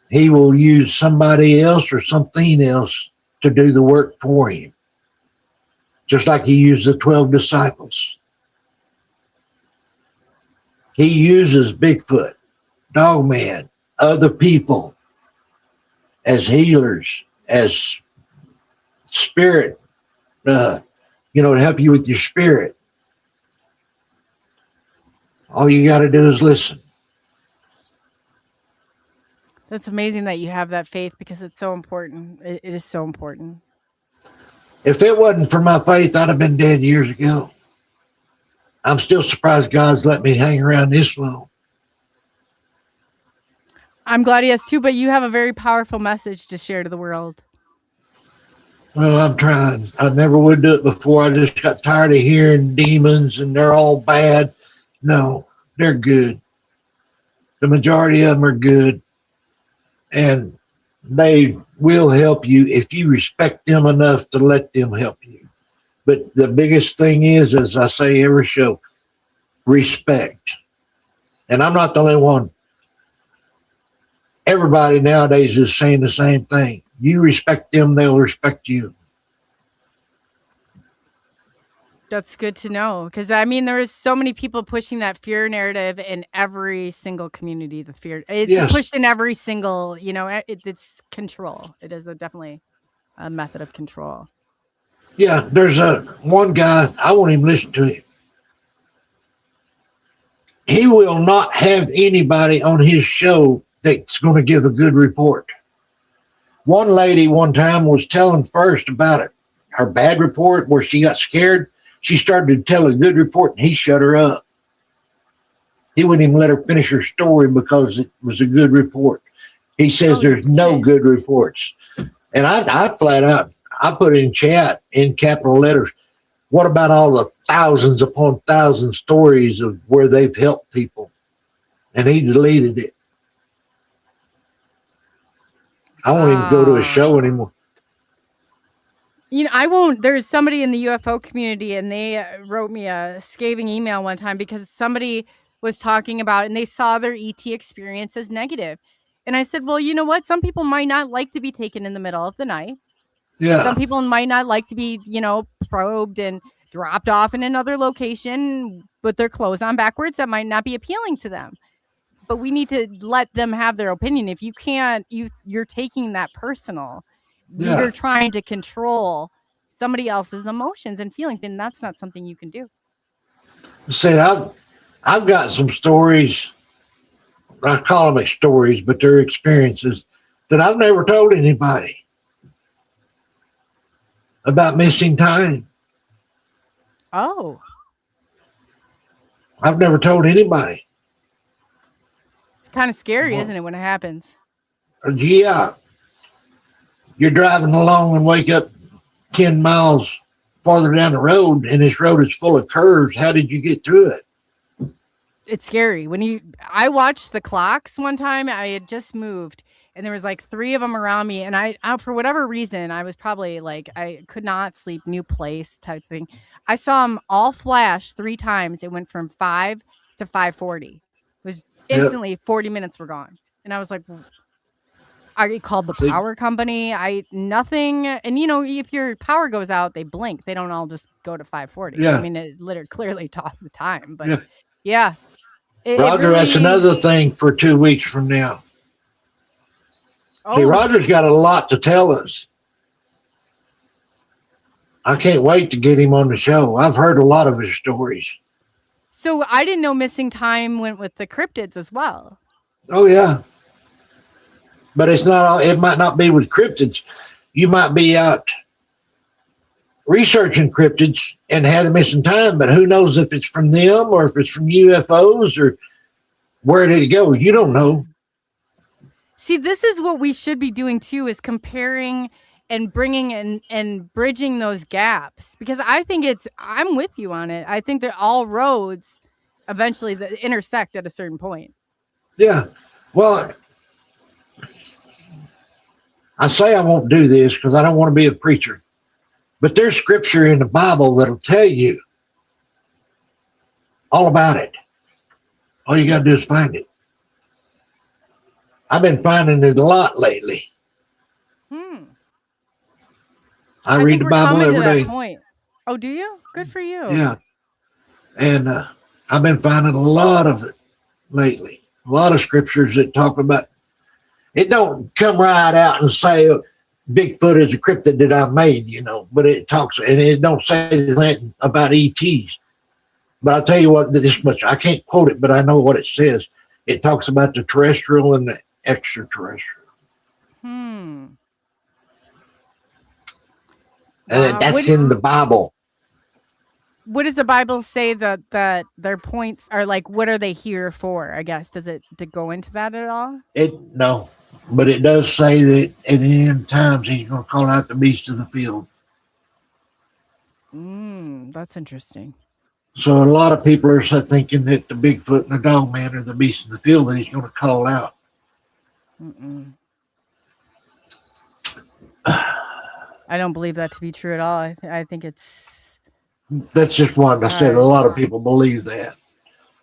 Speaker 4: He will use somebody else or something else to do the work for him. Just like he used the 12 disciples. He uses Bigfoot, Dogman, other people as healers, as spirit, to help you with your spirit. All you got to do is listen.
Speaker 3: That's amazing that you have that faith because it's so important. It is so important.
Speaker 4: If it wasn't for my faith, I'd have been dead years ago. I'm still surprised God's let me hang around this long.
Speaker 3: I'm glad he has too, but you have a very powerful message to share to the world.
Speaker 4: Well, I'm trying. I never would do it before. I just got tired of hearing demons and they're all bad. No, they're good. The majority of them are good. And they will help you if you respect them enough to let them help you. But the biggest thing is, as I say every show, respect. And I'm not the only one. Everybody nowadays is saying the same thing. You respect them, they'll respect you.
Speaker 3: That's good to know. Because, I mean, there is so many people pushing that fear narrative in every single community. The fear, it's pushed in every single, it's control. It is definitely a method of control.
Speaker 4: Yeah, there's one guy, I won't even listen to him. He will not have anybody on his show that's going to give a good report. One lady one time was telling first about it, her bad report where she got scared. She started to tell a good report and he shut her up. He wouldn't even let her finish her story because it was a good report. He says there's no good reports. And I flat out, I put in chat in capital letters, what about all the thousands upon thousands stories of where they've helped people? And he deleted it. I won't even go to a show anymore.
Speaker 3: I won't. There's somebody in the UFO community and they wrote me a scathing email one time because somebody was talking about it and they saw their ET experience as negative. And I said, well, you know what? Some people might not like to be taken in the middle of the night.
Speaker 4: Yeah.
Speaker 3: Some people might not like to be, probed and dropped off in another location with their clothes on backwards. That might not be appealing to them. But we need to let them have their opinion. If you can't, you're taking that personal. Yeah. You're trying to control somebody else's emotions and feelings, and that's not something you can do.
Speaker 4: See, I've got some stories. I call them stories, but they're experiences that I've never told anybody about missing time.
Speaker 3: Oh.
Speaker 4: I've never told anybody.
Speaker 3: It's kind of scary, isn't it, when it happens?
Speaker 4: Yeah. You're driving along and wake up 10 miles farther down the road, and this road is full of curves. How did you get through it?
Speaker 3: It's scary. I watched the clocks one time. I had just moved, and there was like 3 of them around me. And I for whatever reason, I was probably like, I could not sleep, new place type thing. I saw them all flash 3 times. It went from 5 to 5:40. It was instantly 40 minutes were gone. And I was like, I called the power company. Nothing. And, if your power goes out, they blink. They don't all just go to 5:40.
Speaker 4: Yeah.
Speaker 3: I mean, it literally clearly taught the time. But yeah,
Speaker 4: Roger, that's another thing for 2 weeks from now. See, Roger's got a lot to tell us. I can't wait to get him on the show. I've heard a lot of his stories.
Speaker 3: So I didn't know Missing Time went with the cryptids as well.
Speaker 4: Oh, yeah. But it's not. It might not be with cryptids. You might be out researching cryptids and have the Missing Time, but who knows if it's from them or if it's from UFOs or where did it go? You don't know.
Speaker 3: See, this is what we should be doing too, is comparing and bringing and bridging those gaps, because I think I'm with you on it. I think that all roads eventually intersect at a certain point.
Speaker 4: Yeah. Well, I say I won't do this because I don't want to be a preacher, but there's scripture in the Bible that'll tell you all about it. All you got to do is find it. I've been finding it a lot lately. I read the Bible every day.
Speaker 3: Point. Oh, do you? Good for you.
Speaker 4: Yeah. And I've been finding a lot of it lately. A lot of scriptures that talk about it. Don't come right out and say Bigfoot is a cryptid that I made, but it talks, and it don't say anything about ETs. But I'll tell you what, this much, I can't quote it, but I know what it says. It talks about the terrestrial and the extraterrestrial. And that's in the Bible.
Speaker 3: What does the Bible say that their points are like? What are they here for? I guess does it go into that at all?
Speaker 4: No, but it does say that at the end times he's going to call out the beast of the field.
Speaker 3: That's interesting.
Speaker 4: So a lot of people are thinking that the Bigfoot and the Dog Man are the beast of the field that he's going to call out.
Speaker 3: I don't believe that to be true at all. I think it's...
Speaker 4: That's just what I said. A lot of people believe that.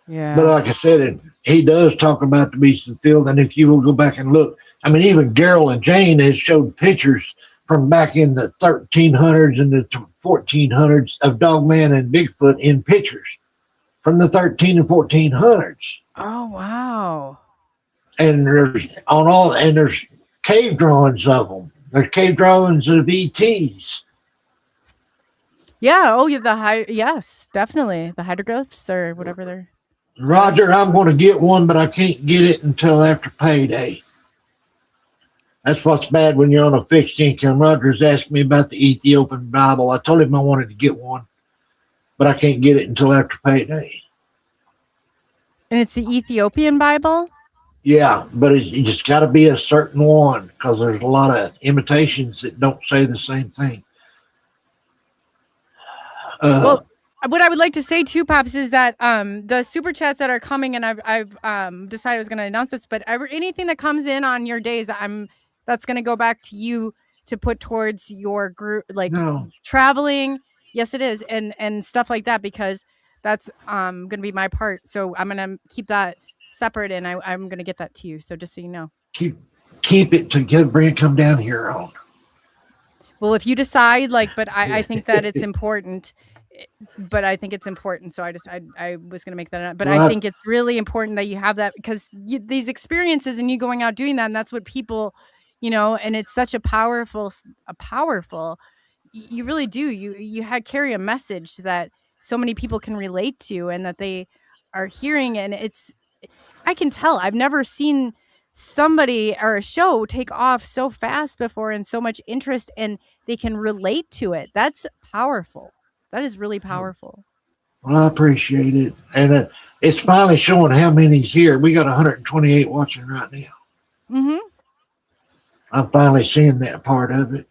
Speaker 3: Yeah.
Speaker 4: But like I said, he does talk about the beast of the field. And if you will go back and look, I mean, even Gerald and Jane has showed pictures from back in the 1300s and the 1400s of Dogman and Bigfoot in pictures from the 13 and 1400s.
Speaker 3: Oh, wow.
Speaker 4: And there's cave drawings of them. There's cave drawings of ETs.
Speaker 3: Yeah. Oh, yeah. Yes, definitely. The hydroglyphs or whatever they're.
Speaker 4: Roger, I'm going to get one, but I can't get it until after payday. That's what's bad when you're on a fixed income. Roger's asking me about the Ethiopian Bible. I told him I wanted to get one, but I can't get it until after payday.
Speaker 3: And it's the Ethiopian Bible?
Speaker 4: Yeah, but it's got to be a certain one because there's a lot of imitations that don't say the same thing.
Speaker 3: Well, what I would like to say too, Pops, is that the super chats that are coming, and I've decided I was going to announce this, but anything that comes in on your days, that's going to go back to you to put towards your group, like traveling. Yes, it is, and stuff like that, because that's going to be my part. So I'm going to keep that separate, and I'm going to get that to you. So just so you know,
Speaker 4: keep it together, come down here on.
Speaker 3: Well, if you decide, but I think that it's important. But I think it's important, so I was going to make that up. But I think it's really important that you have that, because these experiences and you going out doing that, and that's what people, and it's such a powerful. You really do. You carry a message that so many people can relate to, and that they are hearing, and I can tell. I've never seen somebody or a show take off so fast before, and so much interest, and they can relate to it. That's powerful. That is really powerful.
Speaker 4: Well, I appreciate it. And it's finally showing how many's here. We got 128 watching right now.
Speaker 3: Mm-hmm.
Speaker 4: I'm finally seeing that part of it.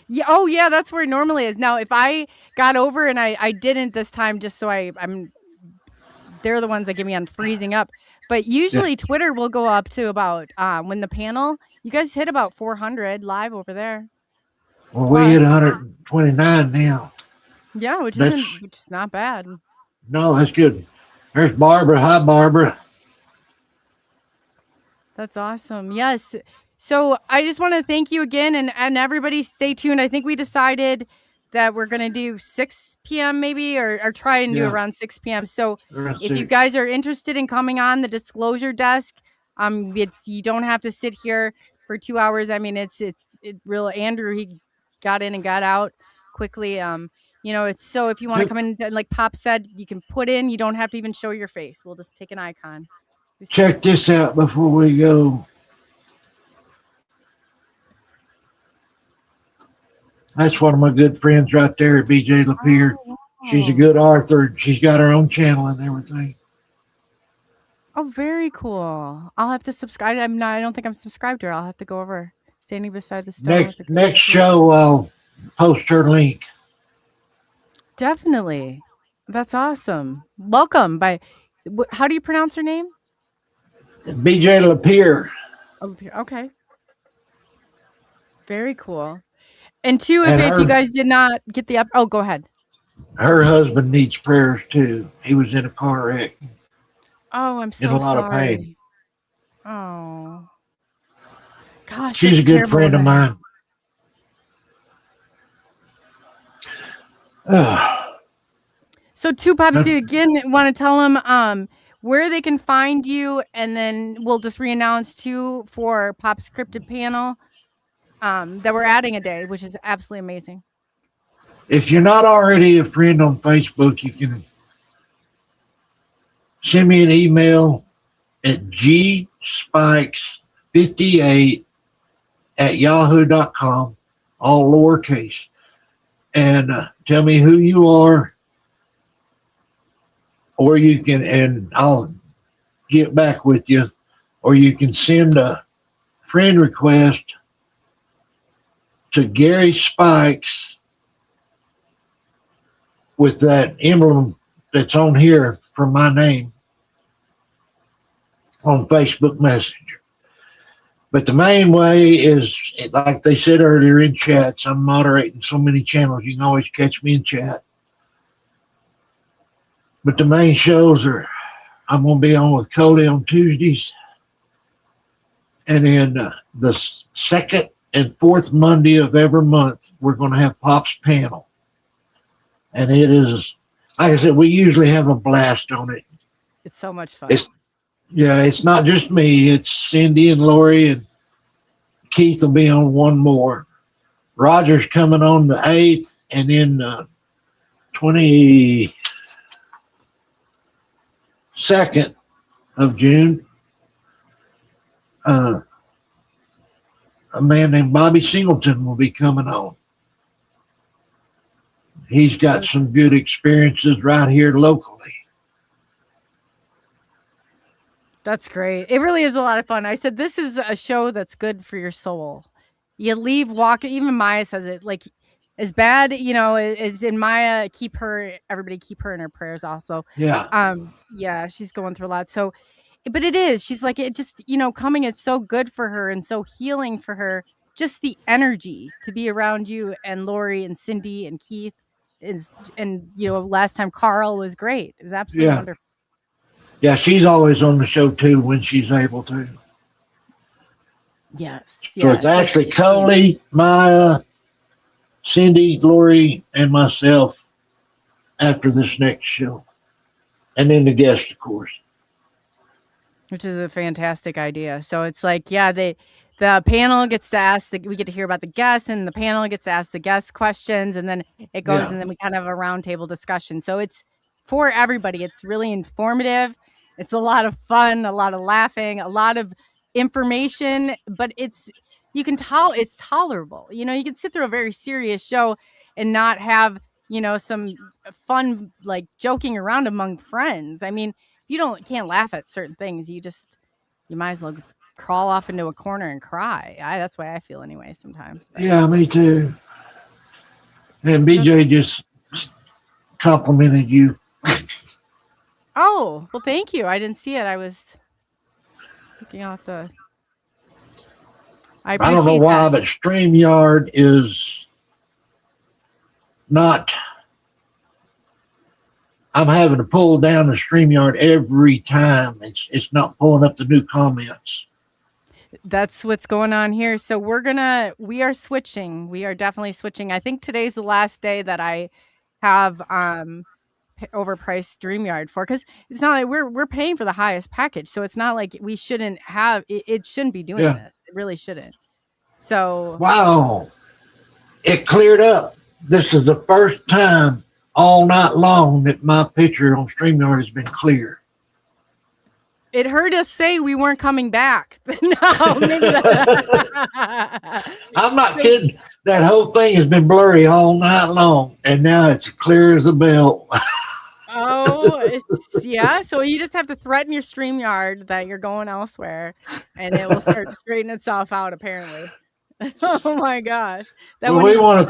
Speaker 3: Yeah. Oh, yeah. That's where it normally is. Now, if I got over and I didn't this time, just so they're the ones that get me on freezing up. But usually Twitter will go up to about, when the panel, you guys hit about 400 live over there.
Speaker 4: Well, we hit 129 now.
Speaker 3: Yeah, which is not bad.
Speaker 4: No, that's good. There's Barbara. Hi, Barbara.
Speaker 3: That's awesome. Yes. So I just want to thank you again, and everybody stay tuned. I think we decided that we're going to do 6 p.m. maybe, or try and do
Speaker 4: Yeah.
Speaker 3: around 6 p.m. So
Speaker 4: Around
Speaker 3: if you
Speaker 4: 6.
Speaker 3: guys are interested in coming on the disclosure desk, you don't have to sit here for 2 hours. I mean, it real Andrew, he got in and got out quickly. It's so if you want to come in, like Pop said, you can put in, you don't have to even show your face. We'll just take an icon.
Speaker 4: Check this out before we go. That's one of my good friends right there, BJ Lapeer.
Speaker 3: Oh,
Speaker 4: She's a
Speaker 3: wow.
Speaker 4: good author. She's got her own channel and everything.
Speaker 3: Oh, very cool. I'll have to subscribe. I don't think I'm subscribed to her. I'll have to go over. Standing beside the stone.
Speaker 4: Next show, I'll post her link.
Speaker 3: Definitely. That's awesome. Welcome. How do you pronounce her name?
Speaker 4: BJ Lapeer.
Speaker 3: Okay. Very cool. And two,
Speaker 4: And
Speaker 3: if you guys did not get the go ahead.
Speaker 4: Her husband needs prayers too. He was in a car wreck.
Speaker 3: Oh, I'm so
Speaker 4: in a lot
Speaker 3: sorry.
Speaker 4: of pain.
Speaker 3: Oh. Gosh.
Speaker 4: She's a good friend of mine.
Speaker 3: So two Pops, you again want to tell them where they can find you, and then we'll just reannounce too for Pop's Cryptid panel that we're adding a day, which is absolutely amazing.
Speaker 4: If you're not already a friend on Facebook, you can send me an email at gspikes58@yahoo.com, all lowercase, and tell me who you are, or you can, and I'll get back with you, or you can send a friend request to Gary Spikes with that emblem that's on here from my name on Facebook Messenger. But the main way is, like they said earlier in chats, I'm moderating so many channels, you can always catch me in chat. But the main shows are, I'm going to be on with Coley on Tuesdays. And then the second and fourth Monday of every month, we're going to have Pop's panel. And it is, like I said, we usually have a blast on it.
Speaker 3: It's so much fun.
Speaker 4: It's not just me. It's Cindy and Lori, and Keith will be on one more. Roger's coming on the 8th, and then 22nd of June. A man named Bobby Singleton will be coming on. He's got some good experiences right here locally.
Speaker 3: That's great. It really is a lot of fun. I said, this is a show that's good for your soul. You leave walking, even Maya says it, like as bad, as in Maya, everybody keep her in her prayers also.
Speaker 4: Yeah.
Speaker 3: Yeah, she's going through a lot. So, but it is, she's like, it just, coming, it's so good for her and so healing for her. Just the energy to be around you and Lori and Cindy and Keith last time Carl was great. It was absolutely wonderful.
Speaker 4: Yeah, she's always on the show too when she's able to.
Speaker 3: Yes.
Speaker 4: So it's actually Coley, Maya, Cindy, Lori, and myself after this next show. And then the guest, of course.
Speaker 3: Which is a fantastic idea. So it's like, the panel gets to ask, we get to hear about the guests, and the panel gets to ask the guest questions, and then it goes, and then we kind of have a roundtable discussion. So it's for everybody. It's really informative. It's a lot of fun, a lot of laughing, a lot of information, but it's tolerable. You can sit through a very serious show and not have, some fun, like joking around among friends. I mean, you can't laugh at certain things. You might as well crawl off into a corner and cry. That's the way I feel anyway sometimes. But.
Speaker 4: Yeah, me too. And BJ just complimented you.
Speaker 3: Oh, well, thank you. I didn't see it. I was looking out the... I
Speaker 4: don't know why, but StreamYard is not... I'm having to pull down the StreamYard every time. It's not pulling up the new comments.
Speaker 3: That's what's going on here. So we are switching. We are definitely switching. I think today's the last day that I have overpriced StreamYard for, because it's not like we're paying for the highest package. So it's not like we shouldn't have it shouldn't be doing this. It really shouldn't. So
Speaker 4: wow, it cleared up. This is the first time all night long that my picture on StreamYard has been clear.
Speaker 3: it heard us say we weren't coming back. No, maybe
Speaker 4: I'm not kidding. That whole thing has been blurry all night long, and now it's clear as a bell.
Speaker 3: Yeah. So you just have to threaten your StreamYard that you're going elsewhere, and it will start to straighten itself out. Apparently. Oh my gosh!
Speaker 4: We want to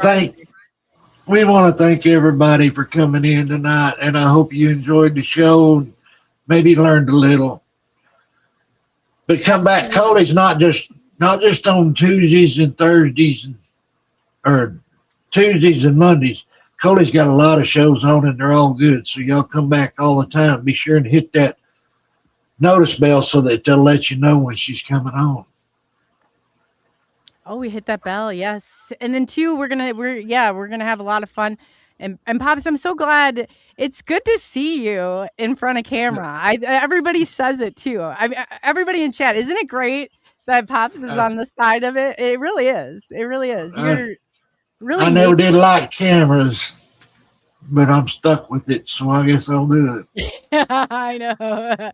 Speaker 4: thank everybody for coming in tonight, and I hope you enjoyed the show. Maybe learned a little. But come back. Coley's not just on Tuesdays and Thursdays or Tuesdays and Mondays. Coley's got a lot of shows on, and they're all good. So y'all come back all the time. Be sure and hit that notice bell so that they'll let you know when she's coming on.
Speaker 3: Oh, we hit that bell, yes. And then too, we're gonna have a lot of fun. And Pops, I'm so glad. It's good to see you in front of camera. Everybody says it too. Everybody in chat, isn't it great that Pops is on the side of it? It really is. It really is. You're really.
Speaker 4: I never did like cameras, but I'm stuck with it, so I guess I'll do it.
Speaker 3: I know.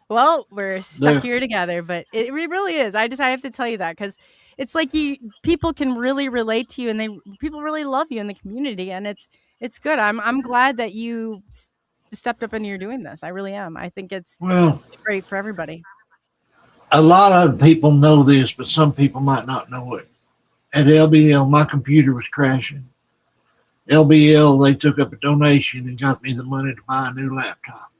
Speaker 3: Well, we're stuck here together, but it really is. I have to tell you that because it's like people can really relate to you, and people really love you in the community, and it's good. I'm glad that you stepped up and you're doing this. I really am. I think it's great for everybody.
Speaker 4: A lot of people know this, but some people might not know it. At LBL, my computer was crashing. LBL, they took up a donation and got me the money to buy a new laptop.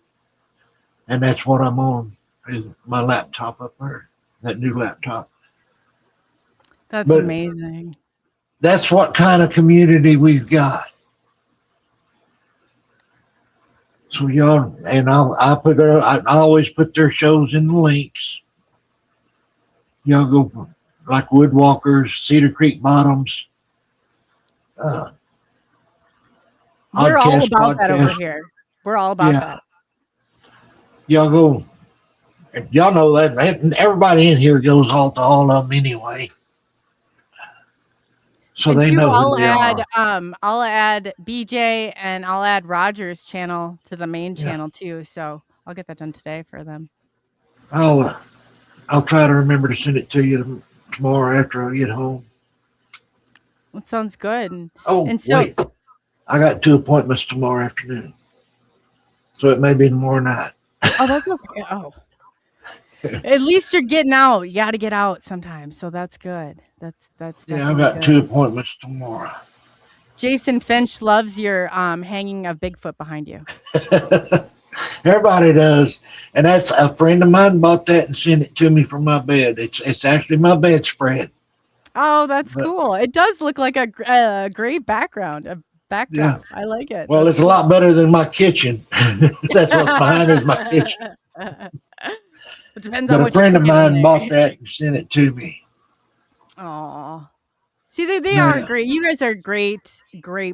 Speaker 4: And that's what I'm on, is my laptop up there, that new laptop.
Speaker 3: That's amazing.
Speaker 4: That's what kind of community we've got. So y'all, and I always put their shows in the links. Y'all go like Woodwalkers, Cedar Creek Bottoms.
Speaker 3: We're all about that over here. We're all about that.
Speaker 4: Y'all go. Y'all know that. Everybody in here goes all to all of them anyway. So they know who they are.
Speaker 3: I'll add BJ and I'll add Roger's channel to the main channel too. So I'll get that done today for them.
Speaker 4: I'll try to remember to send it to you tomorrow after I get home.
Speaker 3: That sounds good.
Speaker 4: Wait. I got 2 appointments tomorrow afternoon. So it may be tomorrow night.
Speaker 3: Oh, that's okay. Oh. At least you're getting out. You got to get out sometimes. So that's good. That's
Speaker 4: I've got 2 appointments tomorrow.
Speaker 3: Jason Finch loves your hanging of Bigfoot behind you.
Speaker 4: Everybody does. And that's a friend of mine bought that and sent it to me from my bed. It's actually my bedspread.
Speaker 3: Oh, that's cool. It does look like a great background. Backdrop. Yeah. I like it.
Speaker 4: Well, it's a lot better than my kitchen. That's what's behind is my kitchen.
Speaker 3: It depends on what
Speaker 4: a friend of mine bought that and sent it to me.
Speaker 3: Oh, see, they are great. You guys are great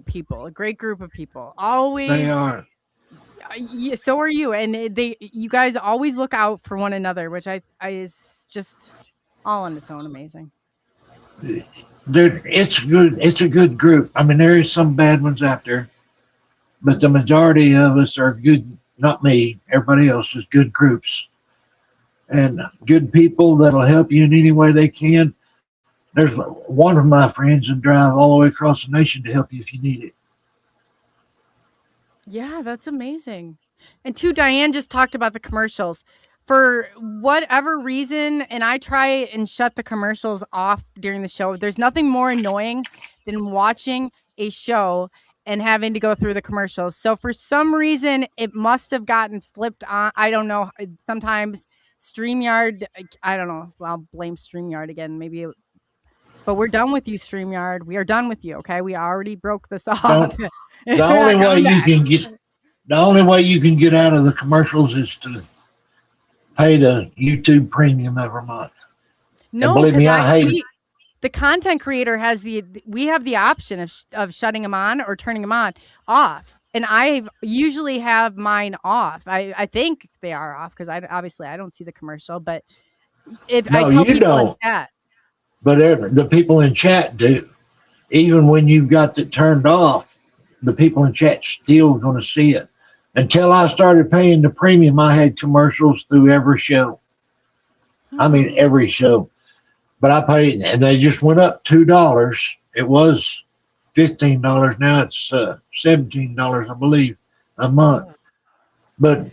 Speaker 3: people. A great group of people. Always.
Speaker 4: They are.
Speaker 3: Yeah, so are you, and you guys always look out for one another, which I is just all on its own amazing.
Speaker 4: It's good. It's a good group. I mean, there is some bad ones out there, but the majority of us are good. Not me. Everybody else is good groups and good people that'll help you in any way they can. There's one of my friends that drive all the way across the nation to help you if you need it.
Speaker 3: Yeah, that's amazing. And too, Diane just talked about the commercials. For whatever reason, and I try and shut the commercials off during the show. There's nothing more annoying than watching a show and having to go through the commercials. So for some reason, it must have gotten flipped on. I don't know. Sometimes StreamYard, I don't know. I'll blame StreamYard again. Maybe. But we're done with you, StreamYard. We are done with you. Okay, we already broke this off.
Speaker 4: The only way you can get out of the commercials is to pay the YouTube premium every month.
Speaker 3: No,
Speaker 4: believe me,
Speaker 3: because
Speaker 4: I hate it.
Speaker 3: the content creator we have the option of shutting them on or turning them off. And I usually have mine off. I think they are off because obviously I don't see the commercial, but if I
Speaker 4: No,
Speaker 3: tell
Speaker 4: you
Speaker 3: people in
Speaker 4: don't.
Speaker 3: chat,
Speaker 4: But the people in chat do. Even when you've got it turned off, the people in chat still going to see it. Until I started paying the premium, I had commercials through every show. I mean, every show. But I paid, and they just went up $2. It was $15. Now it's $17, I believe, a month. But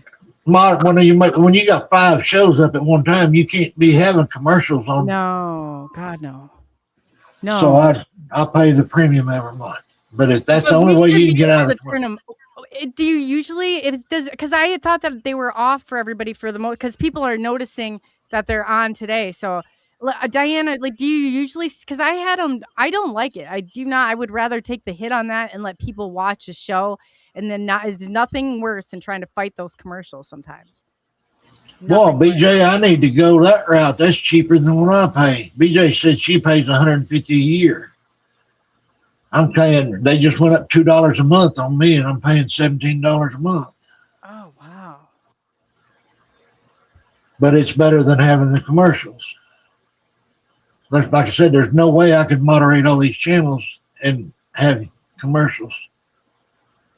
Speaker 4: when you got 5 shows up at one time, you can't be having commercials on.
Speaker 3: No, God, no. No.
Speaker 4: So I pay the premium every month. But if that's the only way you can get out of it.
Speaker 3: Turn them. Do you usually because I had thought that they were off for everybody for the most, because people are noticing that they're on today. So Diana, like, do you usually, because I had them, I don't like it. I do not. I would rather take the hit on that and let people watch a show, and then it's nothing worse than trying to fight those commercials sometimes.
Speaker 4: Well, BJ, I need to go that route. That's cheaper than what I pay. BJ said she pays $150 a year. I'm paying, they just went up $2 a month on me, and I'm paying $17 a month.
Speaker 3: Oh, wow.
Speaker 4: But it's better than having the commercials. Like I said, there's no way I could moderate all these channels and have commercials.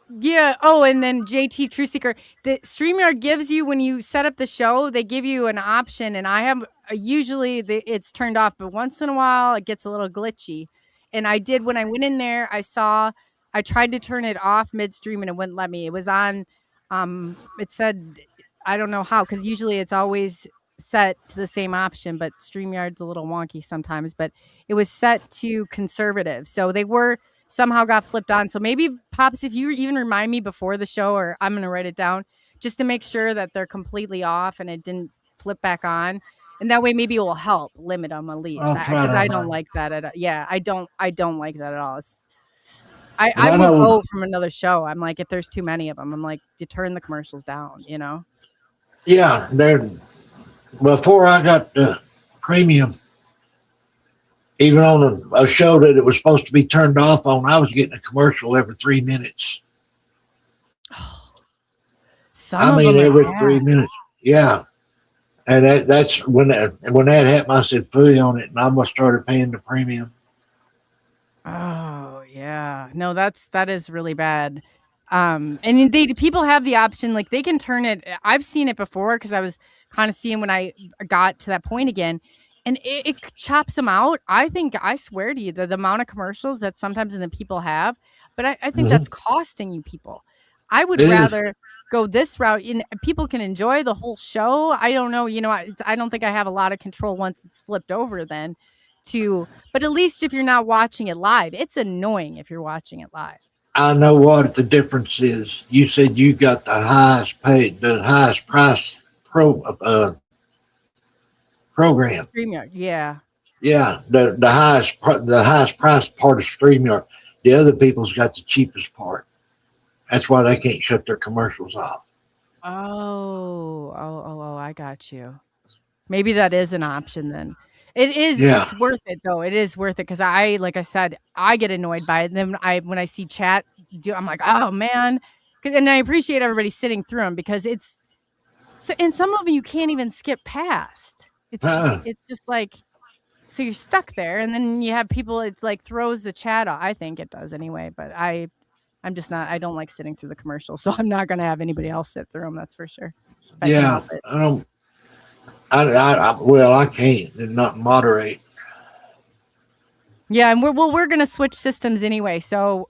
Speaker 3: Yeah. Oh, and then JT True Seeker, the StreamYard gives you, when you set up the show, they give you an option, and I have usually it's turned off, but once in a while it gets a little glitchy. And I did, when I went in there, I tried to turn it off midstream and it wouldn't let me. It was on, it said, I don't know how, because usually it's always set to the same option, but StreamYard's a little wonky sometimes, but it was set to conservative. So they somehow got flipped on. So maybe, Pops, if you even remind me before the show, or I'm going to write it down just to make sure that they're completely off and it didn't flip back on. And that way, maybe it will help limit them at least, because I don't like that at all. Yeah, I don't like that at all. I will go from another show. I'm like, if there's too many of them, I'm like, you turn the commercials down, you know?
Speaker 4: Yeah, before I got the premium, even on a show that it was supposed to be turned off on, I was getting a commercial every 3 minutes. Every 3 minutes. Yeah. And that's when that happened, I said fully on it, and I almost started paying the premium.
Speaker 3: Oh yeah, no, that is really bad. And people have the option, like they can turn it. I've seen it before because I was kind of seeing when I got to that point again, and it chops them out. I swear to you, the amount of commercials that sometimes the people have, but I think that's costing you people. I would rather go this route, and people can enjoy the whole show. I don't know, I don't think I have a lot of control once it's flipped over then but at least if you're not watching it live, it's annoying if you're watching it live. I
Speaker 4: know what the difference is. You said you got the highest price program.
Speaker 3: StreamYard, yeah.
Speaker 4: Yeah, the highest price part of StreamYard. The other people's got the cheapest part. That's why they can't shut their commercials off.
Speaker 3: Oh, I got you. Maybe that is an option then. It is. Yeah. It's worth it though. It is worth it because like I said, I get annoyed by it. And then when I see chat I'm like, oh man. And I appreciate everybody sitting through them because and some of them you can't even skip past. It's just like, so you're stuck there, and then you have people. It's like throws the chat off. I think it does anyway, but I'm just not. I don't like sitting through the commercials, so I'm not going to have anybody else sit through them. That's for sure.
Speaker 4: Yeah, I don't. I can't and not moderate.
Speaker 3: Yeah, and we're going to switch systems anyway. So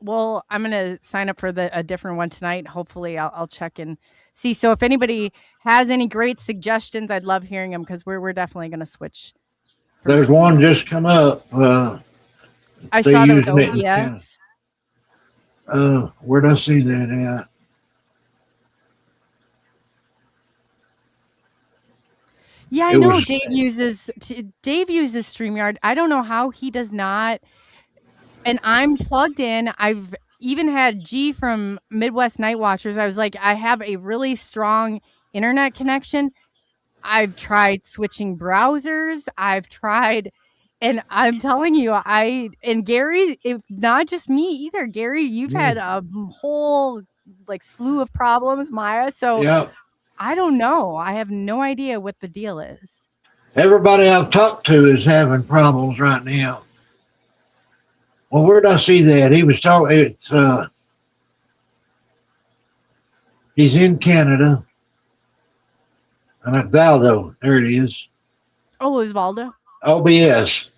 Speaker 3: I'm going to sign up for a different one tonight. Hopefully, I'll check and see. So if anybody has any great suggestions, I'd love hearing them because we're definitely going to switch.
Speaker 4: There's one just come up.
Speaker 3: I saw that with OBS.
Speaker 4: Where'd I see that at?
Speaker 3: Yeah, I know Dave uses StreamYard. I don't know how he does not. And I'm plugged in. I've even had G from Midwest Night Watchers. I was like, I have a really strong internet connection. I've tried switching browsers. I've tried, and I'm telling you, and Gary, if not just me either, Gary, you've had a whole like slew of problems, Maya. So
Speaker 4: Yeah.
Speaker 3: I don't know. I have no idea what the deal is.
Speaker 4: Everybody I've talked to is having problems right now. Well, where did I see that? He was talking, he's in Canada. And at Valdo, there it is.
Speaker 3: Oh, it was Valdo?
Speaker 4: OBS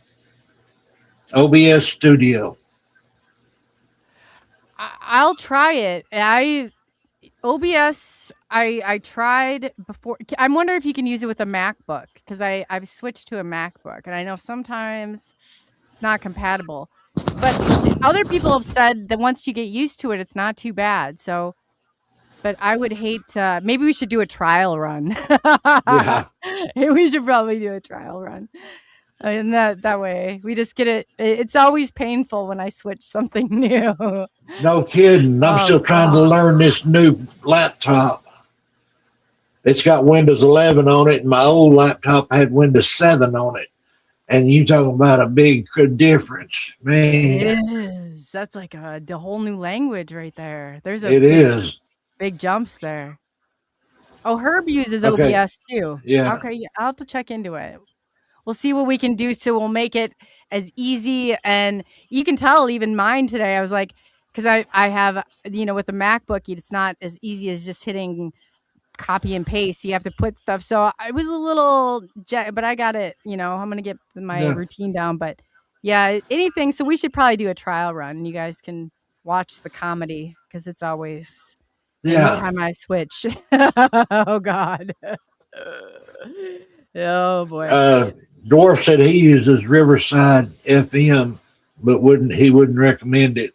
Speaker 4: Studio.
Speaker 3: I'll try it. OBS, I tried before. I'm wondering if you can use it with a MacBook, because I've switched to a MacBook, and I know sometimes it's not compatible. But other people have said that once you get used to it, it's not too bad. So, but I would hate to. Maybe we should do a trial run.
Speaker 4: Yeah.
Speaker 3: We should probably do a trial run. And that way we just get it. It's always painful when I switch something new.
Speaker 4: No kidding. I'm still trying to learn this new laptop. It's got Windows 11 on it, and my old laptop had Windows 7 on it. And you talking about a big difference, man.
Speaker 3: It is. That's like a whole new language right there. There's big jumps there. Oh, Herb uses OBS too.
Speaker 4: Yeah.
Speaker 3: Okay, I'll have to check into it. We'll see what we can do. So we'll make it as easy. And you can tell even mine today, I was like, because I have, with the MacBook, it's not as easy as just hitting copy and paste. You have to put stuff. So I was a little, but I got it, I'm going to get my routine down. But yeah, anything. So we should probably do a trial run. You guys can watch the comedy, because it's always, anytime I switch. Oh, God. Oh, boy.
Speaker 4: Dwarf said he uses Riverside FM, but he wouldn't recommend it.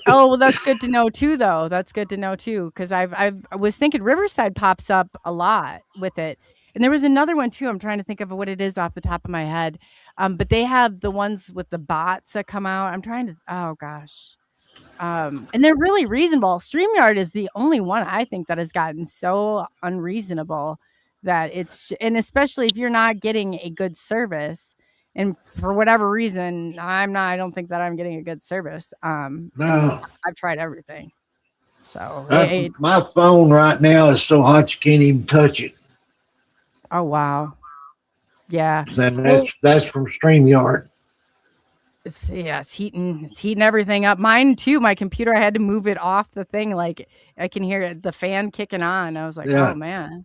Speaker 3: Oh, well, that's good to know too, though. That's good to know too, because I was thinking Riverside pops up a lot with it, and there was another one too. I'm trying to think of what it is off the top of my head, but they have the ones with the bots that come out. I'm trying to. Oh gosh, and they're really reasonable. StreamYard is the only one I think that has gotten so unreasonable that and especially if you're not getting a good service, and for whatever reason, I don't think that I'm getting a good service.
Speaker 4: No,
Speaker 3: I've tried everything. So
Speaker 4: my phone right now is so hot you can't even touch it.
Speaker 3: Oh wow. Yeah.
Speaker 4: And that's from StreamYard.
Speaker 3: It's heating everything up. Mine too. My computer, I had to move it off the thing. Like I can hear the fan kicking on. I was like, oh man.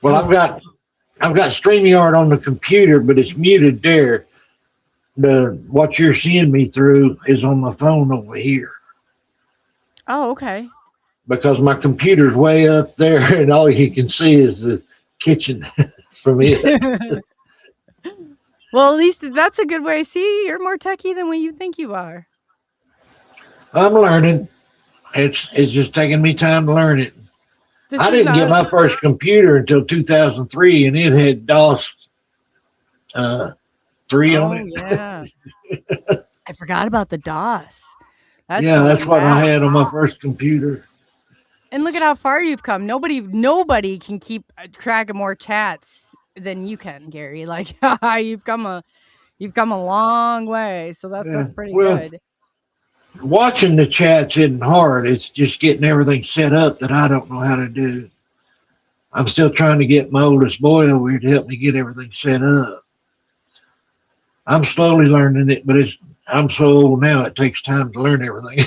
Speaker 4: Well, I've got StreamYard on the computer, but it's muted there. What you're seeing me through is on my phone over here.
Speaker 3: Oh, okay.
Speaker 4: Because my computer's way up there, and all you can see is the kitchen from it.
Speaker 3: Well, at least that's a good way. See, you're more techie than what you think you are.
Speaker 4: I'm learning. It's just taking me time to learn it. I didn't get my first computer until 2003, and it had DOS 3 on it.
Speaker 3: Yeah. I forgot about the DOS.
Speaker 4: That's what I had on my first computer.
Speaker 3: And look at how far you've come. Nobody can keep track of more chats than you can, Gary. Like you've come a long way. So that's pretty good.
Speaker 4: Watching the chats isn't hard. It's just getting everything set up that I don't know how to do. I'm still trying to get my oldest boy over here to help me get everything set up. I'm slowly learning it, but I'm so old now, it takes time to learn everything.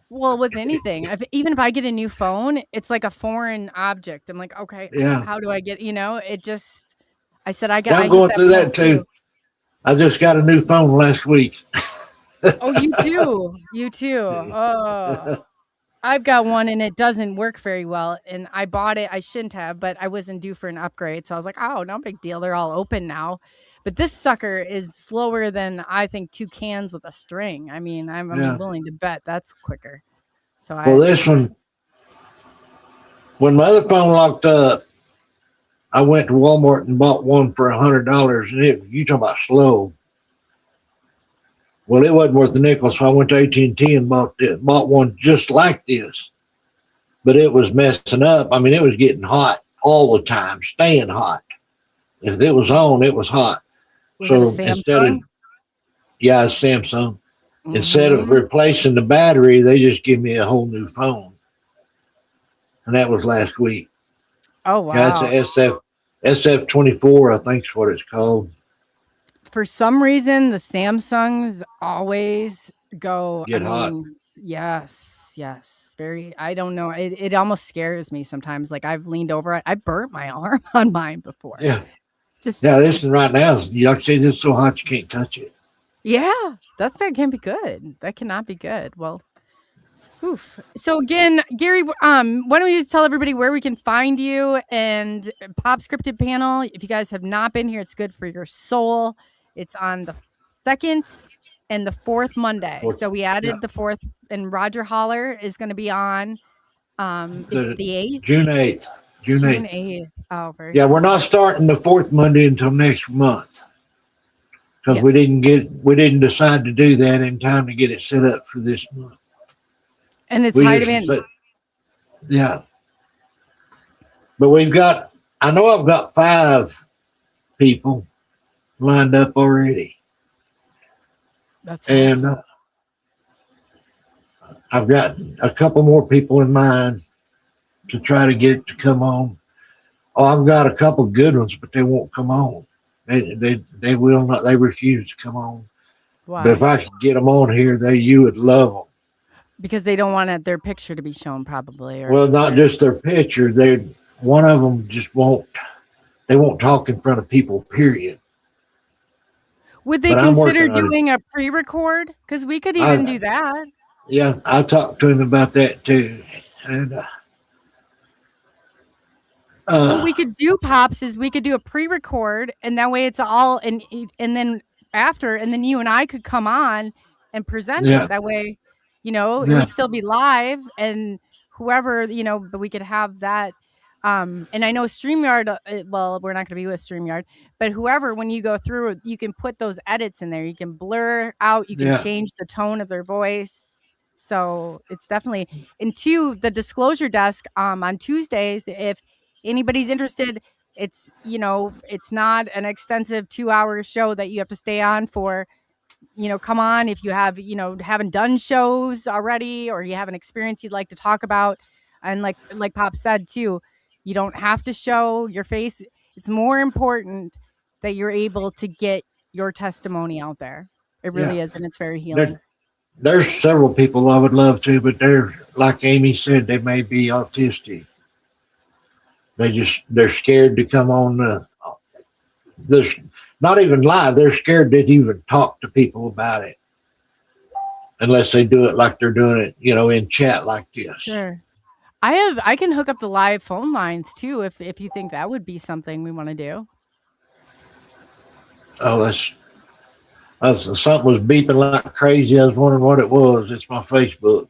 Speaker 3: Well, with anything, even if I get a new phone, it's like a foreign object. I'm like, okay, how do I get, it just, I said, I'm
Speaker 4: going through that too. I just got a new phone last week.
Speaker 3: Oh, you too. Oh, I've got one and it doesn't work very well. And I bought it. I shouldn't have, but I wasn't due for an upgrade. So I was like, oh, no big deal. They're all open now. But this sucker is slower than I think 2 cans with a string. I mean, I'm willing to bet that's quicker. So
Speaker 4: this one, when my other phone locked up, I went to Walmart and bought one for $100, and you talking about slow. Well, it wasn't worth the nickel, so I went to AT&T and bought one just like this. But it was messing up. I mean, it was getting hot. all the time, staying hot. If it was on, it was hot.
Speaker 3: Was
Speaker 4: So
Speaker 3: it a Samsung?
Speaker 4: Yeah, it's Samsung. Instead of replacing the battery, they just give me a whole new phone. And that was last week.
Speaker 3: Oh, wow.
Speaker 4: Yeah, it's a SF24, I think is what it's called.
Speaker 3: For some reason, the Samsungs always go
Speaker 4: Get hot.
Speaker 3: Yes. Very, I don't know. It almost scares me sometimes. Like I've leaned over it. I burnt my arm on mine before.
Speaker 4: Yeah.
Speaker 3: Just
Speaker 4: This one right now, like I say, it's so hot you can't touch it.
Speaker 3: yeah, that can't be good. That cannot be good. Well, oof. So again, Gary, why don't you just tell everybody where we can find you and Pop Scripted Panel? If you guys have not been here, it's good for your soul. It's on the 2nd and the 4th Monday. So we added the 4th, and Roger Holler is going to be on the 8th?
Speaker 4: June 8th. June
Speaker 3: 8th. Oh, very
Speaker 4: Yeah, we're not starting the 4th Monday until next month. Because
Speaker 3: Yes.
Speaker 4: we didn't decide to do that in time to get it set up for this month.
Speaker 3: And it's
Speaker 4: We
Speaker 3: high
Speaker 4: just
Speaker 3: demand.
Speaker 4: said- yeah. But I know I've got 5 people lined up already.
Speaker 3: That's
Speaker 4: And
Speaker 3: awesome.
Speaker 4: I've got a couple more people in mind to try to get it to come on. Oh, I've got a couple good ones, but they won't come on. They will not. They refuse to come on.
Speaker 3: Wow.
Speaker 4: But if I could get them on here, you would love them.
Speaker 3: Because they don't want their picture to be shown, probably. Or,
Speaker 4: Well, not just their picture. One of them just won't. They won't talk in front of people. Period.
Speaker 3: would they
Speaker 4: but I'm
Speaker 3: consider
Speaker 4: working on it.
Speaker 3: doing a pre-record? Because we could even do that.
Speaker 4: Yeah, I talked to him about that too, and
Speaker 3: What we could do, Pops, is we could do a pre-record, and that way it's all and then after, and then you and I could come on and present
Speaker 4: Yeah.
Speaker 3: it. That way, it
Speaker 4: Yeah.
Speaker 3: would still be live, and whoever but we could have that. And I know StreamYard. Well, we're not going to be with StreamYard, but whoever, when you go through, you can put those edits in there. You can blur out. You can
Speaker 4: Yeah.
Speaker 3: change the tone of their voice. So it's definitely into the disclosure desk on Tuesdays. If anybody's interested, it's it's not an extensive 2-hour show that you have to stay on for. Come on if you have haven't done shows already, or you have an experience you'd like to talk about. And like Pop said too, you don't have to show your face. It's more important that you're able to get your testimony out there. It really is, and it's very healing.
Speaker 4: There's several people I would love to, but they're, like Amy said, they may be autistic. They're scared to come on. There's not even live. They're scared to even talk to people about it, unless they do it like they're doing it, in chat like this.
Speaker 3: Sure. I can hook up the live phone lines too, if you think that would be something we want to do.
Speaker 4: Oh, that's something was beeping like crazy. I was wondering what it was. It's my Facebook.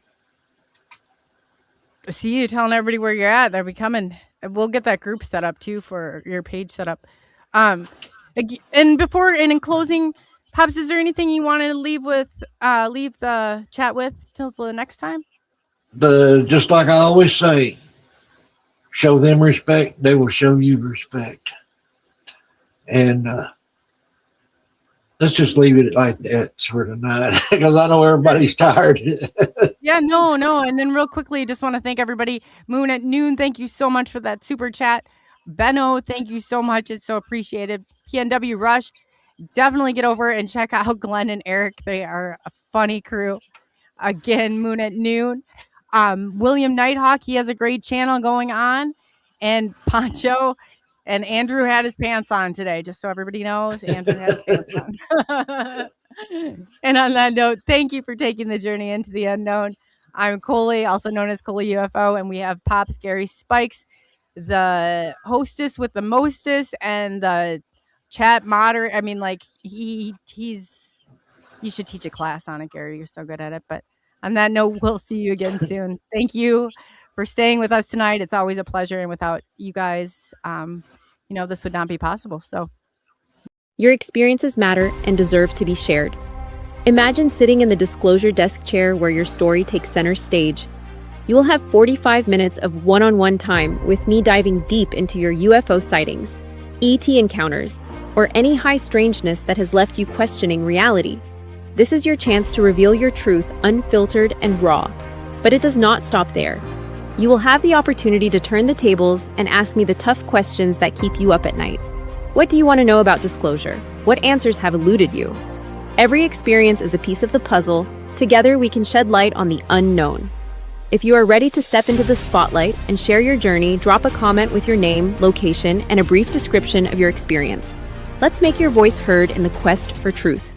Speaker 3: See, you telling everybody where you're at. They're coming. We'll get that group set up too for your page set up. And in closing, Pops, is there anything you want to leave the chat with till the next time?
Speaker 4: Just like I always say, show them respect, they will show you respect. And let's just leave it like that for tonight, because I know everybody's tired.
Speaker 3: Yeah, no. And then real quickly, just want to thank everybody. Moon at Noon, thank you so much for that super chat. Benno, thank you so much. It's so appreciated. PNW Rush, definitely get over and check out Glenn and Eric. They are a funny crew. Again, Moon at Noon. William Nighthawk, he has a great channel going on. And Poncho and Andrew had his pants on today, just so everybody knows. Andrew had his pants on. And on that note, thank you for taking the journey into the unknown. I'm Coley, also known as Coley UFO, and we have Pops Gary Spikes, the hostess with the mostest, and the chat moderator. I mean, like he's. You should teach a class on it, Gary. You're so good at it. But on that note, we'll see you again soon. Thank you for staying with us tonight. It's always a pleasure, and without you guys, this would not be possible. So.
Speaker 6: Your experiences matter and deserve to be shared. Imagine sitting in the disclosure desk chair where your story takes center stage. You will have 45 minutes of one-on-one time with me diving deep into your UFO sightings, ET encounters, or any high strangeness that has left you questioning reality. This is your chance to reveal your truth unfiltered and raw. But it does not stop there. You will have the opportunity to turn the tables and ask me the tough questions that keep you up at night. What do you want to know about disclosure? What answers have eluded you? Every experience is a piece of the puzzle. Together we can shed light on the unknown. If you are ready to step into the spotlight and share your journey, drop a comment with your name, location, and a brief description of your experience. Let's make your voice heard in the quest for truth.